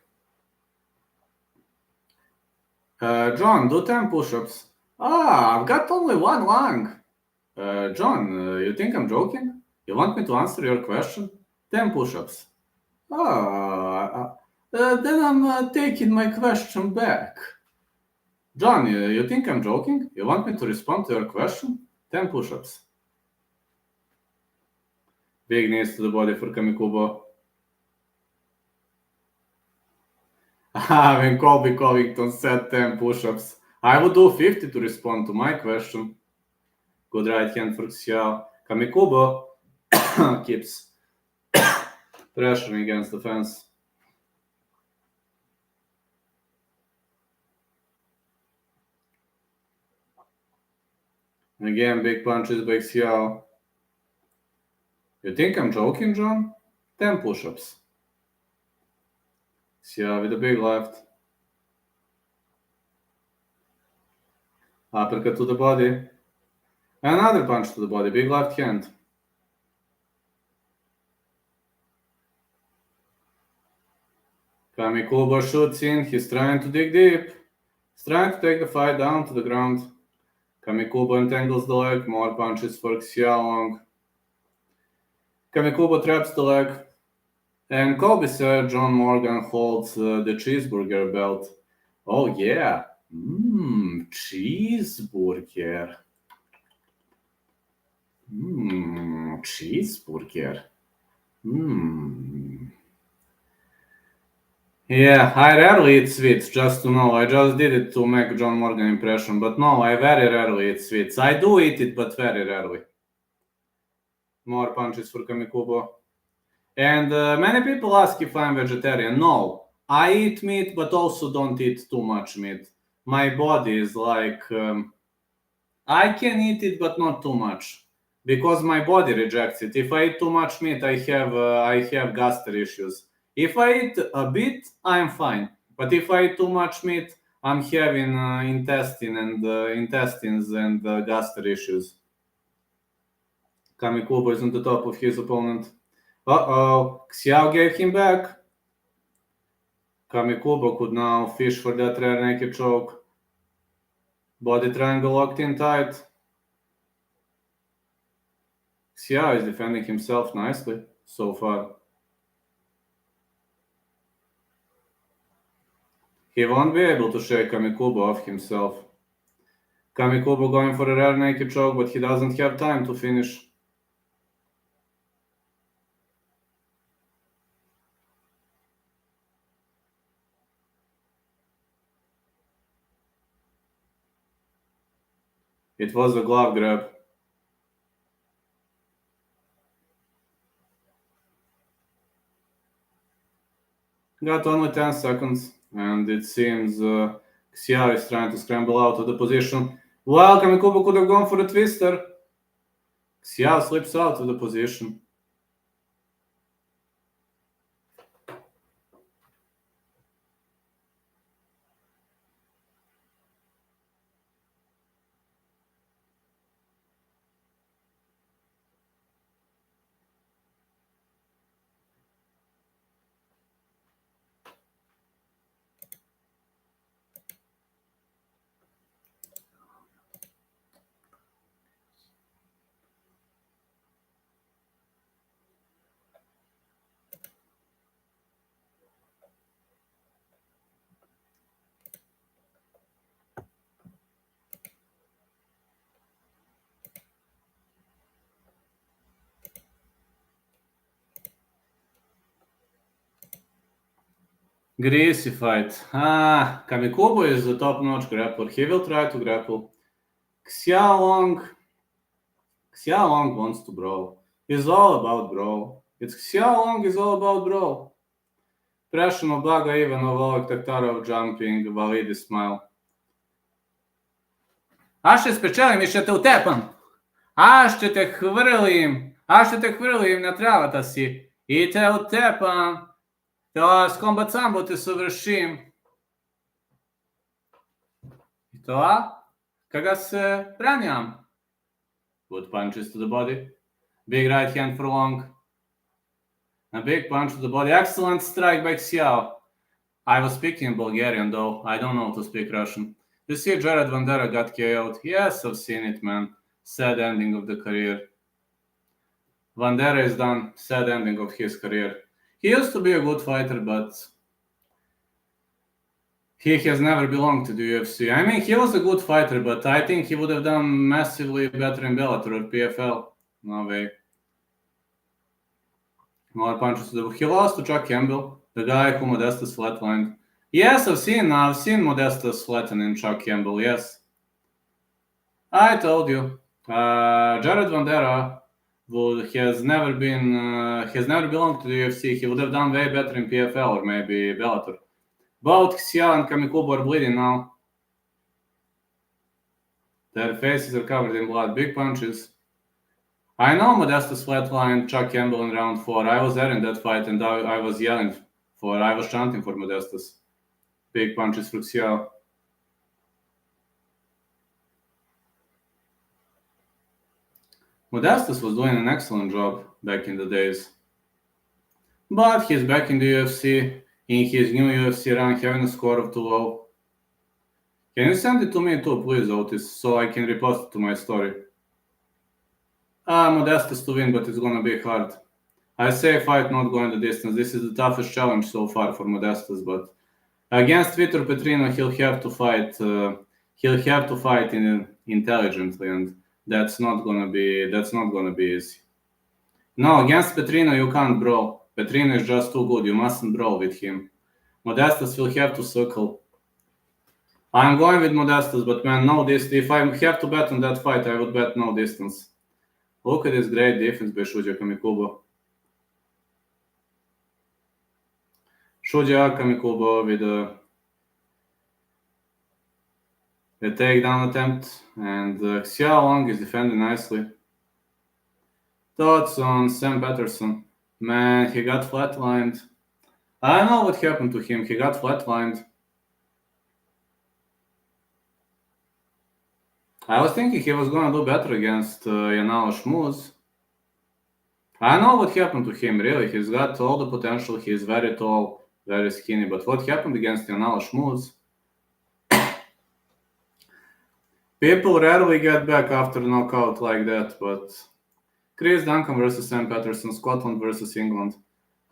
A: John, do 10 push-ups. I've got only one lung. John, you think I'm joking? You want me to answer your question? 10 push-ups. Then I'm taking my question back. John, you think I'm joking? You want me to respond to your question? 10 push-ups. Big knees to the body for Kamikubo. When Colby Covington said 10 push-ups, I would do 50 to respond to my question. Good right hand for Xiao. Kamikubo keeps pressuring against the fence. Again, big punches by Xiao. You think I'm joking, John? 10 push-ups. Xiao with a big left. Uppercut to the body. Another punch to the body, big left hand. Kamikubo shoots in, he's trying to dig deep. He's trying to take the fight down to the ground. Kamikubo entangles the leg, more punches for Xiaolong. Kamikubo traps the leg. And Colby said John Morgan holds the cheeseburger belt. Oh yeah, cheeseburger. Cheeseburger. Yeah, I rarely eat sweets, just to know. I just did it to make John Morgan impression, but no, I very rarely eat sweets. I do eat it, but very rarely. More punches for Kamikubo. And many people ask if I'm vegetarian. No, I eat meat, but also don't eat too much meat. My body is like, I can eat it, but not too much, because my body rejects it. If I eat too much meat, I have gastro issues. If I eat a bit, I'm fine. But if I eat too much meat, I'm having intestines and gastro issues. Kamikubo is on the top of his opponent. Xiao gave him back. Kamikubo could now fish for that rear naked choke. Body triangle locked in tight. Xiao is defending himself nicely so far. He won't be able to shake Kamikubo off himself. Kamikubo going for a rear naked choke, but he doesn't have time to finish. It was a glove grab. Got only 10 seconds, and it seems Xiao is trying to scramble out of the position. Well, Kamikubo could have gone for a twister. Xiao slips out of the position. Greasy fight. Kamikubo is a top-notch grappler. He will try to grapple. Xiaolong wants to brawl. It's all about brawl. Xiaolong is all about brawl. Prešano blaga Ivanov ovog Taktarov jumping, validi smile. Аз ще спечелим и ще те утепам. Аз ще те хвърлим на травата си и те утепам. Тоест комбат самбо те съвършим. И това Kagas Pranyam. Good punches to the body. Big right hand for long. A big punch to the body. Excellent strike by Xiao. I was speaking Bulgarian though. I don't know to speak Russian. You see Jared Vandera got KO'd. Yes, I've seen it, man. Sad ending of the career. Vandera is done. Sad ending of his career. He used to be a good fighter, but he has never belonged to the UFC. I mean, he was a good fighter, but I think he would have done massively better in Bellator or PFL. No way. More punches to the... He lost to Chuck Campbell, the guy who Modestas flatlined. Yes, I've seen Modestas flattening Chuck Campbell, yes. I told you. Jared Vandera has never belonged to the UFC. He would have done way better in PFL or maybe Bellator. Both Xia and Kamikubo are bleeding now. Their faces are covered in blood. Big punches. I know Modestas flatlined Chuck Campbell in round 4. I was there in that fight and I was I was chanting for Modestas. Big punches for Xia. Modestas was doing an excellent job back in the days. But he's back in the UFC, in his new UFC run, having a score of 2-0. Can you send it to me too, please, Otis, so I can repost it to my story? Modestas to win, but it's gonna be hard. I say fight not going the distance. This is the toughest challenge so far for Modestas, but against Vitor Petrino, he'll have to fight. Intelligently, and that's not gonna be easy. No, against Petrino you can't brawl. Petrino is just too good. You mustn't brawl with him. Modestas will have to circle. I'm going with Modestas, but man, no distance. If I have to bet on that fight, I would bet no distance. Look at this great defense by Shuja Kamikubo. Shuja Kamikubo with a takedown attempt, and Xia Long is defending nicely. Thoughts on Sam Patterson? Man, he got flatlined. I don't know what happened to him. He got flatlined. I was thinking he was going to do better against Yanala Shmuz. I don't know what happened to him, really. He's got all the potential. He's very tall, very skinny. But what happened against Yanala Shmuz? People rarely get back after a knockout like that, but Chris Duncan versus Sam Patterson, Scotland versus England.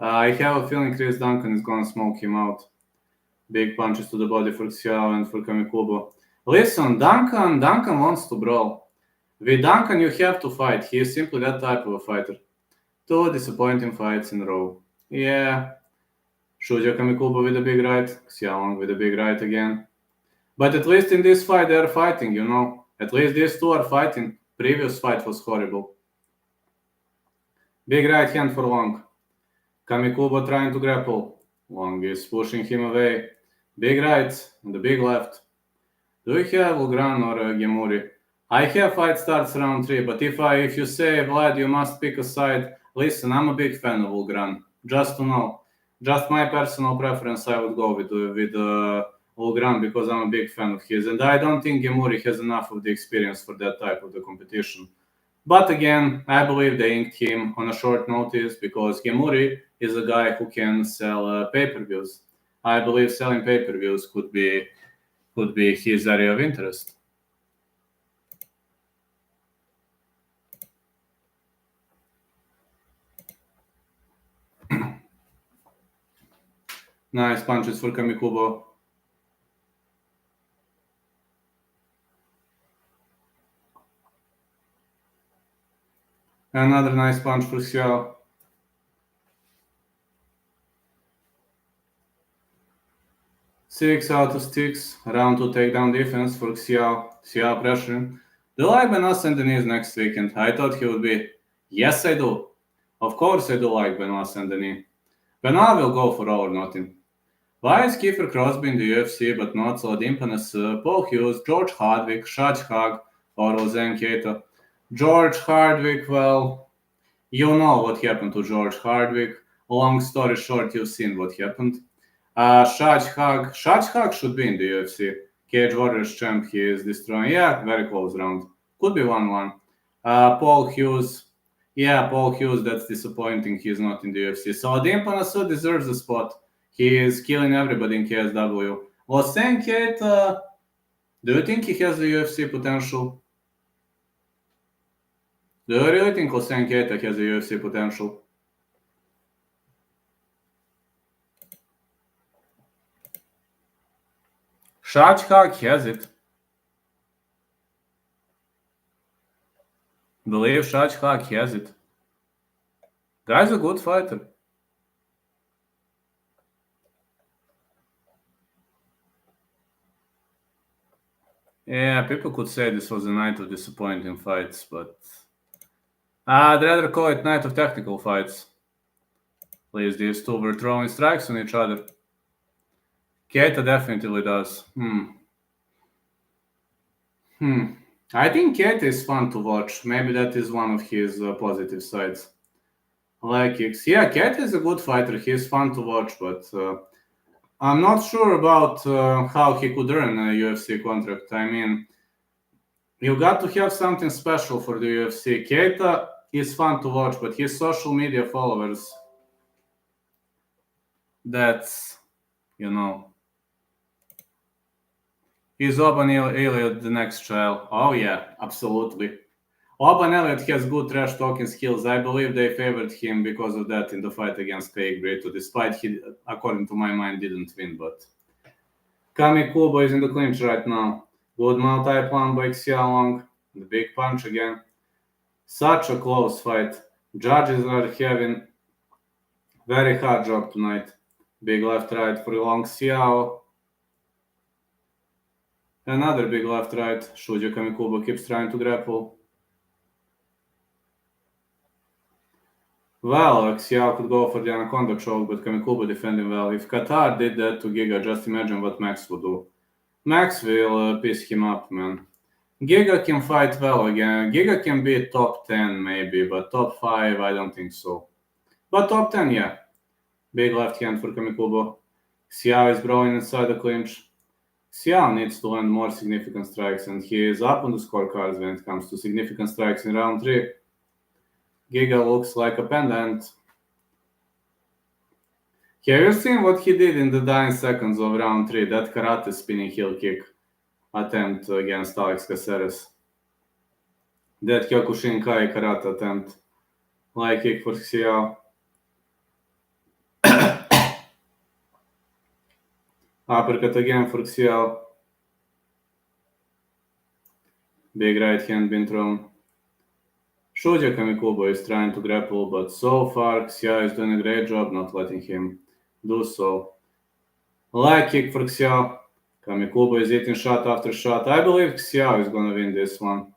A: I have a feeling Chris Duncan is going to smoke him out. Big punches to the body for Xiao and for Kamikubo. Listen, Duncan wants to brawl. With Duncan, you have to fight. He is simply that type of a fighter. 2 disappointing fights in a row. Yeah. Shuja Kamikubo with a big right. Xiao with a big right again. But at least in this fight, they are fighting, you know. At least these two are fighting. Previous fight was horrible. Big right hand for Long. Kamikubo trying to grapple. Long is pushing him away. Big right and the big left. Do you have Ulgran or Gemuri? I have fight starts round 3, but if you say, Vlad, you must pick a side, listen, I'm a big fan of Ulgran. Just to know. Just my personal preference, I would go with Ulgran because I'm a big fan of his. And I don't think Gemuri has enough of the experience for that type of the competition. But again, I believe they inked him on a short notice because Gemuri is a guy who can sell pay-per-views. I believe selling pay-per-views could be his area of interest. Nice punches for Kamikubo. Another nice punch for Xiao. Six out of 6. Round 2 takedown defense for Xiao. Xiao pressuring. Do you like Benoit Saint-Denis next weekend? I thought he would be. Yes, I do. Of course I do like Benoit Saint-Denis. Benoit will go for all or nothing. Why is Kiefer Crosby in the UFC but not Saladin Panas, Paul Hughes, George Hardwick, Shaj Hag, or Ozan Keita? George Hardwick, well, you know what happened to George Hardwick. Long story short, you've seen what happened. Shaj Hag should be in the UFC. Cage Warriors champ, he is destroying. Yeah, very close round. Could be 1-1. Paul Hughes. Yeah, Paul Hughes, that's disappointing. He's not in the UFC. So Adem Panasu deserves a spot. He is killing everybody in KSW. Hossein Keita, do you think he has the UFC potential? Do you really think Hossein Keita has the UFC potential? Shachak has it. Believe Shachak has it. Guy's a good fighter. Yeah, people could say this was a night of disappointing fights, but I'd rather call it night of technical fights. Please, these two were throwing strikes on each other. Keita definitely does. I think Keita is fun to watch. Maybe that is one of his positive sides. Leg kicks. Yeah, Keita is a good fighter. He's fun to watch, but I'm not sure about how he could earn a UFC contract. I mean, you got to have something special for the UFC. Keita is fun to watch, but his social media followers, that's, you know, is Oban Elliott the next child? Oh yeah, absolutely. Oban Elliott has good trash talking skills. I believe they favored him because of that in the fight against Craig Brito, despite he, according to my mind, didn't win. But Kami Kubo is in the clinch right now. Good multi-plan by Xiaolong. The big punch again. Such a close fight. Judges are having very hard job tonight. Big left right for Long Xiao. Another big left right. Shuji Kamikubo keeps trying to grapple. Well, Xiao could go for the Anaconda choke, but Kamikubo defending well. If Qatar did that to Giga, just imagine what Max would do. Max will piece him up, man. Giga can fight well again. Giga can be top 10 maybe, but top 5, I don't think so. But top 10, yeah. Big left hand for Kamikubo. Xiao is growing inside the clinch. Xiao needs to land more significant strikes, and he is up on the scorecards when it comes to significant strikes in round 3. Giga looks like a pendant. Have you seen what he did in the dying seconds of round 3? That karate spinning heel kick attempt against Alex Caceres. That Kyokushinkai karate attempt. Leg kick for Xiao. Uppercut again for Xiao. Big right hand being thrown. Shuja Kamikubo is trying to grapple, but so far Xiao is doing a great job not letting him do so. Leg kick for Xiao. Kamikubo is eating shot after shot. I believe Xiao is gonna win this one.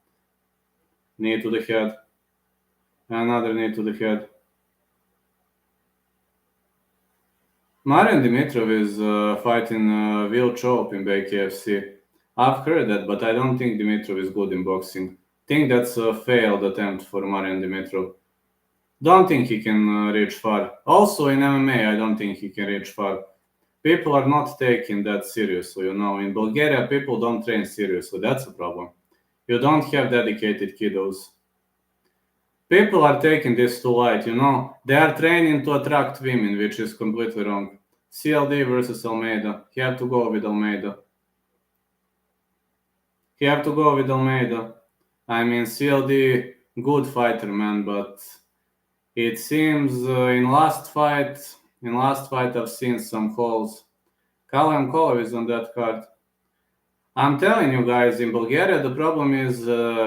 A: Knee to the head. Another knee to the head. Marian Dimitrov is fighting Will Chop in BKFC. I've heard that, but I don't think Dimitrov is good in boxing. Think that's a failed attempt for Marian Dimitrov. Don't think he can reach far. Also in MMA, I don't think he can reach far. People are not taking that seriously, you know. In Bulgaria, people don't train seriously. That's a problem. You don't have dedicated kiddos. People are taking this too light, you know. They are training to attract women, which is completely wrong. CLD versus Almeida. You have to go with Almeida. You have to go with Almeida. I mean, CLD, good fighter, man, but it seems in last fight I've seen some holes. Kalian Kolov is on that card. I'm telling you guys, in Bulgaria, the problem is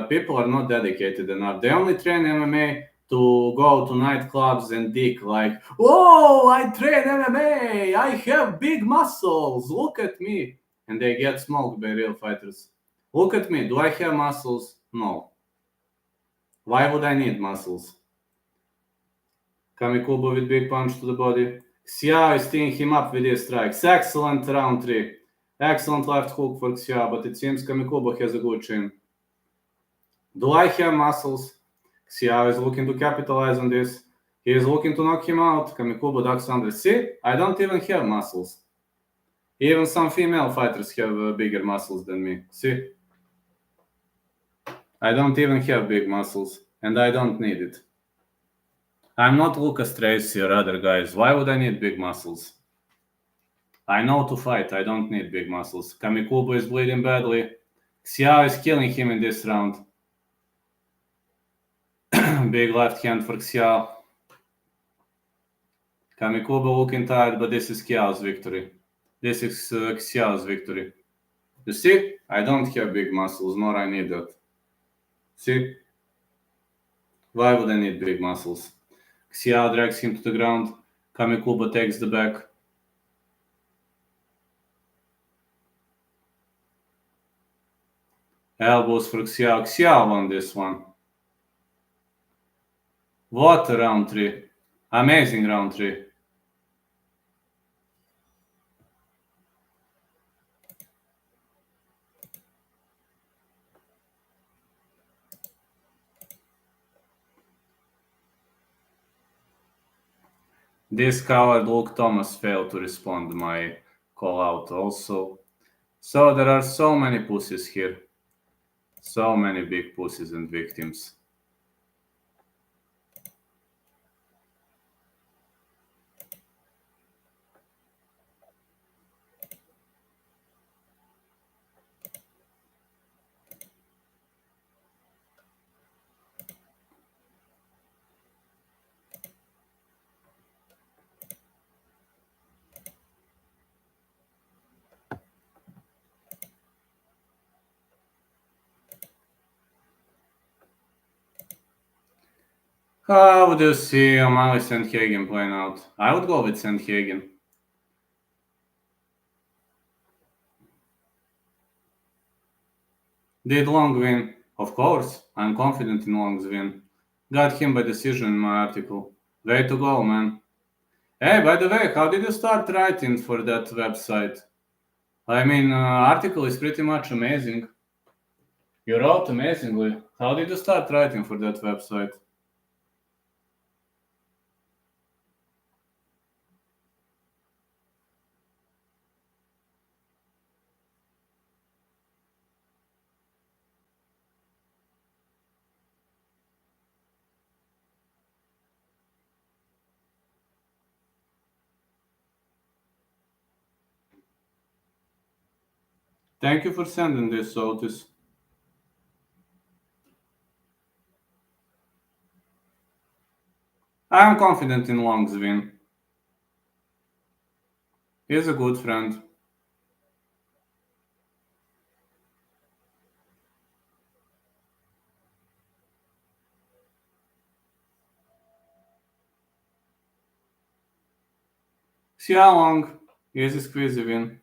A: people are not dedicated enough. They only train MMA to go to nightclubs and dick like, oh, I train MMA, I have big muscles, look at me. And they get smoked by real fighters. Look at me, do I have muscles? No. Why would I need muscles? Kamikubo with big punch to the body. Xiao is teeing him up with his strikes. Excellent round 3. Excellent left hook for Xiao, but it seems Kamikubo has a good chin. Do I have muscles? Xiao is looking to capitalize on this. He is looking to knock him out. Kamikubo ducks under. See, I don't even have muscles. Even some female fighters have bigger muscles than me. See? I don't even have big muscles, and I don't need it. I'm not Lucas Tracy or other guys. Why would I need big muscles? I know to fight. I don't need big muscles. Kamikubo is bleeding badly. Xiao is killing him in this round. Big left hand for Xiao. Kamikubo looking tired, but this is Xiao's victory. This is Xiao's victory. You see? I don't have big muscles, nor I need that. See? Why would I need big muscles? Xiao drags him to the ground. Kamikubo takes the back. Elbows for Xiao. Xiao won this one. What a round 3. Amazing round 3. This coward Luke Thomas failed to respond to my call out also. So there are so many pussies here. So many big pussies and victims. How would you see O'Malley Sandhagen playing out? I would go with Sandhagen. Did Long win? Of course, I'm confident in Long's win. Got him by decision in my article. Way to go, man. Hey, by the way, how did you start writing for that website? I mean, article is pretty much amazing. You wrote amazingly. How did you start writing for that website? Thank you for sending this, Otis. I am confident in Long's win. He's a good friend. Xia Long, easy squeezy win.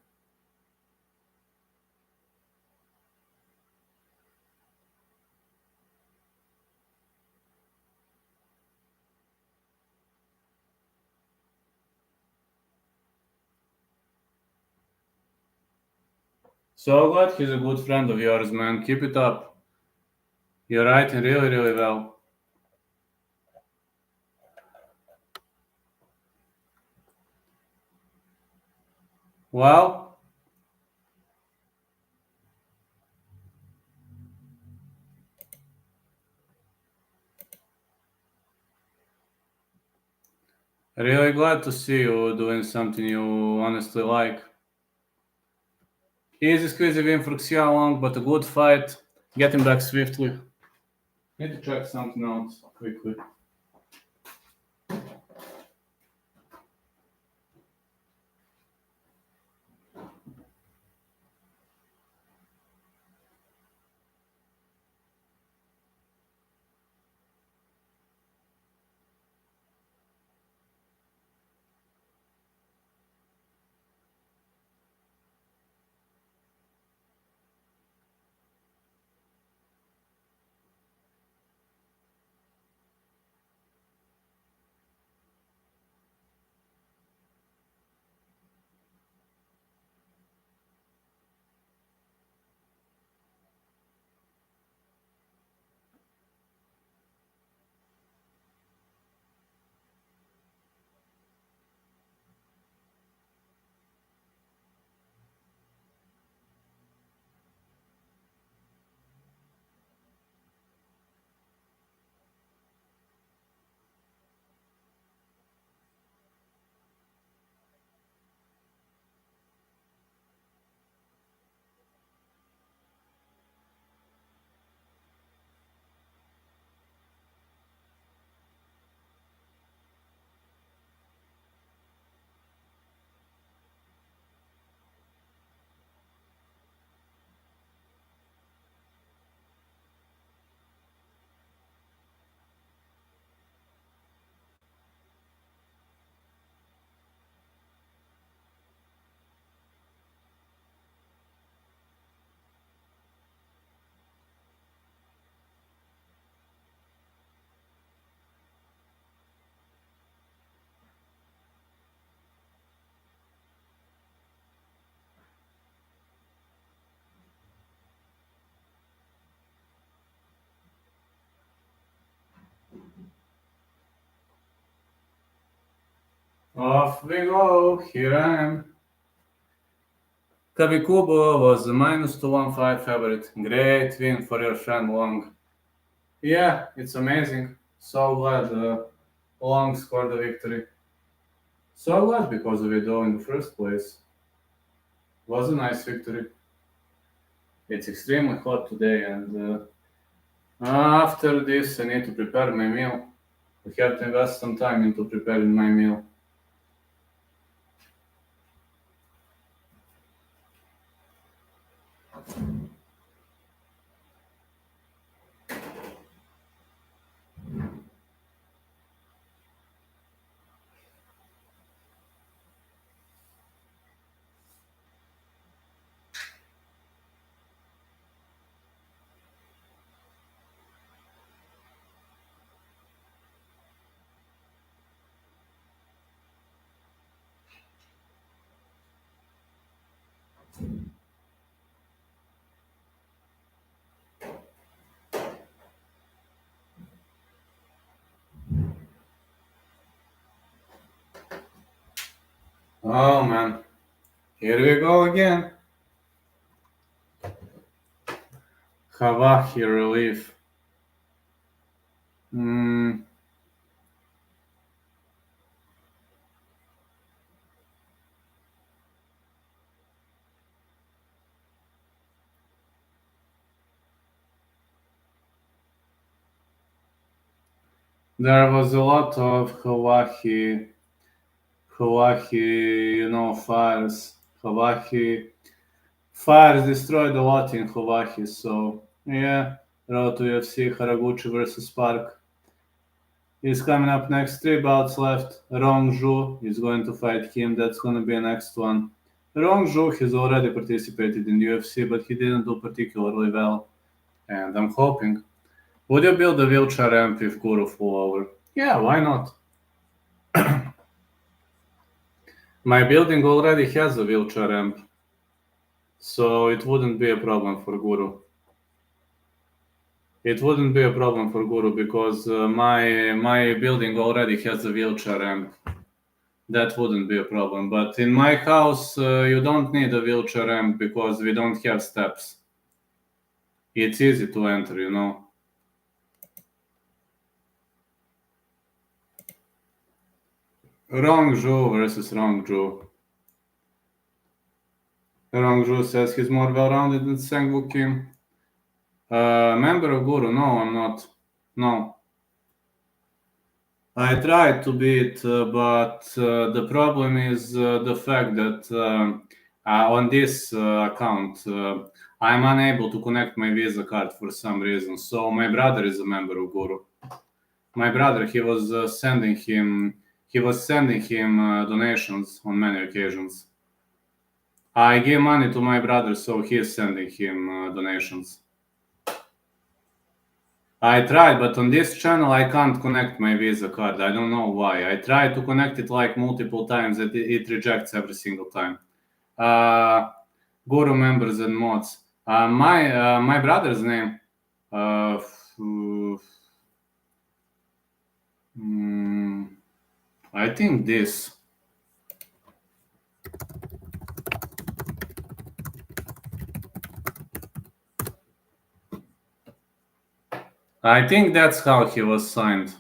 A: So glad he's a good friend of yours, man. Keep it up. You're writing really, really well. Well, really glad to see you doing something you honestly like. Easy squeezy win for Xia Long, but a good fight. Getting back swiftly. Need to check something out quickly. Off we go. Here I am. Kabikubo was the -215 favorite. Great win for your friend Long. Yeah, it's amazing. So glad Long scored the victory. So glad because of it though in the first place. Was a nice victory. It's extremely hot today, and after this, I need to prepare my meal. I have to invest some time into preparing my meal. Oh man, here we go again. Hawaii relief. Mm, there was a lot of Hawaii, fires. Fires destroyed a lot in Hawaii, so yeah. Road to UFC, Haraguchi versus Park is coming up next. 3 bouts left. Rongju is going to fight him. That's going to be the next one. Rongju has already participated in the UFC, but he didn't do particularly well. And I'm hoping. Would you build a wheelchair ramp if Guru flew over? Yeah, why not? My building already has a wheelchair ramp, so it wouldn't be a problem for Guru. It wouldn't be a problem for Guru because my building already has a wheelchair ramp. That wouldn't be a problem. But in my house, you don't need a wheelchair ramp because we don't have steps. It's easy to enter. Rongju versus Rongju. Rongju says he's more well-rounded than Sangwoo Kim. Member of Guru? No, I'm not. No. I tried to beat, but the problem is the fact that on this account, I'm unable to connect my Visa card for some reason. So my brother is a member of Guru. My brother, he was sending him donations on many occasions. I gave money to my brother, so he is sending him donations. I tried, but on this channel I can't connect my Visa card. I don't know why. I tried to connect it like multiple times, and it rejects every single time. Guru members and mods. My brother's name. I think this. I think that's how he was signed.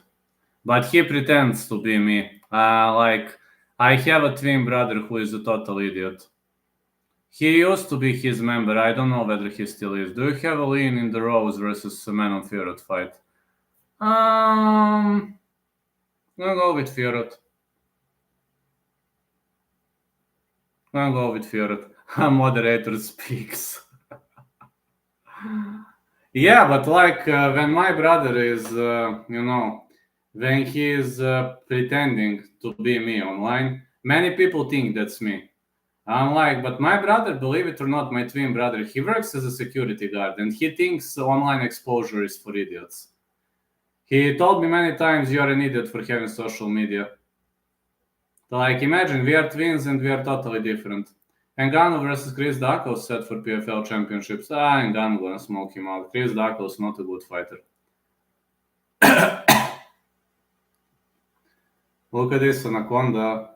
A: But he pretends to be me. Like, I have a twin brother who is a total idiot. He used to be his member. I don't know whether he still is. Do you have a lean in the Rose versus Man Fiorot fight? I'm gonna go with Fiorot. Moderator speaks. Yeah, but like when my brother is, when he is pretending to be me online, many people think that's me. I'm like, but my brother, believe it or not, my twin brother, he works as a security guard and he thinks online exposure is for idiots. He told me many times, you're an idiot for having social media. Like, imagine, we are twins and we are totally different. Ngannou versus Chris Duckle set for PFL championships. Ngannou gonna smoke him out. Chris Duckle is not a good fighter. Look at this, Anaconda.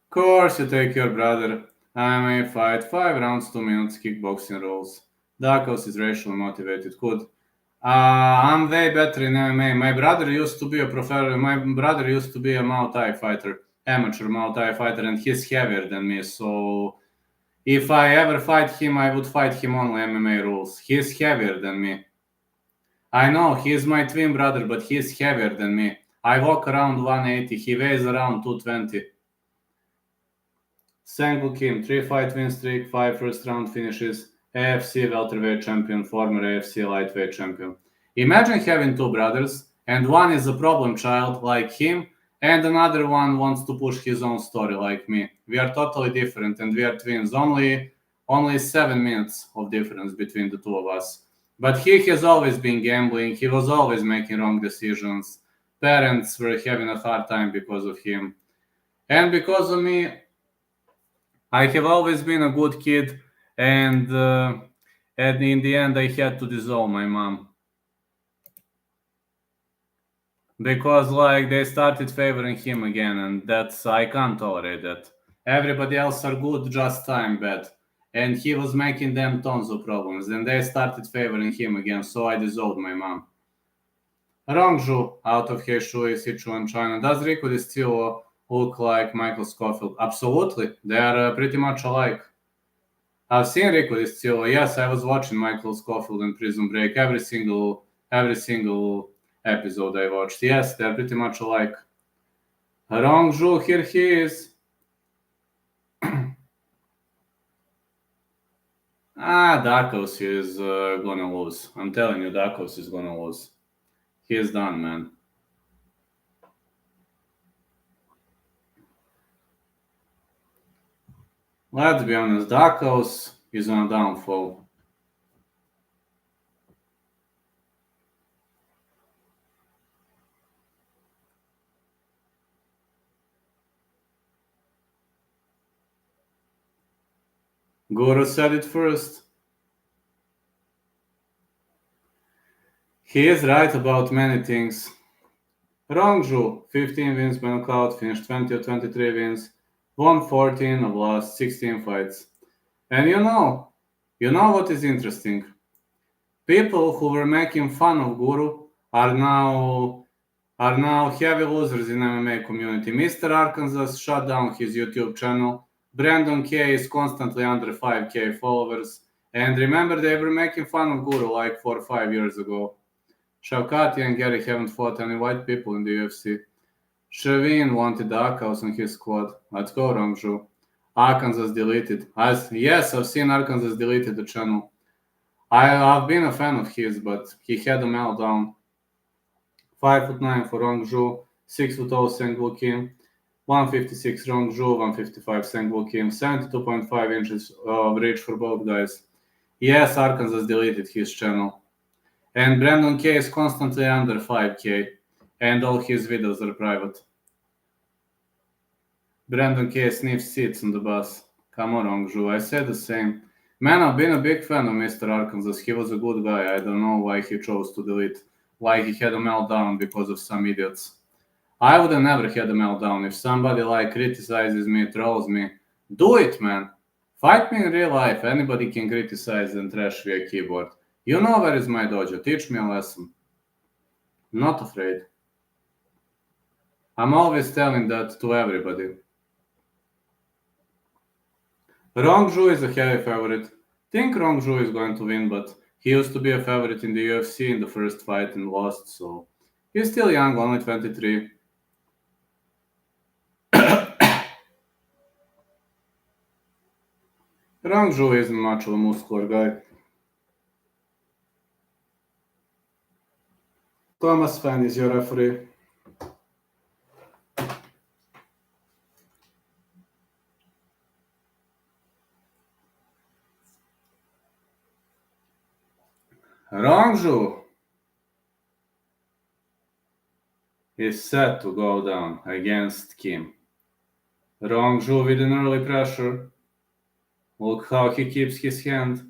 A: Course, you take your brother. MMA fight, 5 rounds, 2 minutes, kickboxing rules. Dakos is racially motivated. Good. I'm way better in MMA. My brother used to be a professional. My brother used to be a Muay Thai fighter, amateur Muay Thai fighter, and he's heavier than me. So if I ever fight him, I would fight him on MMA rules. He's heavier than me. I know he's my twin brother, but he's heavier than me. I walk around 180. He weighs around 220. Sangwoo Kim, 3-fight win streak, 5 first-round finishes, AFC welterweight champion, former AFC lightweight champion. Imagine having two brothers, and one is a problem child like him, and another one wants to push his own story like me. We are totally different, and we are twins. Only 7 minutes of difference between the two of us. But he has always been gambling. He was always making wrong decisions. Parents were having a hard time because of him. And because of me, I have always been a good kid, and in the end, I had to disown my mom because, like, they started favoring him again, and that's I can't tolerate that. Everybody else are good, just I'm bad, and he was making them tons of problems, and they started favoring him again, so I disowned my mom. Rongzhu out of Heishui, Sichuan, China. Does Rico still look like Michael Scofield? Absolutely, they are pretty much alike. I've seen Rico still. Yes, I was watching Michael Scofield and Prison Break. Every single episode I watched. Yes, they're pretty much alike. Rongzhu, here he is. Dakos is gonna lose. I'm telling you, Dakos is gonna lose. He's done, man. Let's be honest, Dakos is on a downfall. Guru said it first. He is right about many things. Rongzhu, 15 wins by knockout, finished 20 or 23 wins, won 14 of last 16 fights. And you know what is interesting? People who were making fun of Guru are now heavy losers in MMA community. Mr. Arkansas shut down his YouTube channel. Brandon K is constantly under 5K followers. And remember, they were making fun of Guru like 4 or 5 years ago. Shavkati and Gary haven't fought any white people in the UFC. Shavin wanted Akaus on his squad. Let's go, Rongzhu. Arkansas deleted. Yes, I've seen Arkansas deleted the channel. I've been a fan of his, but he had a meltdown. 5'9" for Rongzhu, 6'0" Sengwoo Kim, 156 Rongzhu, 155 Sengwoo Kim, 72.5 inches of reach for both guys. Yes, Arkansas deleted his channel. And Brandon K is constantly under 5K, and all his videos are private. Brandon K sniffs seats on the bus. Come on, Rongzhu, I said the same. Man, I've been a big fan of Mr. Arkansas. He was a good guy. I don't know why he chose to delete. Why he had a meltdown because of some idiots. I would have never had a meltdown. If somebody like criticizes me, trolls me, do it, man. Fight me in real life. Anybody can criticize and trash via keyboard. You know where is my dojo. Teach me a lesson. Not afraid. I'm always telling that to everybody. Rongzhu is a heavy favorite. Think Rongzhu is going to win, but he used to be a favorite in the UFC in the first fight and lost, so he's still young, only 23. Rongzhu isn't much of a muscular guy. Thomas Fan is your referee. Rongzhu is set to go down against Kim. Rongzhu with an early pressure. Look how he keeps his hand.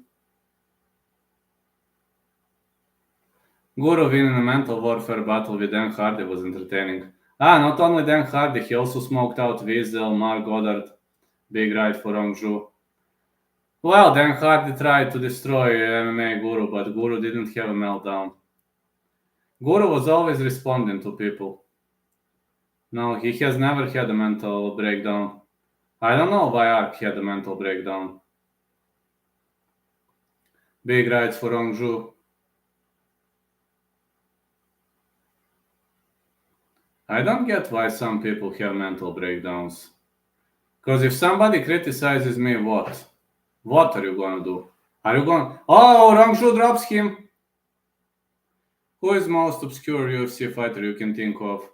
A: Guru winning a mental warfare battle with Dan Hardy was entertaining. Not only Dan Hardy, he also smoked out Weasel, Mark Goddard, big right for Rongju. Well, Dan Hardy tried to destroy MMA Guru, but Guru didn't have a meltdown. Guru was always responding to people. No, he has never had a mental breakdown. I don't know why Ark had a mental breakdown. Big rights for Rongju. I don't get why some people have mental breakdowns. Because if somebody criticizes me, what? What are you gonna do? Are you going? Oh, Rongju drops him. Who is most obscure UFC fighter you can think of?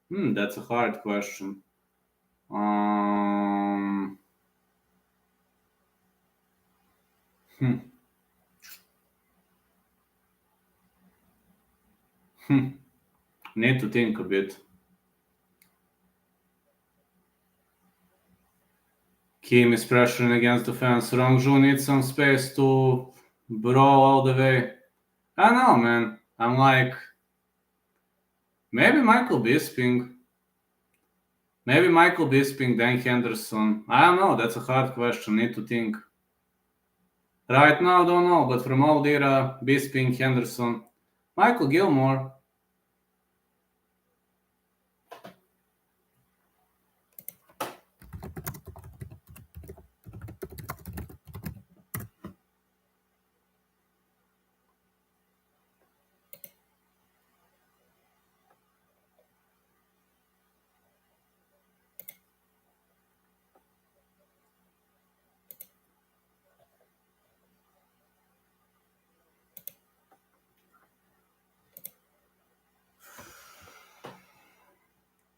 A: That's a hard question. Um, hmm, Need to think a bit. Kim is pressuring against the fence. Rongju needs some space to brawl all the way. I don't know, man. I'm like, maybe Michael Bisping. Maybe Michael Bisping, Dan Henderson. I don't know. That's a hard question. Need to think. Right now, don't know. But from old era, Bisping, Henderson, Michael Gilmore.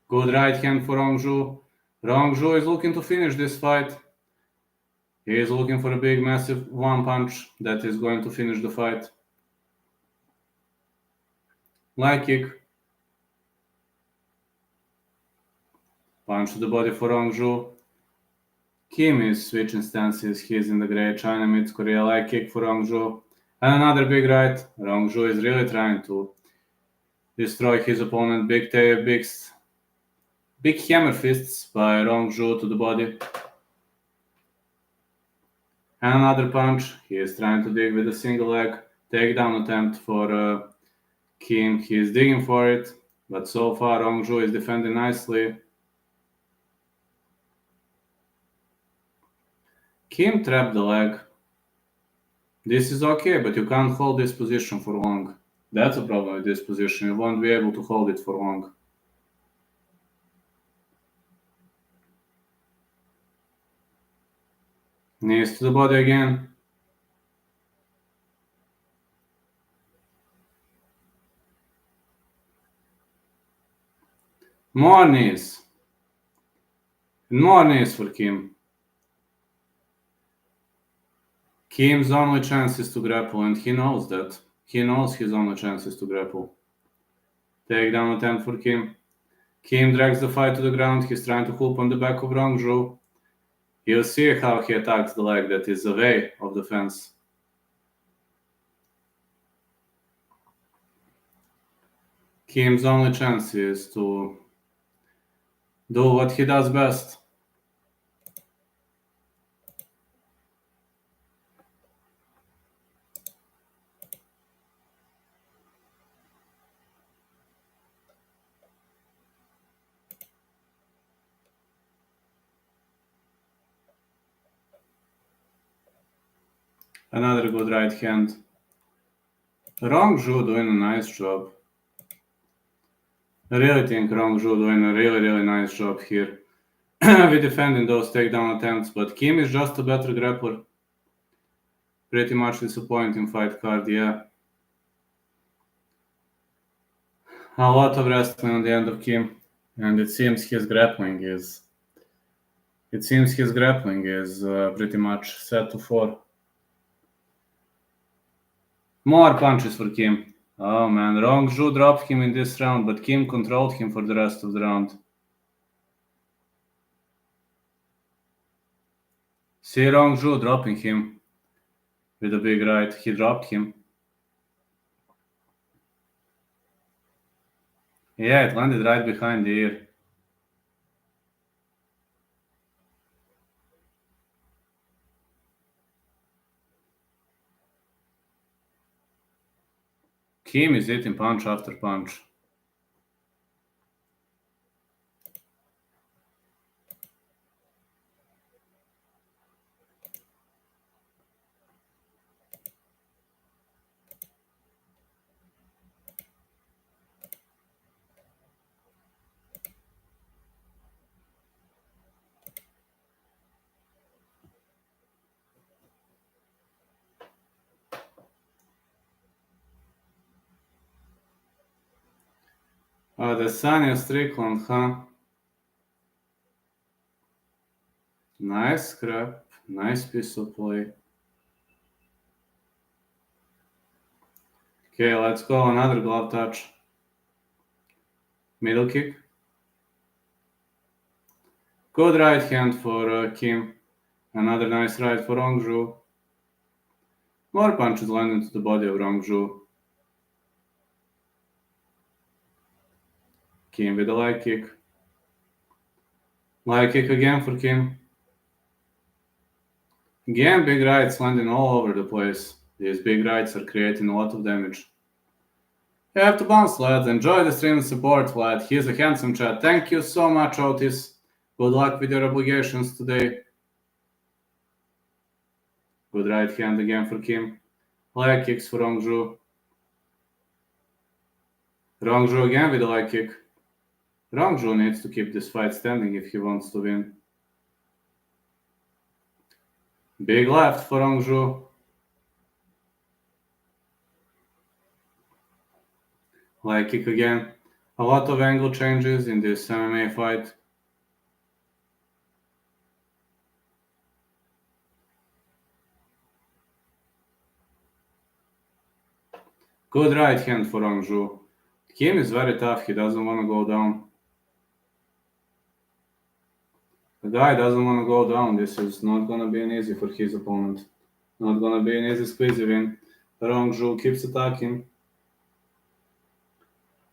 A: Good right hand for Rongju. Rongju is looking to finish this fight. He is looking for a big, massive one punch that is going to finish the fight. Leg kick. Punch to the body for Rongju. Kim is switching stances. He is in the Great China meets Korea. Leg kick for Rongju. And another big right. Rongju is really trying to destroy his opponent. Big hammer fists by Rongju to the body. And another punch. He is trying to dig with a single leg. Takedown attempt for Kim. He is digging for it. But so far, Rongju is defending nicely. Kim trapped the leg. This is okay, but you can't hold this position for long. That's a problem with this position. You won't be able to hold it for long. Knees to the body again. More knees. And more knees for Kim. Kim's only chance is to grapple, and he knows that. He knows his only chance is to grapple. Takedown attempt for Kim. Kim drags the fight to the ground. He's trying to hoop on the back of Rongju. You'll see how he attacks the leg that is away of the fence. Kim's only chance is to do what he does best. Another good right hand. Rongju doing a nice job. I really think Rongju doing a really nice job here with defending those takedown attempts, but Kim is just a better grappler. Pretty much disappointing fight card, yeah. A lot of wrestling on the end of Kim, and it seems his grappling is pretty much set to fall. More punches for Kim. Oh man, Rongju dropped him in this round, but Kim controlled him for the rest of the round. See Rongju dropping him with a big right. He dropped him. Yeah, it landed right behind the ear. Kim is hitting punch after punch. The Sanya Strickland, huh? Nice scrap. Nice piece of play. Okay, let's go. Another glove touch. Middle kick. Good right hand for Kim. Another nice right for Rongju. More punches landing to the body of Rongju. Kim with a leg kick. Leg kick again for Kim. Again, big rights landing all over the place. These big rights are creating a lot of damage. You have to bounce, lad. Enjoy the stream and support, lad. Here's a handsome chat. Thank you so much, Otis. Good luck with your obligations today. Good right hand again for Kim. Leg kicks for Rongju. Rongju again with a leg kick. Rongju needs to keep this fight standing if he wants to win. Big left for Rongju. Leg kick again. A lot of angle changes in this MMA fight. Good right hand for Rongju. Kim is very tough. He doesn't want to go down. The guy doesn't want to go down. This is not going to be an easy for his opponent. Not going to be an easy squeezy win. Rongju keeps attacking.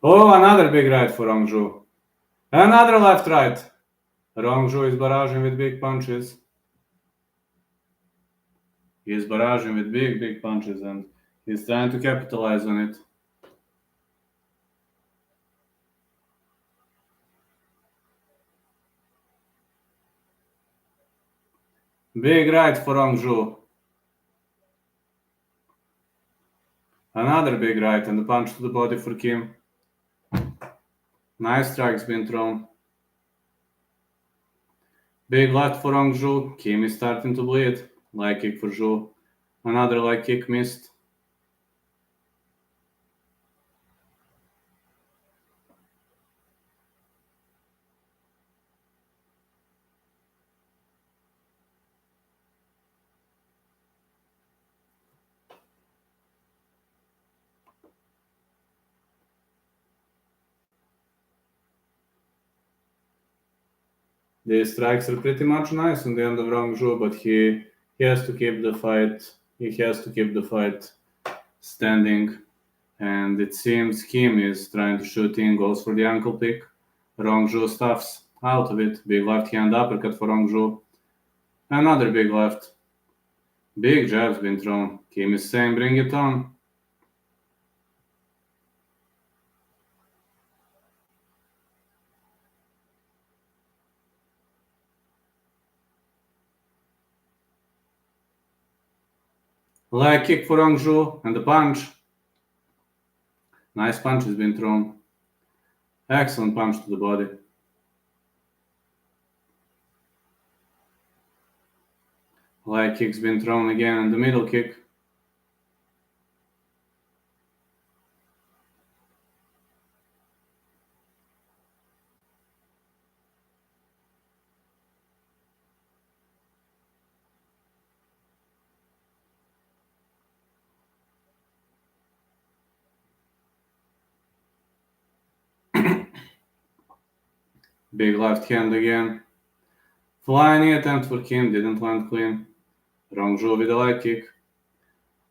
A: Oh, another big right for Rongju. Another left right. Rongju is barraging with big punches. He is barraging with big punches and he's trying to capitalize on it. Big right for Rongju. Another big right and a punch to the body for Kim. Nice strikes being thrown. Big left for Rongju. Kim is starting to bleed. Leg kick for Zhu. Another leg kick missed. These strikes are pretty much nice on the end of Rongju, but he has to keep the fight. He has to keep the fight standing. And it seems Kim is trying to shoot in, goes for the ankle pick. Rongju stuffs out of it. Big left hand uppercut for Rongju. Another big left. Big jabs been thrown. Kim is saying, bring it on. Leg kick for Rongju and the punch. Nice punch has been thrown. Excellent punch to the body. Leg kick's been thrown again and the middle kick. Big left hand again. Flying attempt for Kim didn't land clean. Rongju with a leg kick.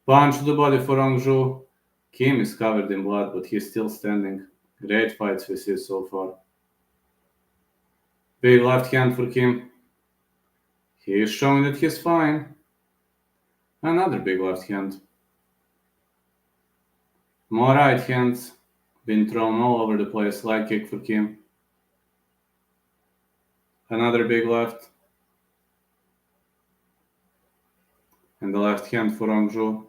A: Punch to the body for Rongju. Kim is covered in blood, but he's still standing. Great fights we see so far. Big left hand for Kim. He is showing that he's fine. Another big left hand. More right hands. Been thrown all over the place. Leg kick for Kim. Another big left. And the left hand for Rongju.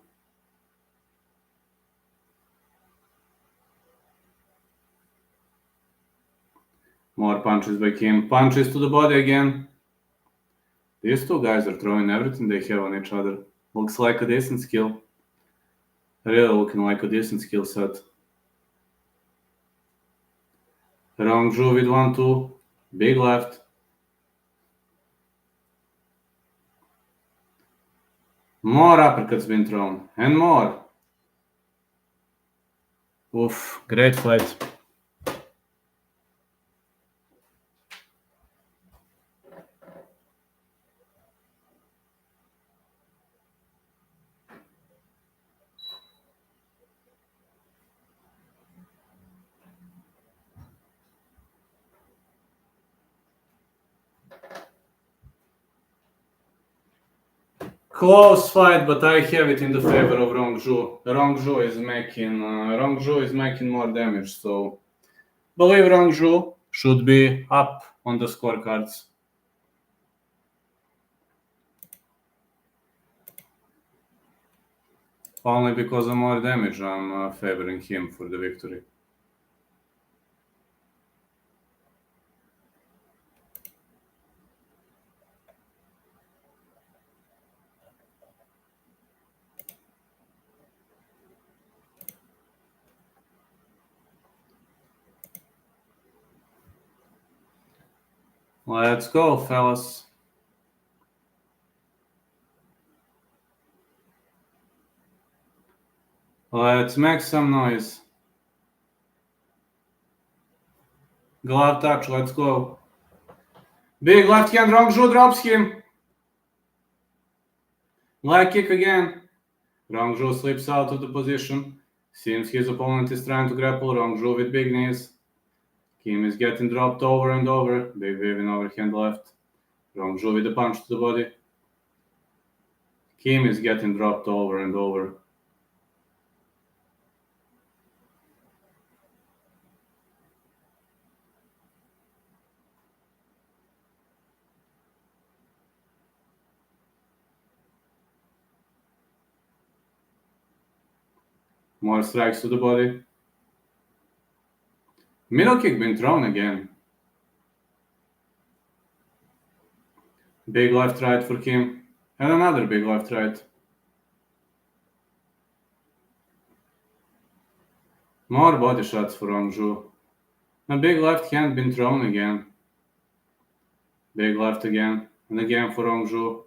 A: More punches by Kim. Punches to the body again. These two guys are throwing everything they have on each other. Looks like a decent skill. Really looking like a decent skill set. Rongju with 1-2. Big left. More uppercuts been thrown. And more. Oof, great fight. Close fight, but I have it in the favor of Rongju. Rongju is making more damage, so believe Rongju should be up on the scorecards. Only because of more damage, I'm favoring him for the victory. Let's go, fellas. Let's make some noise. Glove touch, let's go. Big left hand, Rongju drops him. Leg kick again. Rongju slips out of the position. Seems his opponent is trying to grapple Rongju with big knees. Kim is getting dropped over and over. Big waving overhand left. Rongju with a punch to the body. Kim is getting dropped over and over. More strikes to the body. Middle kick been thrown again. Big left right for Kim. And another big left right. More body shots for Rongju. A big left hand been thrown again. Big left again. And again for Rongju.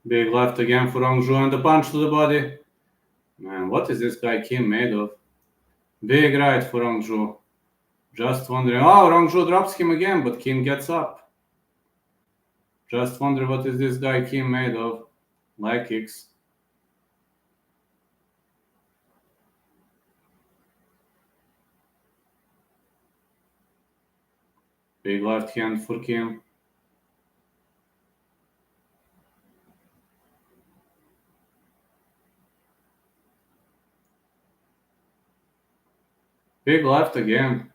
A: Big left again for Rongju and a punch to the body. Man, what is this guy Kim made of? Big right for Rongju. Just wondering. Oh, Rongju drops him again, but Kim gets up. Just wonder what is this guy Kim made of. Leg kicks. Big left hand for Kim. Big left again.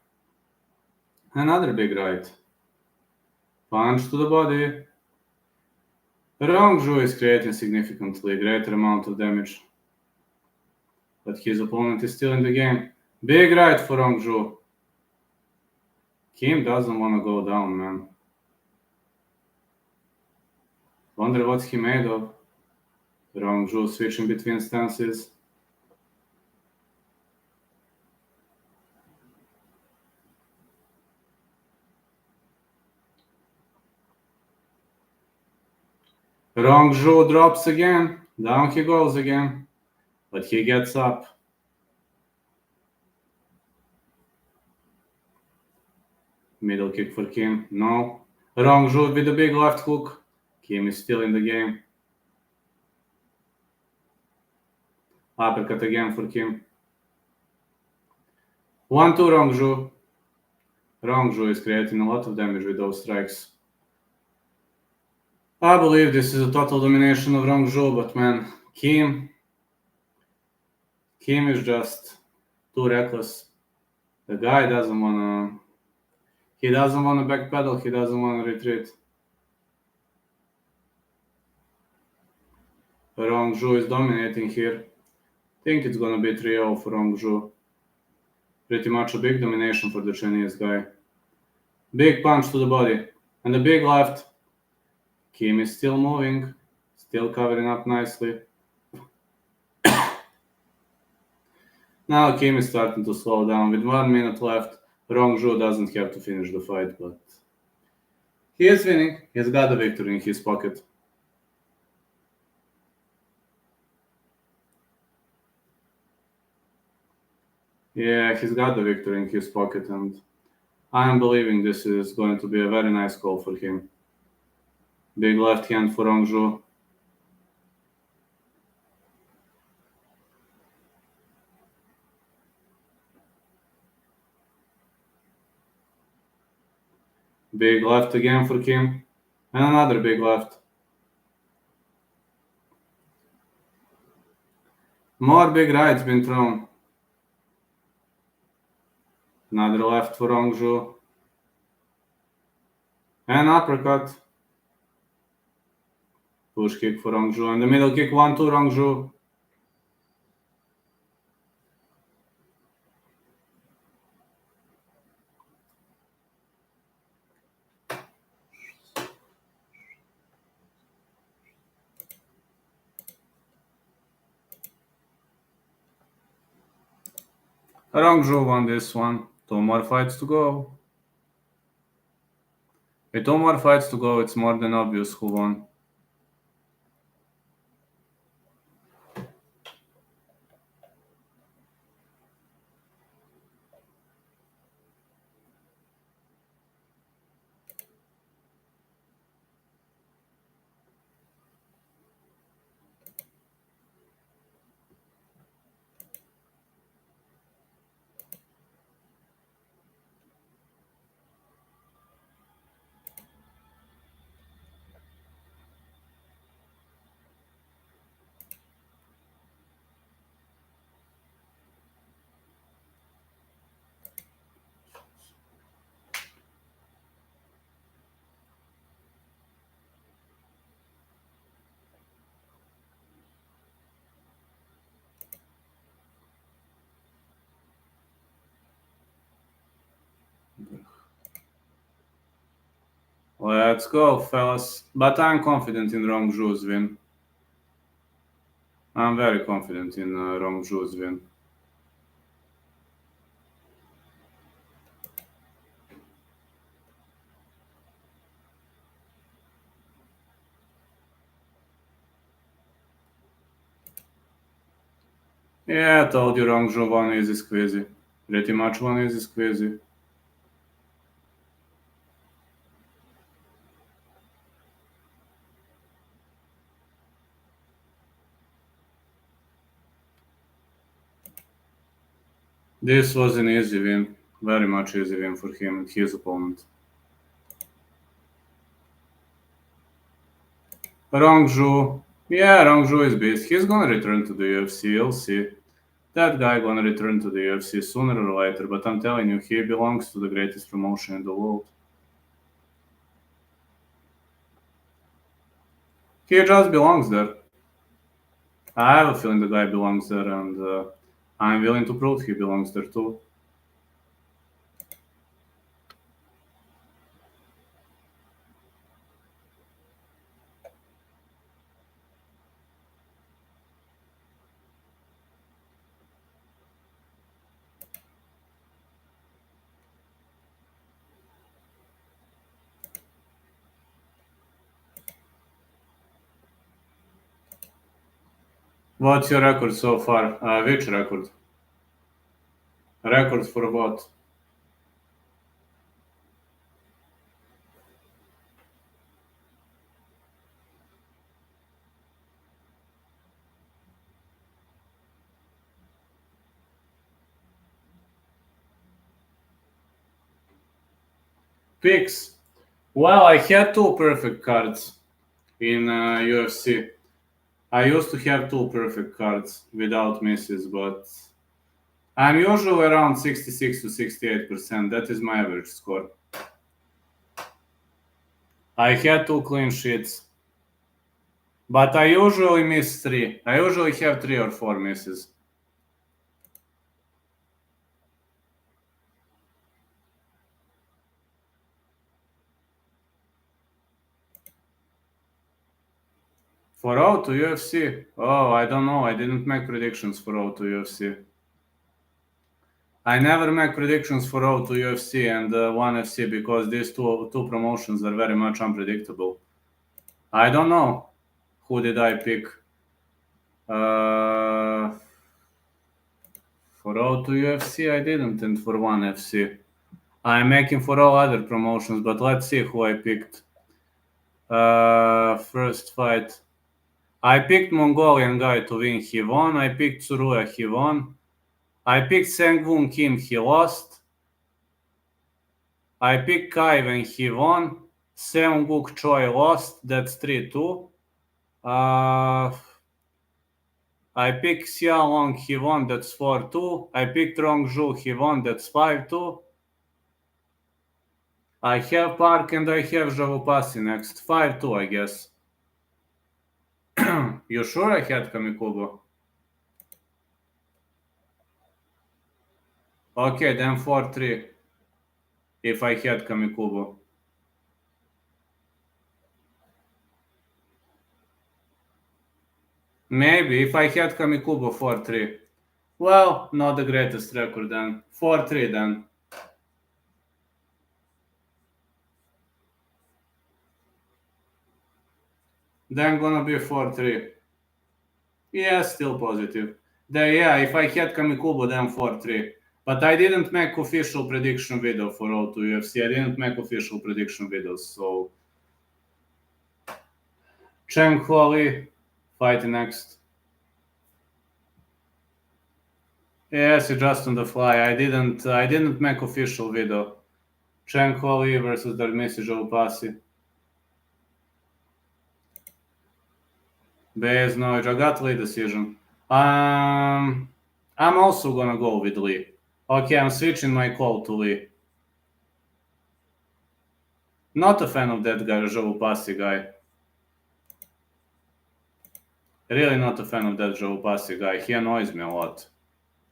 A: Another big right. Punch to the body. Rongju is creating significantly greater amount of damage. But his opponent is still in the game. Big right for Rongju. Kim doesn't want to go down, man. Wonder what he made of. Rongju switching between stances. Wrong Zhu drops again. Down he goes again. But he gets up. Middle kick for Kim. No. Wrong Zhu with the big left hook. Kim is still in the game. Uppercut again for Kim. 1-2 Wrong Zhu. Wrong Zhu is creating a lot of damage with those strikes. I believe this is a total domination of Wrong Zhu, but man, Kim is just too reckless. The guy doesn't wanna. He doesn't wanna backpedal. He doesn't wanna retreat. Wrong Zhu is dominating here. I think it's gonna be 3-0 for Wrong Zhu. Pretty much a big domination for the Chinese guy. Big punch to the body. And the big left. Kim is still moving. Still covering up nicely. Now Kim is starting to slow down. With 1 minute left, Wrong Zhu doesn't have to finish the fight, but he is winning. He's got the victory in his pocket. Yeah, he's got the victory in his pocket, and I'm believing this is going to be a very nice call for him. Big left hand for Wrong Zhu. Big left again for Kim. And another big left. More big rights been thrown. Another left for Wrong Zhu. And uppercut. Push kick for Wrong Zhu. And the middle kick 1-2 Wrong Zhu. Wrong Zhu won this one. 2 more fights to go. With 2 more fights to go, it's more than obvious who won. Let's go, fellas. But I'm confident in Wrong Zhu's win. I'm very confident in Wrong Zhu's win. Yeah, I told you Wrong Zhu won easy squeezy. Pretty much won easy squeezy. This was an easy win. Very much easy win for him and his opponent. Wrong Zhu. Yeah, Wrong Zhu is beast. He's gonna return to the UFC. You'll see. That guy gonna return to the UFC sooner or later, but I'm telling you, he belongs to the greatest promotion in the world. He just belongs there. I have a feeling the guy belongs there, and I'm willing to prove he belongs there too. What's your record so far? Which record? Record for what? Picks. Well, I had two perfect cards in UFC. I used to have two perfect cards without misses, but I'm usually around 66 to 68%. That is my average score. I had two clean sheets, but I usually miss three. I usually have three or four misses. For road to UFC? Oh, I don't know. I didn't make predictions for road to UFC. I never make predictions for road to UFC and ONE FC because these two promotions are very much unpredictable. I don't know. Who did I pick? Uh, for road to UFC, I didn't, and for ONE FC. I'm making for all other promotions, but let's see who I picked. First fight. I picked Mongolian guy to win, he won. I picked Tsuruya, he won. I picked Sang-Woon Kim, he lost. I picked Kai when he won. Seung-Guk Choi lost, that's 3-2. I picked Xia Long, he won, that's 4-2. I picked Rong Zhu, he won, that's 5-2. I have Park and I have Javupasi next. 5-2, I guess. You sure I had Kamikubo? Okay, then 4-3. If I had Kamikubo. Maybe if I had Kamikubo 4-3. Well, not the greatest record then. 4-3 then. Then gonna be 4-3. Yeah, still positive. Yeah, if I had Kamikubo, then 4-3. But I didn't make official prediction video for Road to UFC. I didn't make official prediction videos, so Cheng Huali fight next. Yes, it's just on the fly. I didn't make official video. Cheng Huali versus Darmisi Joupasi. Bez knowledge. I got Lee decision. I'm also gonna go with Lee. Okay, I'm switching my call to Lee. Not a fan of that guy, Joupasi guy. Really not a fan of that Joupasi guy. He annoys me a lot.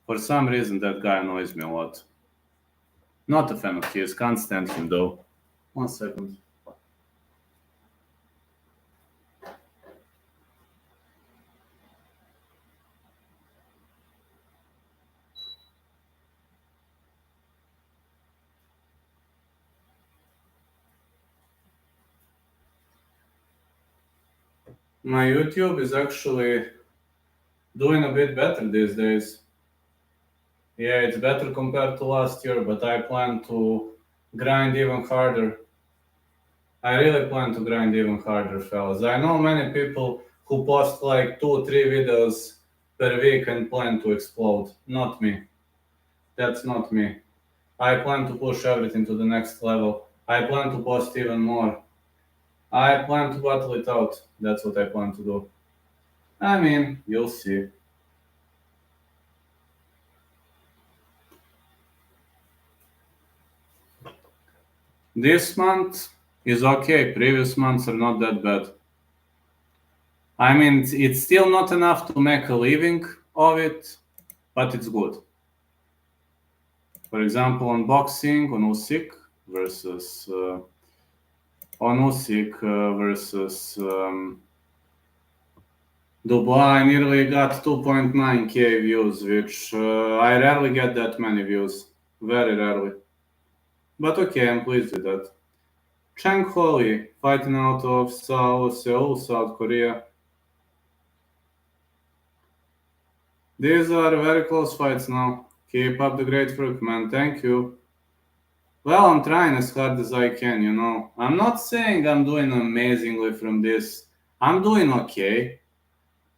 A: For some reason, that guy annoys me a lot. Not a fan of his. Can't stand him though. 1 second. My YouTube is actually doing a bit better these days. Yeah, it's better compared to last year, but I plan to grind even harder. I really plan to grind even harder, fellas. I know many people who post like 2-3 videos per week and plan to explode. Not me. That's not me. I plan to push everything to the next level. I plan to post even more. I plan to battle it out. That's what I plan to do. I mean, you'll see. This month is okay. Previous months are not that bad. I mean, it's still not enough to make a living of it, but it's good. For example, on boxing, on Usyk versus Dubois, I nearly got 2.9k views, which I rarely get that many views. Very rarely. But okay, I'm pleased with that. Cheng Holi, fighting out of Seoul, South Korea. These are very close fights now. Keep up the great work, man. Thank you. Well, I'm trying as hard as I can, you know. I'm not saying I'm doing amazingly from this. I'm doing okay.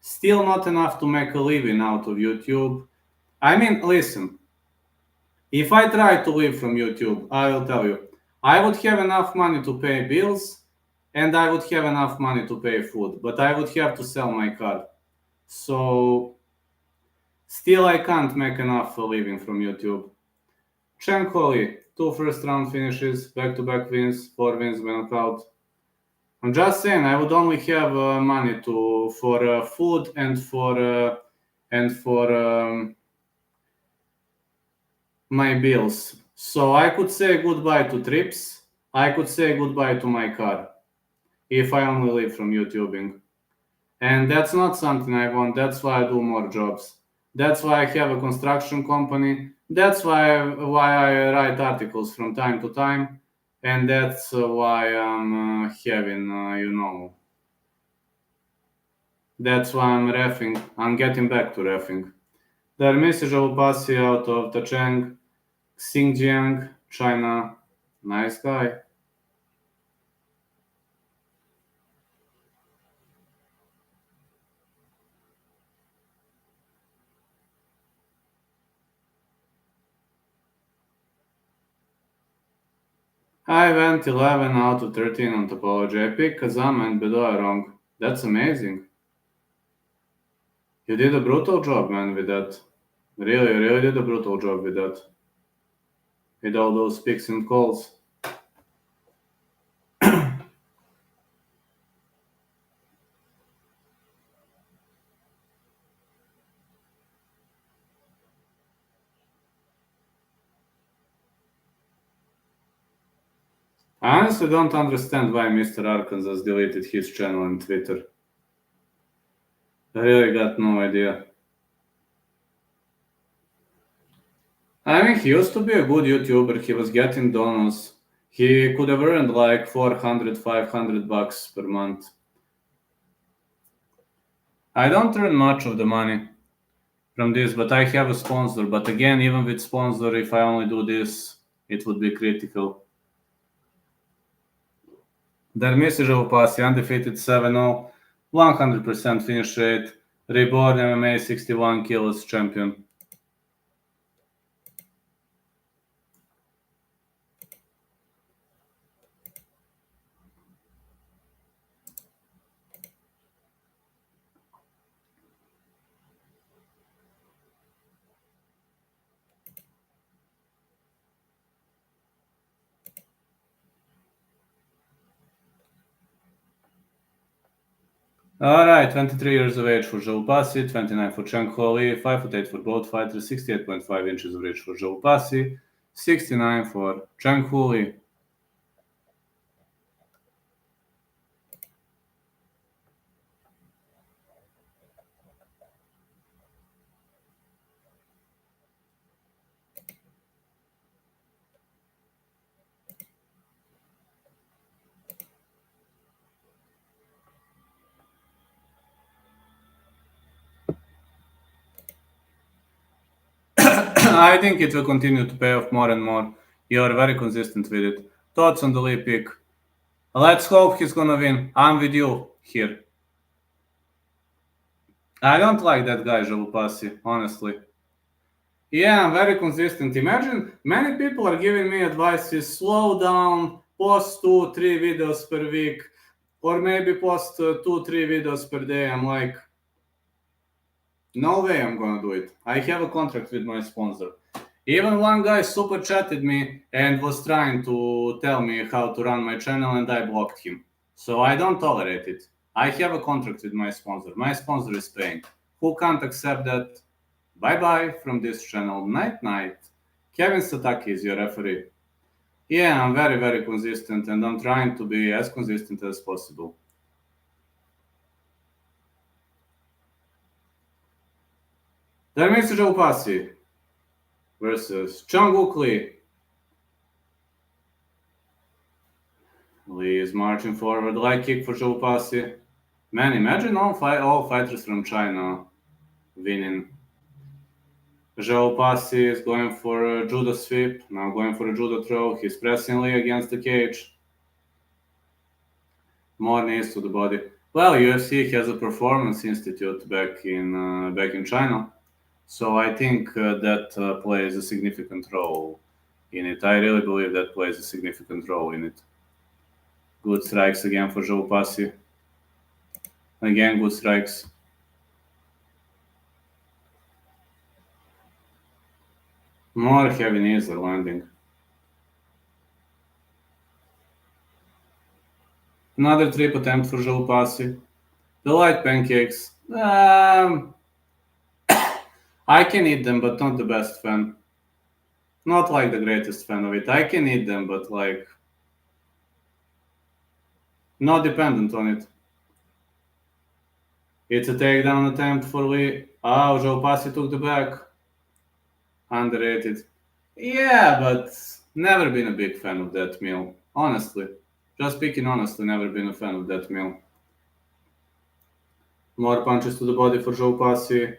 A: Still not enough to make a living out of YouTube. I mean, listen, if I try to live from YouTube, I will tell you, I would have enough money to pay bills and I would have enough money to pay food, but I would have to sell my car. So, still, I can't make enough for living from YouTube. Chen Coley, two first round finishes, back to back wins, four wins by knockout. I'm just saying, I would only have money to for food and for my bills. So I could say goodbye to trips. I could say goodbye to my car if I only live from YouTubing. And that's not something I want. That's why I do more jobs. That's why I have a construction company. That's why I write articles from time to time, and that's why I'm having that's why I'm refing. I'm getting back to refing. Their message will pass out of Tacheng, Xinjiang, China. Nice guy. I went 11 out of 13 on topology. I picked Kazama and Bedoya wrong. That's amazing. You did a brutal job, man, with that. Really, you really did a brutal job with that. With all those picks and calls. I honestly don't understand why Mr. Arkansas deleted his channel on Twitter. I really got no idea. I mean, he used to be a good YouTuber. He was getting donors. He could have earned like 400, 500 bucks per month. I don't earn much of the money from this, but I have a sponsor. But again, even with sponsor, if I only do this, it would be critical. Darmisi Žalpasi, undefeated 7-0, 100% finish rate, reborn MMA 61 kilos champion. Alright, 23 years of age for Žalpasi, 29 for Cheng Li, 5'8" for both fighters, 68.5 inches of reach for Žalpasi, 69 for Cheng Li. I think it will continue to pay off more and more. You are very consistent with it. Thoughts on the Lee pick? Let's hope he's gonna win. I'm with you here. I don't like that guy, Žalpasi, honestly. Yeah, I'm very consistent. Imagine many people are giving me advices: slow down, post 2, 3 videos per week, or maybe post 2, 3 videos per day. I'm like, no way I'm gonna do it. I have a contract with my sponsor. Even one guy super chatted me and was trying to tell me how to run my channel, and I blocked him. So I don't tolerate it. I have a contract with my sponsor. My sponsor is paying. Who can't accept that? Bye bye from this channel. Night night. Kevin Sataki is your referee. Yeah, I'm very, very consistent and I'm trying to be as consistent as possible. Dermis Žalpasi versus Jungkook Lee. Lee is marching forward, like kick for Žalpasi. Man, imagine all fighters from China winning. Joe Passi is going for a judo sweep, now going for a judo throw. He's pressing Lee against the cage. More knees to the body. Well, UFC has a performance institute back in China, so I think that plays a significant role in it. I really believe that plays a significant role in it. Good strikes again for Joe Passi. Again, good strikes. More heavy knees are landing. Another trip attempt for Joe Passi. The light pancakes. I can eat them, but not the best fan. Not like the greatest fan of it. I can eat them, but like not dependent on it. It's a takedown attempt for Lee. Oh, Joe Passi took the back. Underrated. Yeah, but never been a big fan of that meal. Honestly. Just speaking honestly, never been a fan of that meal. More punches to the body for Joe Passi.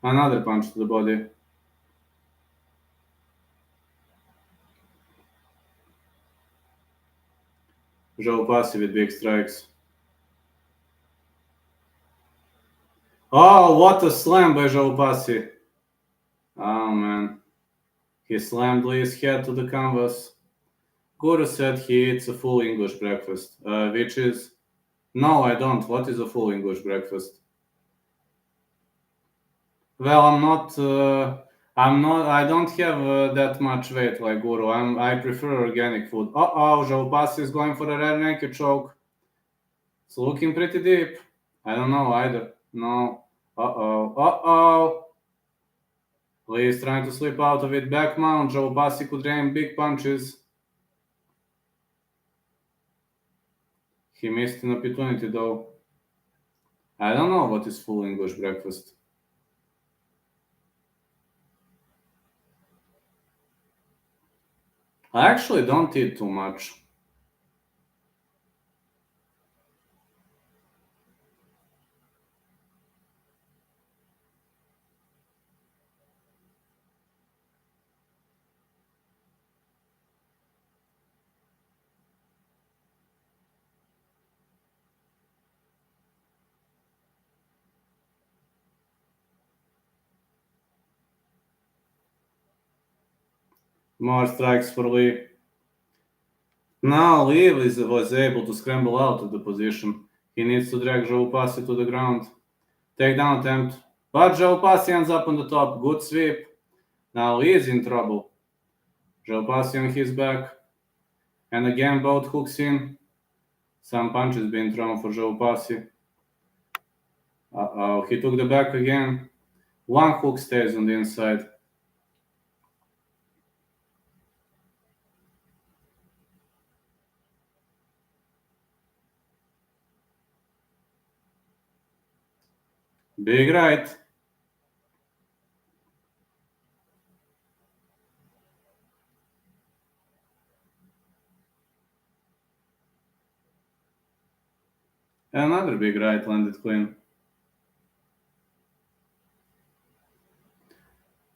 A: Another punch to the body. Joe Passi with big strikes. Oh, what a slam by Joe Passi. Oh, man. He slammed Lee's head to the canvas. Guru said he eats a full English breakfast, which is... No, I don't. What is a full English breakfast? Well, I don't have that much weight like Guru. I prefer organic food. Uh-oh, Joe Passi is going for a rear naked choke. It's looking pretty deep. I don't know either. No. Uh-oh. Uh-oh. Lee is trying to slip out of it. Back mount. Joe Passi could rain big punches. He missed an opportunity though. I don't know what is full English breakfast. I actually don't eat too much. More strikes for Lee. Now Lee was able to scramble out of the position. He needs to drag Joe Passi to the ground. Takedown attempt. But Joe Passi ends up on the top. Good sweep. Now Lee is in trouble. Joe Passi on his back. And again both hooks in. Some punches being thrown for Joe Passi. Uh-oh, he took the back again. One hook stays on the inside. Big right. Another big right landed clean.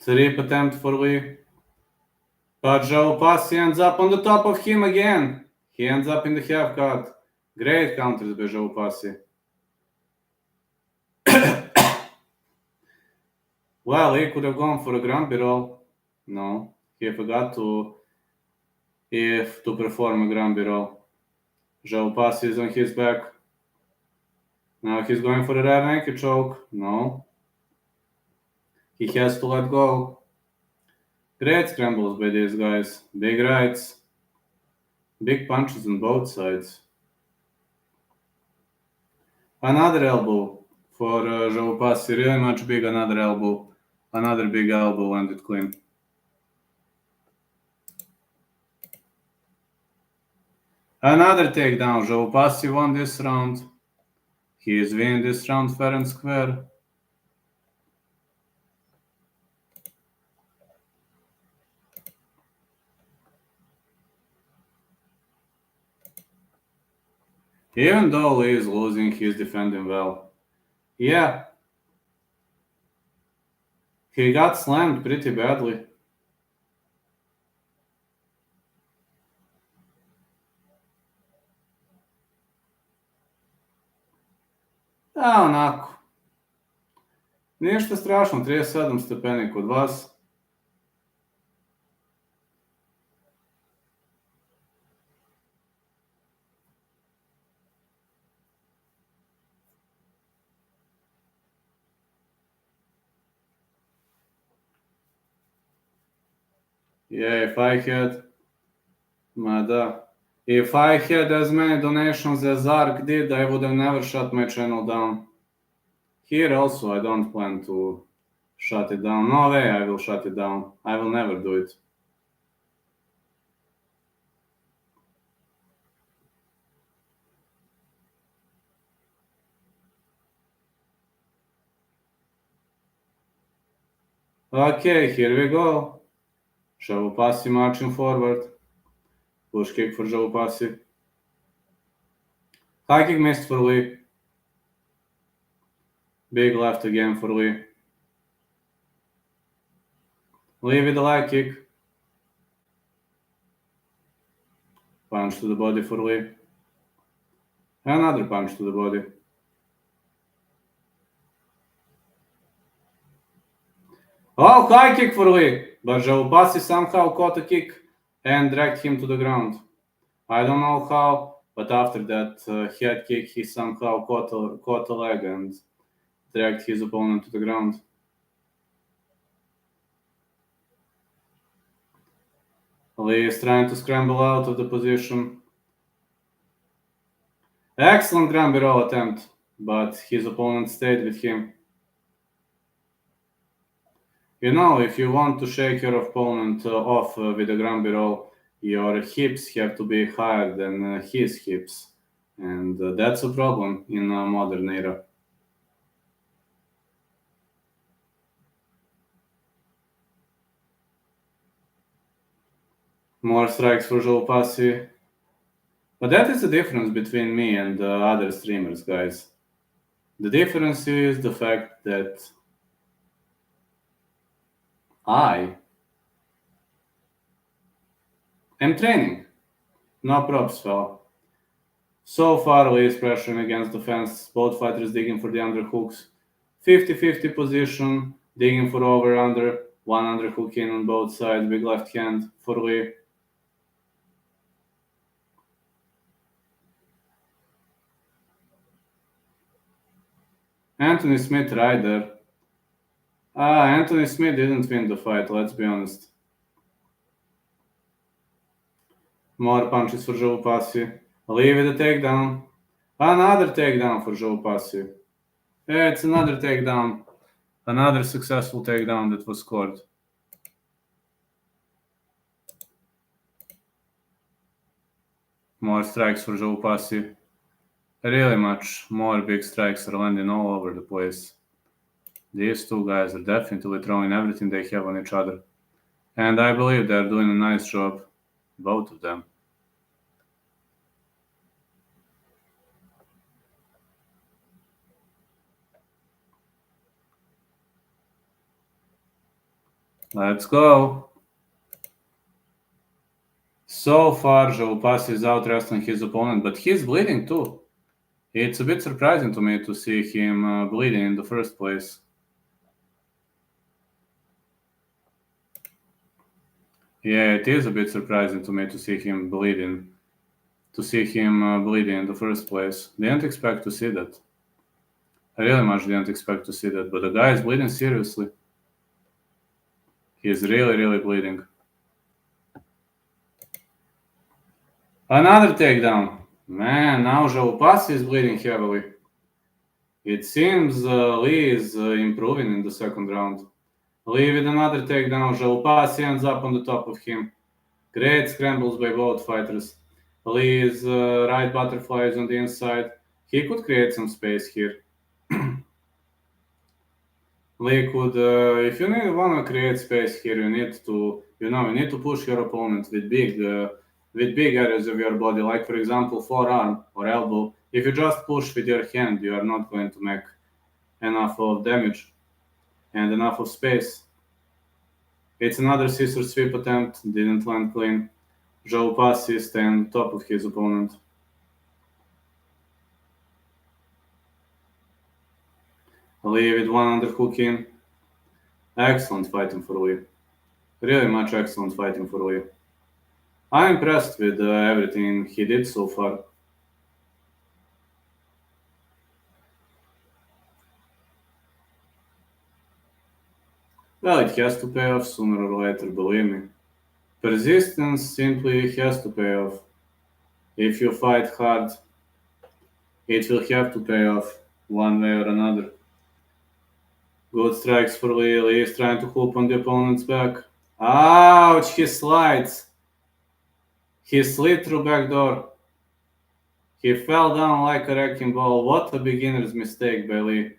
A: Trip attempt for Lee. But Joe Passi ends up on the top of him again. He ends up in the half guard. Great counters by Joe Passi. Well, he could have gone for a grumpy roll. No, he forgot to perform a grumpy roll. Joe Passi is on his back. Now he's going for a rear naked choke. No. He has to let go. Great scrambles by these guys. Big rights. Big punches on both sides. Another elbow for Joe Passi. Really much big. Another elbow. Another big elbow landed clean. Another takedown. Joe Passi won this round. He is winning this round fair and square. Even though Lee is losing, he's defending well. Yeah, He got slammed pretty badly. Da, onako. Ništa strašno, 37 stepeni kod vas. Yeah, if I had... Ma da. If I had as many donations as Ark did, I would have never shut my channel down. Here also, I don't plan to shut it down. No way I will shut it down. I will never do it. Okay, here we go. Žalupasi marching forward. Push kick for Žalupasi. High kick missed for Lee. Big left again for Lee. Lee with the leg kick. Punch to the body for Lee. Another punch to the body. Oh, high kick for Lee! But Žalupasi somehow caught a kick and dragged him to the ground. I don't know how, but after that head kick, he somehow caught a leg and dragged his opponent to the ground. Lee is trying to scramble out of the position. Excellent Granby roll attempt, but his opponent stayed with him. You know, if you want to shake your opponent off with a Granby roll, your hips have to be higher than his hips. And that's a problem in a modern era. More strikes for Žalupasi. But that is the difference between me and other streamers, guys. The difference is the fact that I am training. No props, fella. So far, Lee is pressuring against the fence. Both fighters digging for the underhooks. 50-50 position, digging for over-under. One underhook in on both sides. Big left hand for Lee. Anthony Smith right there. Anthony Smith didn't win the fight, let's be honest. More punches for Žalupasi. Lee with a takedown. Another takedown for Žalupasi. It's another takedown. Another successful takedown that was scored. More strikes for Žalupasi. Really much more big strikes are landing all over the place. These two guys are definitely throwing everything they have on each other. And I believe they're doing a nice job, both of them. Let's go. So far, Žalupasi is out wrestling his opponent, but he's bleeding too. It's a bit surprising to me to see him bleeding in the first place. Yeah, it is a bit surprising to me to see him bleeding. Bleeding in the first place. Didn't expect to see that. I really much didn't expect to see that, but the guy is bleeding seriously. He's really bleeding. Another takedown. Man, now Žalupasi is bleeding heavily. It seems Lee is improving in the second round. Lee with another takedown. Žalupasi ends up on the top of him. Great scrambles by both fighters. Lee's right butterfly is on the inside. He could create some space here. Lee could, if you want to create space here, you need to push your opponent with big areas of your body, like for example forearm or elbow. If you just push with your hand, you are not going to make enough of damage and enough of space. It's another scissor sweep attempt, didn't land clean. Joe Passi stayed on top of his opponent. Lee with one underhook in. Excellent fighting for Lee. Really much excellent fighting for Lee. I'm impressed with everything he did so far. Well, it has to pay off sooner or later, believe me. Persistence simply has to pay off. If you fight hard, it will have to pay off one way or another. Good strikes for Lee. Lee is trying to hoop on the opponent's back. Ouch! He slides. He slid through back door. He fell down like a wrecking ball. What a beginner's mistake by Lee.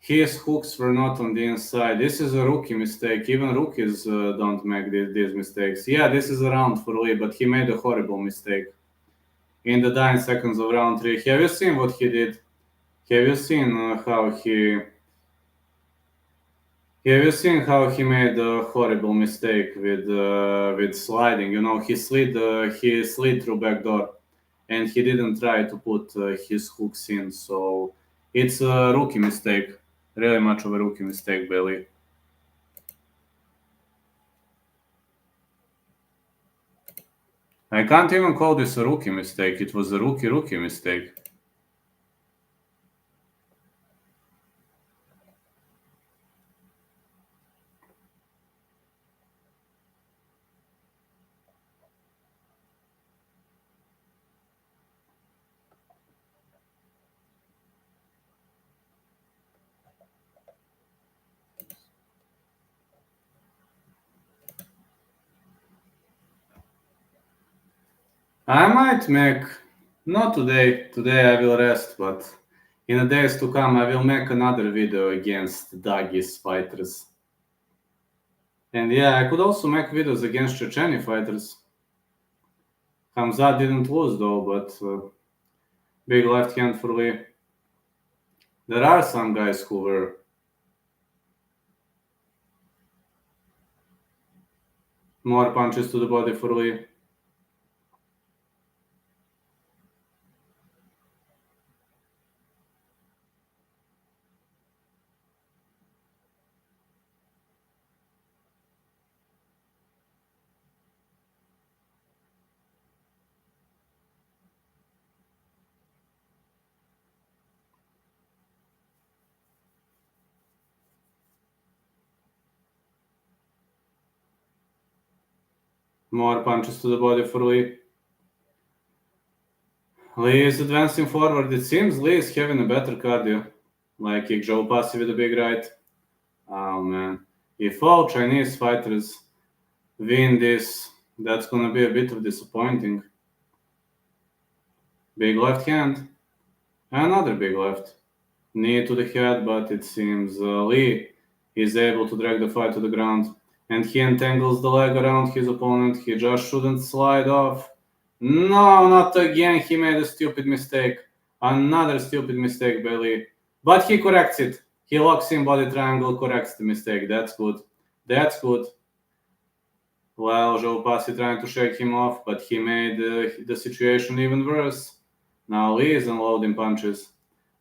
A: His hooks were not on the inside. This is a rookie mistake. Even rookies don't make these mistakes. Yeah, this is a round for Lee, but he made a horrible mistake. In the dying seconds of round 3. Have you seen what he did? Have you seen how he... Have you seen how he made a horrible mistake with sliding? You know, he slid through back door, and he didn't try to put his hooks in. So it's a rookie mistake, really much of a rookie mistake, Bailey. I can't even call this a rookie mistake. It was a rookie mistake. I might make, not today, today I will rest, but in the days to come I will make another video against Dagis fighters. And yeah, I could also make videos against Checheni fighters. Hamza didn't lose though, but big left hand for Lee. There are some guys who were. More punches to the body for Lee. More punches to the body for Lee. Lee is advancing forward. It seems Lee is having a better cardio. Like kick Joe Passi with a big right. Oh man. If all Chinese fighters win this, that's gonna be a bit of disappointing. Big left hand. Another big left. Knee to the head, but it seems Lee is able to drag the fight to the ground. And he entangles the leg around his opponent. He just shouldn't slide off. No, not again. He made a stupid mistake. Another stupid mistake by Lee. But he corrects it. He locks in body triangle, corrects the mistake. That's good. That's good. Well, Joe Passi trying to shake him off, but he made the situation even worse. Now Lee is unloading punches.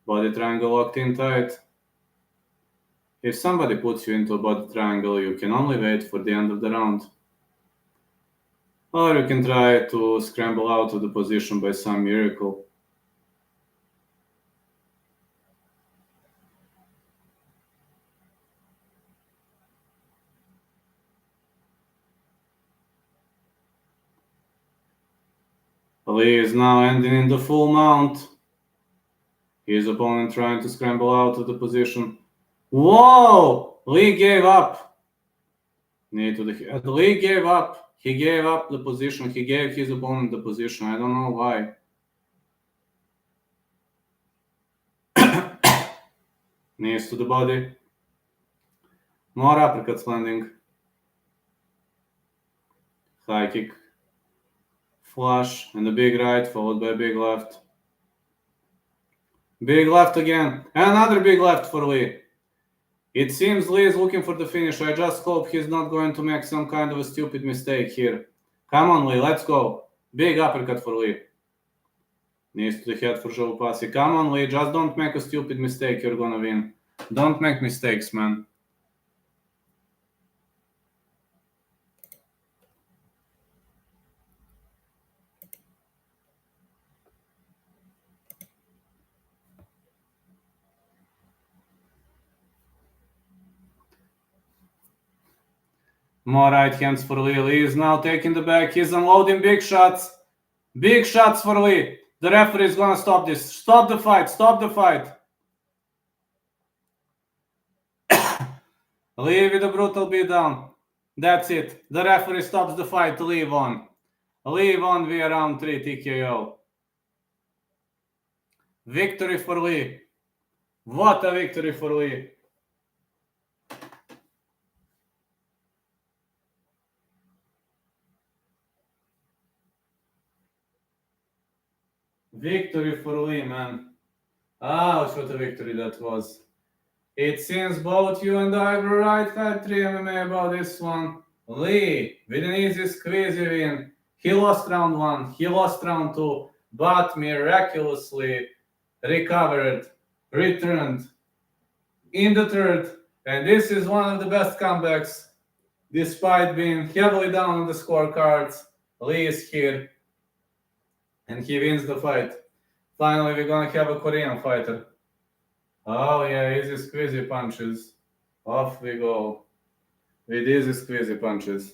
A: Body triangle locked in tight. If somebody puts you into a body triangle, you can only wait for the end of the round. Or you can try to scramble out of the position by some miracle. Lee is now ending in the full mount. His opponent trying to scramble out of the position. Whoa! Lee gave up. Knee to the head. Lee gave up. He gave up the position. He gave his opponent the position. I don't know why. Knees to the body. More uppercuts landing. High kick. Flush. And a big right followed by a big left. Big left again. Another big left for Lee. It seems Lee is looking for the finish. I just hope he's not going to make some kind of a stupid mistake here. Come on, Lee, let's go. Big uppercut for Lee. Knees to the head for Joe Passi. Come on, Lee, just don't make a stupid mistake. You're gonna win. Don't make mistakes, man. More right hands for Lee. Lee is now taking the back. He's unloading big shots. Big shots for Lee. The referee is gonna stop this. Stop the fight. Stop the fight. Lee with a brutal beatdown. That's it. The referee stops the fight. Lee won. Lee won via round 3 TKO. Victory for Lee. What a victory for Lee. Victory for Lee, man. Ouch, what a victory that was. It seems both you and I were right, Fat 3 MMA, about this one. Lee, with an easy squeezy win. He lost round 1, he lost round 2, but miraculously recovered, returned in the third. And this is one of the best comebacks. Despite being heavily down on the scorecards, Lee is here and he wins the fight. Finally, we're gonna have a Korean fighter. Oh yeah, easy squeezy punches. Off we go with easy squeezy punches.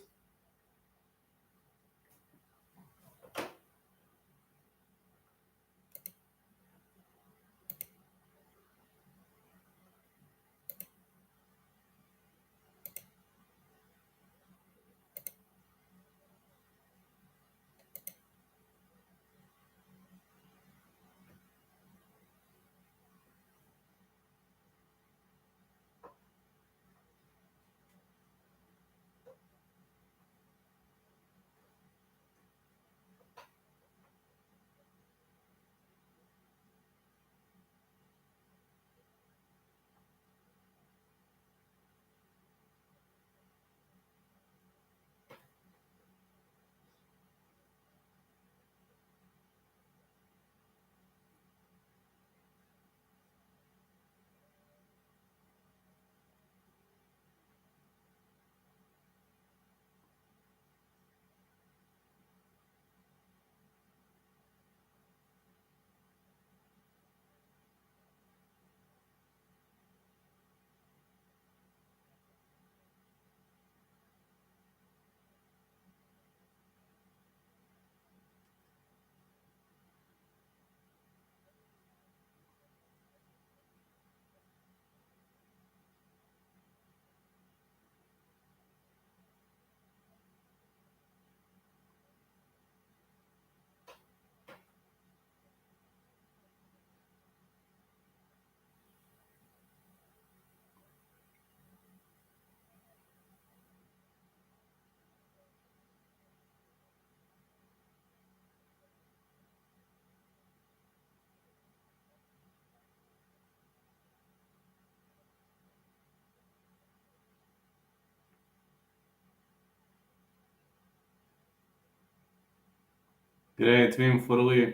A: Great win for Lee.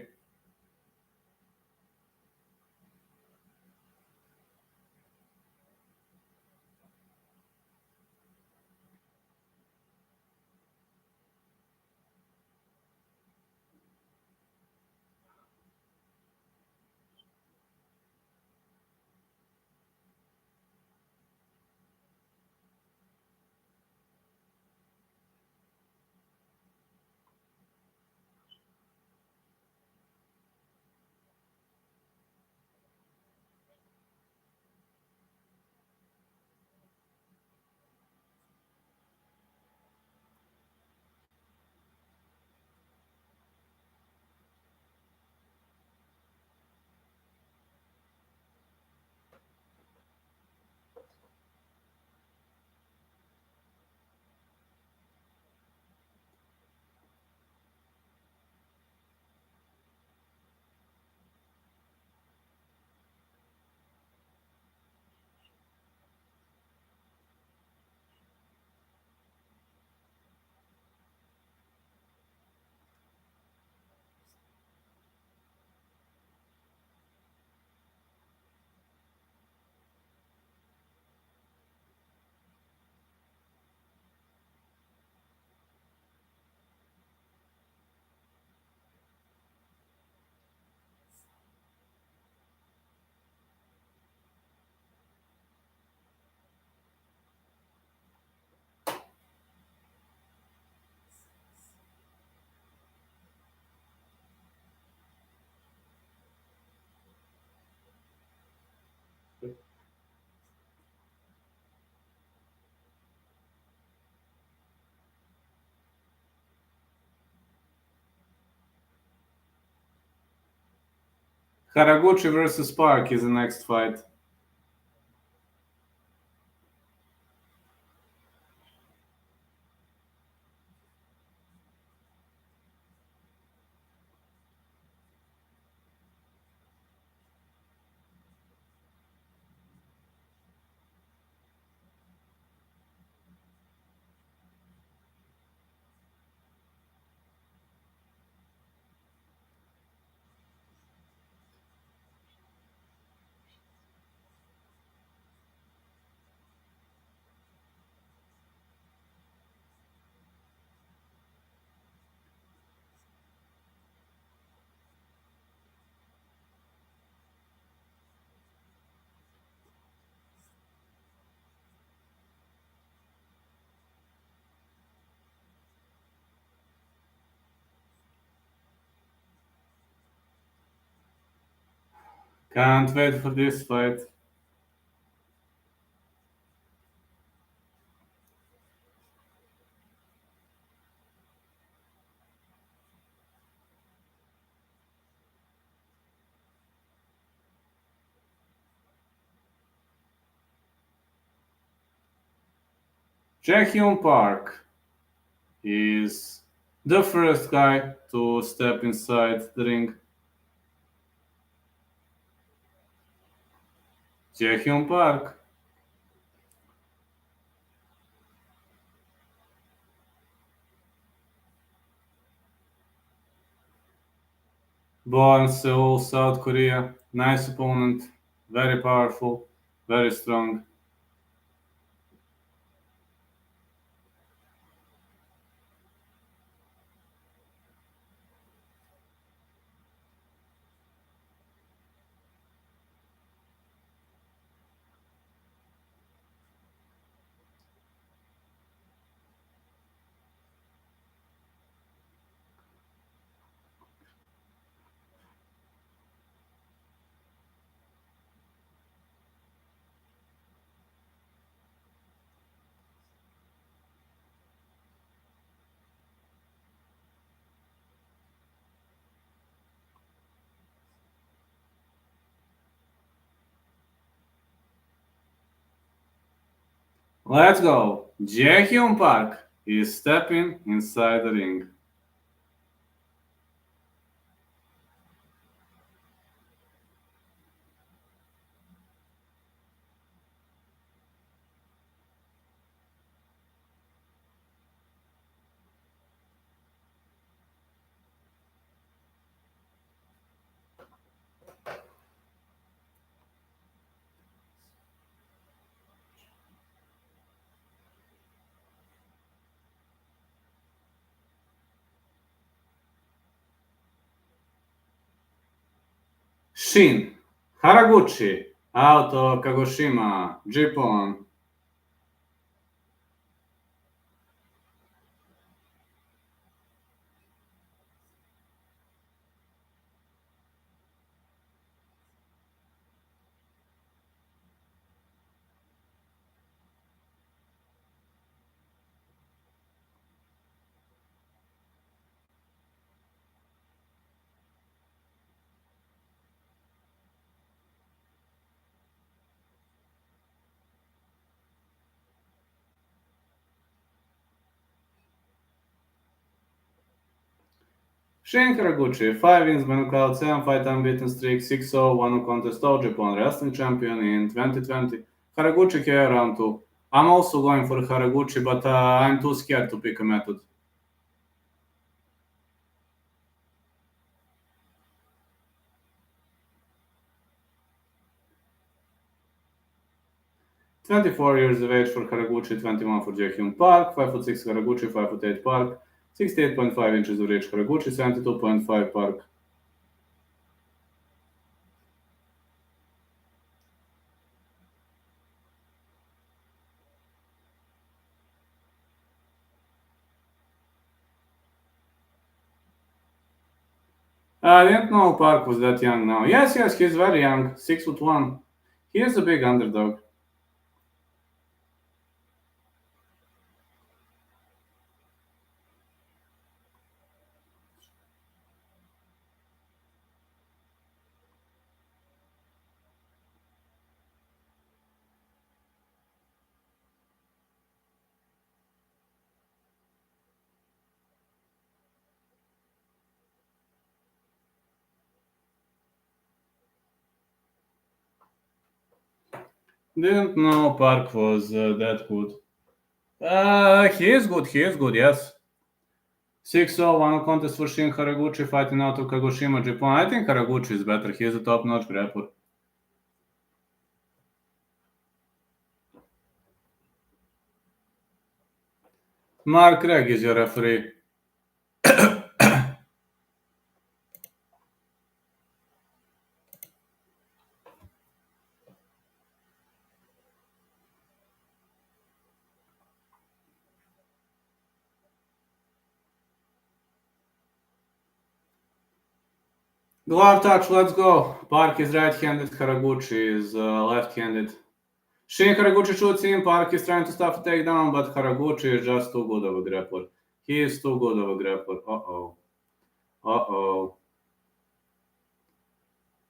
A: Haraguchi versus Park is the next fight. Can't wait for this fight. Jaehyun Park is the first guy to step inside the ring. Jaehyun Park, born Seoul, South Korea. Nice opponent, very powerful, very strong. Let's go. Jaehyun Park is stepping inside the ring. Shin Haraguchi out of Kagoshima, Japan. Shin Haraguchi, 5 wins by knockout, 7 fight unbeaten streak, 6-0, 1 no contest, all Japan wrestling champion in 2020. Haraguchi KO round 2. I'm also going for Haraguchi, but I'm too scared to pick a method. 24 years of age for Haraguchi, 21 for Jaehyun Park, 5'6" Haraguchi, 5'8" Park, 68.5 inches of reach Haraguchi, 72.5 Park. I didn't know Park was that young now. Yes, he's very young, 6'1". He is a big underdog. Didn't know Park was that good. He is good, yes. 6-0, one contest for Shin Haraguchi fighting out of Kagoshima, Japan. I think Haraguchi is better. He is a top-notch grappler. Mark Craig is your referee. Glove touch, let's go. Park is right-handed, Haraguchi is left-handed. Shin Haraguchi shoots in, Park is trying to stuff a takedown, but Haraguchi is just too good of a grappler. He is too good of a grappler. Uh-oh. Uh-oh.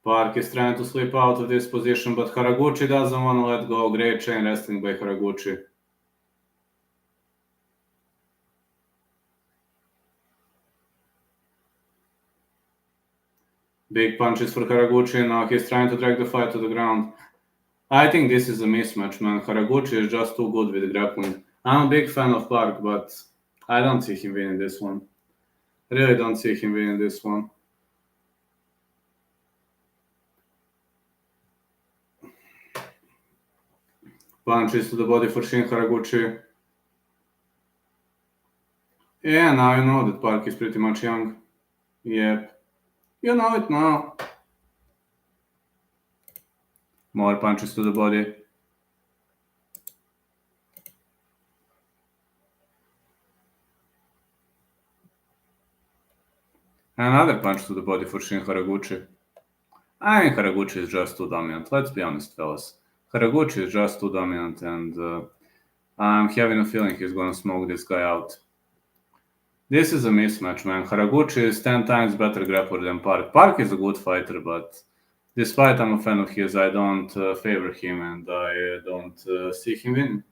A: Park is trying to slip out of this position, but Haraguchi doesn't want to let go. Great chain wrestling by Haraguchi. Big punches for Haraguchi, now he's trying to drag the fight to the ground. I think this is a mismatch, man. Haraguchi is just too good with grappling. I'm a big fan of Park, but I don't see him winning this one. Really don't see him winning this one. Punches to the body for Shin Haraguchi. Yeah, now you know that Park is pretty much young. Yep. You know it now. More punches to the body. Another punch to the body for Shin Haraguchi. I think Haraguchi is just too dominant. Let's be honest, fellas. Haraguchi is just too dominant, and I'm having a feeling he's gonna smoke this guy out. This is a mismatch, man. Haraguchi is 10 times better grappler than Park. Park is a good fighter, but despite I'm a fan of his, I don't favor him, and I don't see him winning.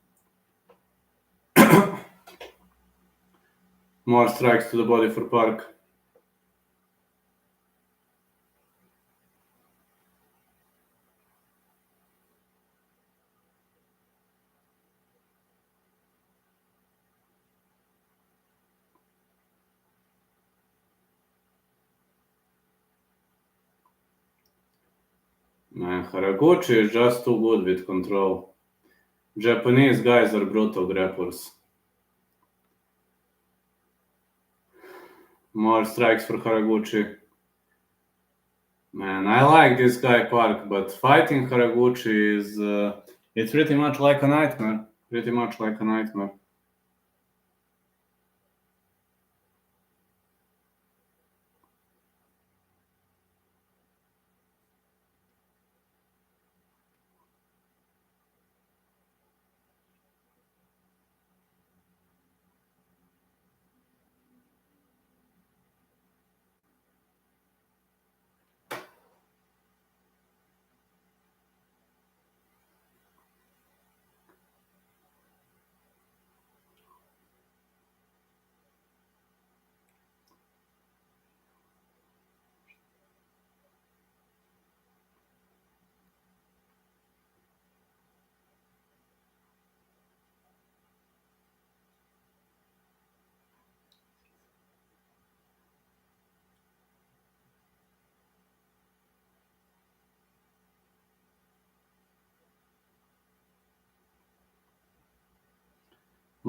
A: More strikes to the body for Park. Man, Haraguchi is just too good with control. Japanese guys are brutal grapplers. More strikes for Haraguchi. Man, I like this guy Park, but fighting Haraguchi is it's pretty much like a nightmare. Pretty much like a nightmare.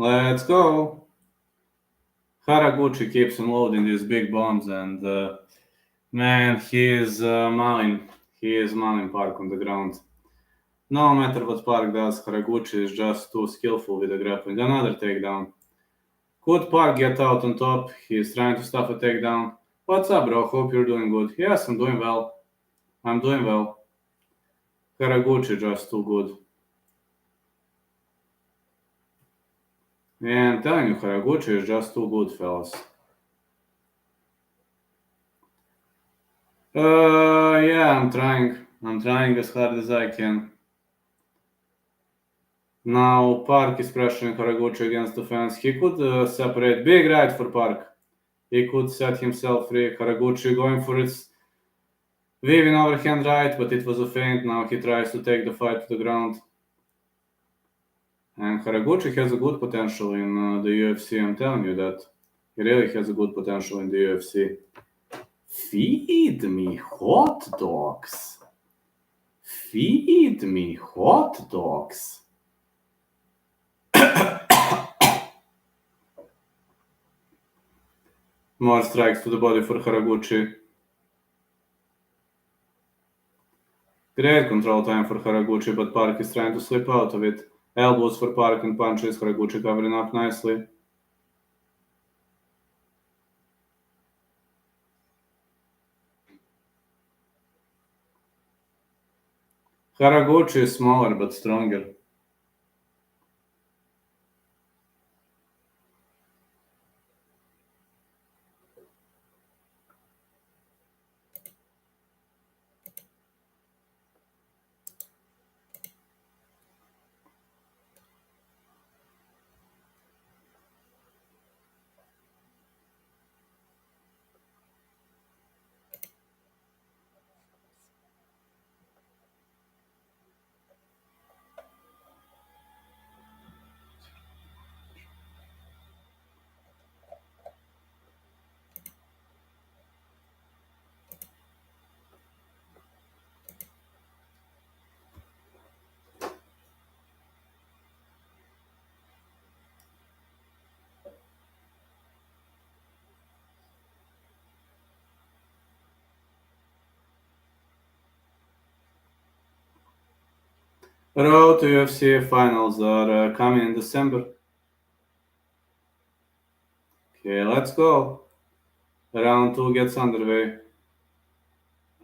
A: Let's go. Haraguchi keeps unloading these big bombs, and man, he is mauling. He is mauling Park on the ground. No matter what Park does, Haraguchi is just too skillful with the grappling. Another takedown. Could Park get out on top? He's trying to stop a takedown. What's up, bro? Hope you're doing good. Yes, I'm doing well. I'm doing well. Haraguchi just too good. Yeah, I'm telling you, Haraguchi is just too good, fellas. Yeah, I'm trying. I'm trying as hard as I can. Now Park is pressuring Haraguchi against the fence. He could separate. Big right for Park. He could set himself free. Haraguchi going for his weaving overhand right, but it was a feint. Now he tries to take the fight to the ground. And Haraguchi has a good potential in the UFC. I'm telling you that he really has a good potential in the UFC. Feed me hot dogs. Feed me hot dogs. More strikes to the body for Haraguchi. Great control time for Haraguchi, but Park is trying to slip out of it. Elbows for Park and punches. Haraguchi covering up nicely. Haraguchi is smaller but stronger. Road to UFC finals are coming in December. Okay, let's go. Round 2 gets underway.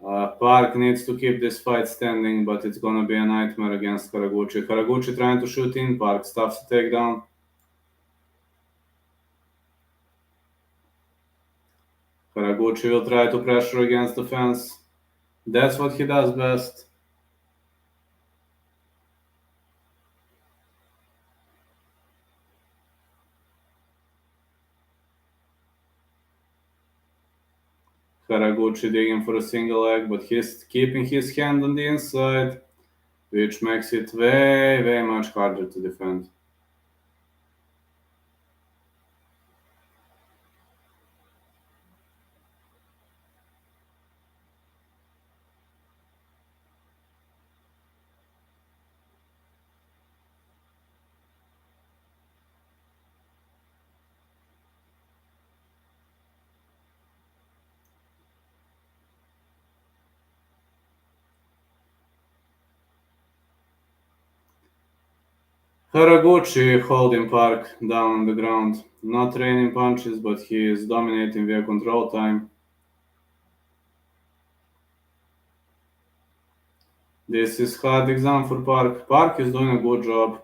A: Park needs to keep this fight standing, but it's gonna be a nightmare against Haraguchi. Haraguchi trying to shoot in, Park stuffs a takedown. Haraguchi will try to pressure against the fence. That's what he does best. Haraguchi digging for a single leg, but he's keeping his hand on the inside, which makes it way, way much harder to defend. Haraguchi holding Park down on the ground, not raining punches, but he is dominating via control time. This is hard exam for Park. Park is doing a good job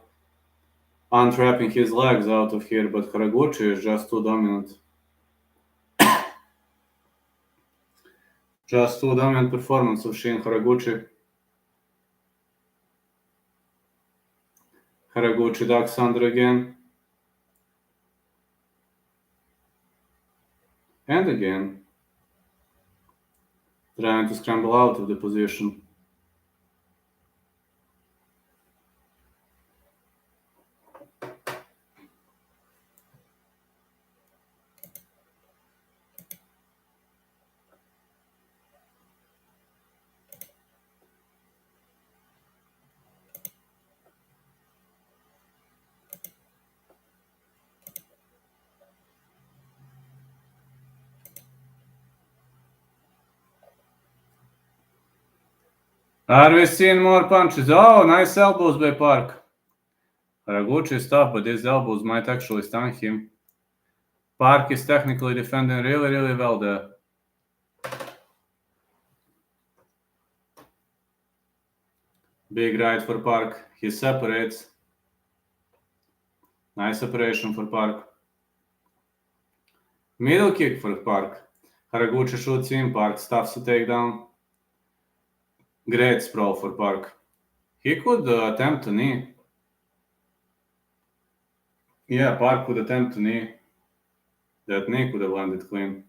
A: untrapping his legs out of here, but Haraguchi is just too dominant. Just too dominant performance of Shin Haraguchi. Haraguchi ducks under again. And again. Trying to scramble out of the position. Are we seeing more punches? Oh, nice elbows by Park. Haraguchi is tough, but these elbows might actually stun him. Park is technically defending really, really well there. Big right for Park. He separates. Nice separation for Park. Middle kick for Park. Haraguchi shoots in. Park stuffs a takedown. Great sprawl for Park. He could attempt a knee. Yeah, Park could attempt a knee. That knee could have landed clean.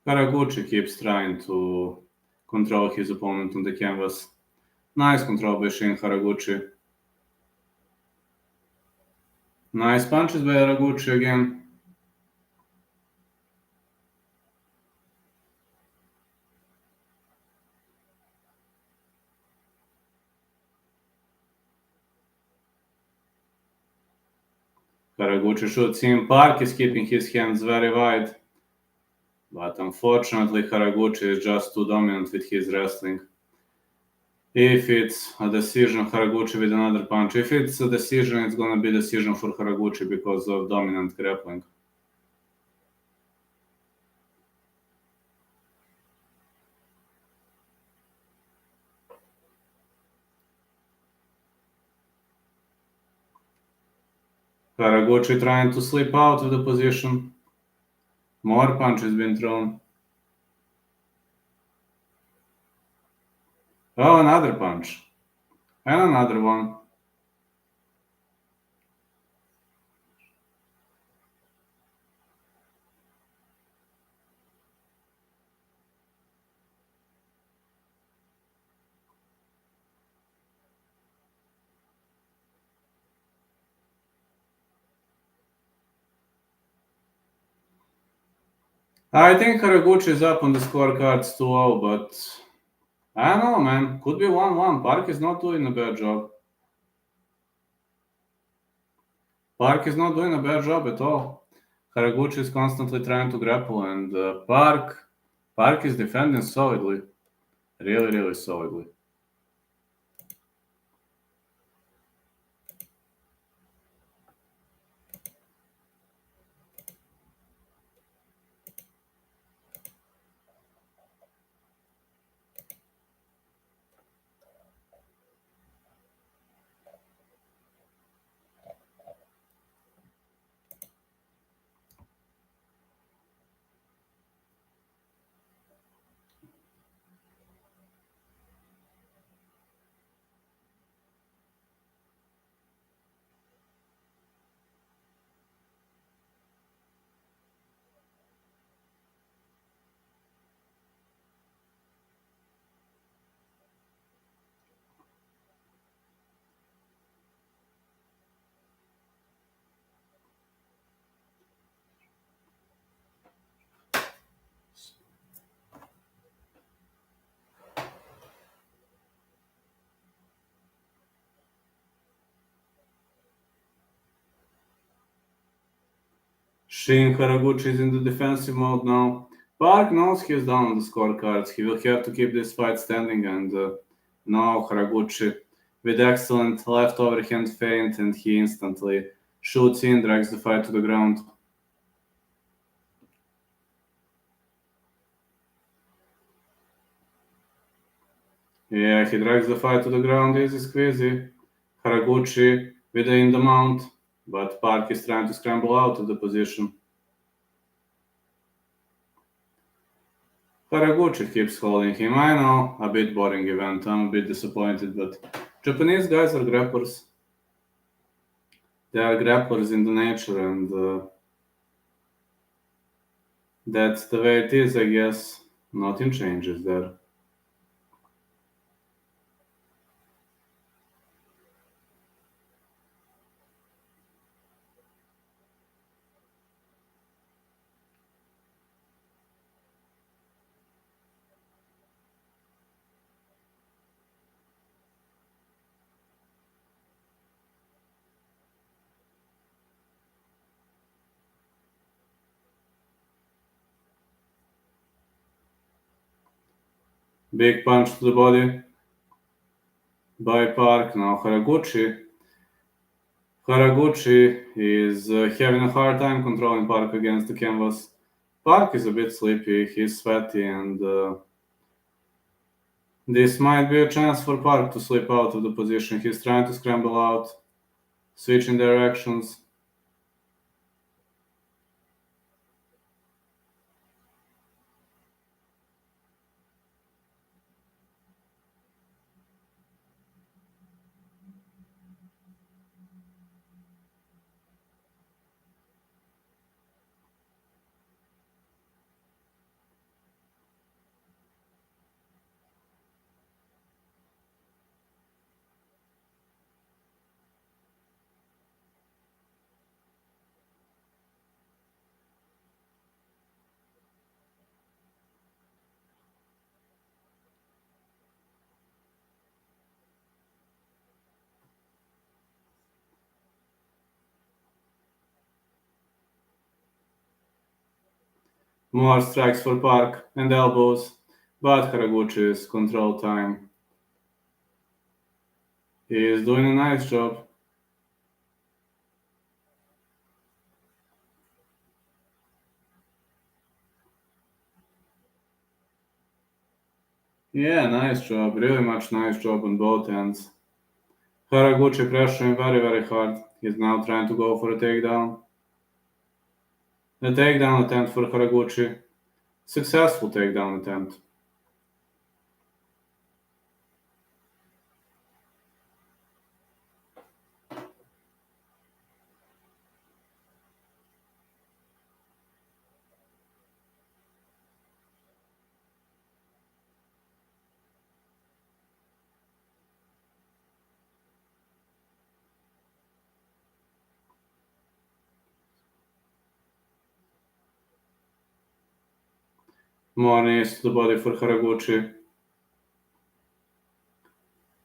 A: Haraguchi keeps trying to control his opponent on the canvas. Nice control by Shin Haraguchi. Nice punches by Haraguchi again. Haraguchi shoots him. Park is keeping his hands very wide. But unfortunately, Haraguchi is just too dominant with his wrestling. If it's a decision, Haraguchi with another punch. If it's a decision, it's gonna be a decision for Haraguchi because of dominant grappling. Haraguchi trying to slip out of the position. More punches being thrown. Oh, another punch. And another one. I think Haraguchi is up on the scorecards 2-0, but I don't know, man. Could be 1-1. Park is not doing a bad job. Park is not doing a bad job at all. Haraguchi is constantly trying to grapple, and Park is defending solidly. Really, really solidly. Shin Haraguchi is in the defensive mode now. Park knows he's down on the scorecards. He will have to keep this fight standing, and now Haraguchi with excellent left overhand feint, and he instantly shoots in, drags the fight to the ground. Yeah, he drags the fight to the ground, easy squeezy. Haraguchi with the in the mount, but Park is trying to scramble out of the position. Haraguchi keeps holding him. I know, a bit boring event. I'm a bit disappointed, but Japanese guys are grapplers. They are grapplers in the nature, and that's the way it is, I guess. Nothing changes there. Big punch to the body by Park. Now Haraguchi is having a hard time controlling Park against the canvas. Park is a bit sleepy, he's sweaty, and this might be a chance for Park to slip out of the position. He's trying to scramble out, switching directions. More strikes for Park and elbows, but Haraguchi's control time. He is doing a nice job. Yeah, nice job. Really much nice job on both ends. Haraguchi pressuring very, very hard. He's now trying to go for a takedown. A takedown attempt for Haraguchi. Successful takedown attempt. More knees to the body for Haraguchi.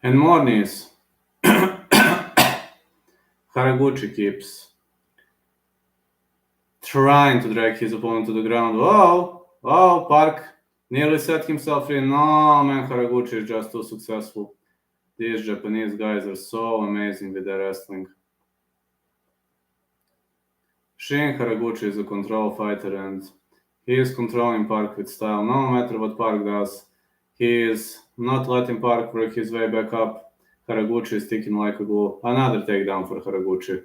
A: And more knees. Haraguchi keeps trying to drag his opponent to the ground. Whoa! Oh, Park nearly set himself free. No, man, Haraguchi is just too successful. These Japanese guys are so amazing with their wrestling. Shin Haraguchi is a control fighter and he is controlling Park with style. No matter what Park does, he is not letting Park work his way back up. Haraguchi is sticking like a glue. Another takedown for Haraguchi.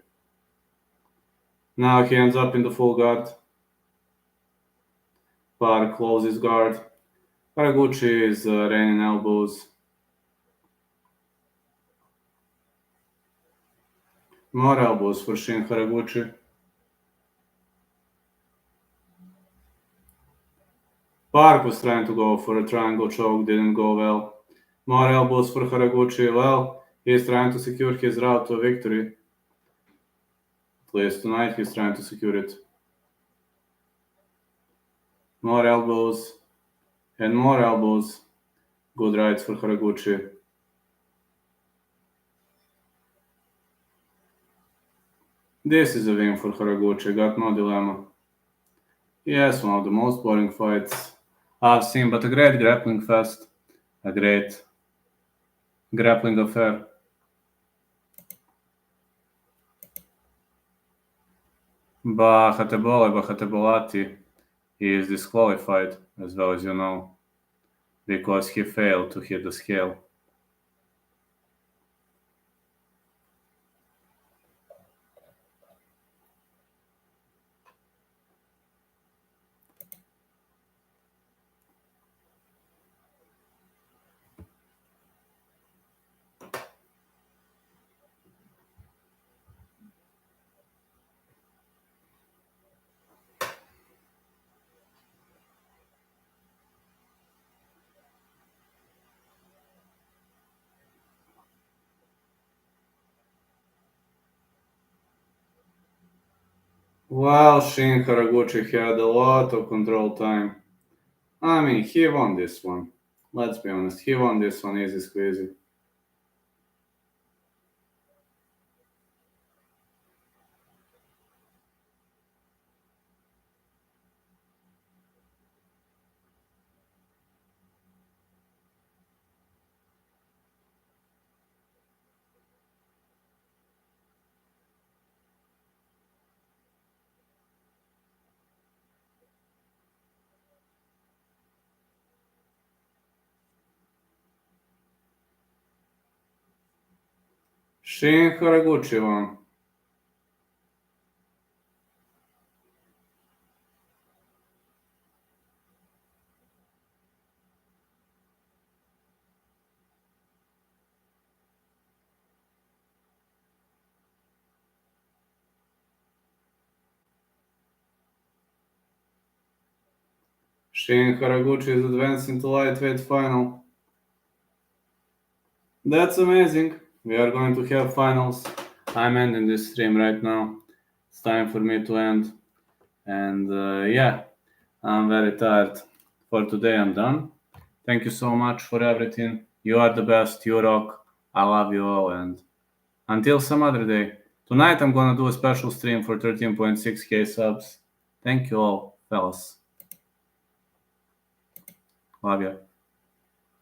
A: Now he ends up in the full guard. Park closes guard. Haraguchi is raining elbows. More elbows for Shin Haraguchi. Park was trying to go for a triangle choke, didn't go well. More elbows for Haraguchi. Well, he's trying to secure his route to victory. At least tonight he's trying to secure it. More elbows and more elbows. Good rights for Haraguchi. This is a win for Haraguchi, got no dilemma. Yes, one of the most boring fights I've seen, but a great grappling fest. A great grappling affair. Bahatebolati is disqualified, as well as you know, because he failed to hit the scale. Well, Shin Haraguchi had a lot of control time. I mean, he won this one. Let's be honest, he won this one easy squeezy. Shin Haraguchi won. Shin Haraguchi is advancing to lightweight final. That's amazing. We are going to have finals. I'm ending this stream right now. It's time for me to end. And yeah, I'm very tired. For today, I'm done. Thank you so much for everything. You are the best. You rock. I love you all. And until some other day. Tonight, I'm gonna do a special stream for 13.6k subs. Thank you all, fellas.
B: Flavia.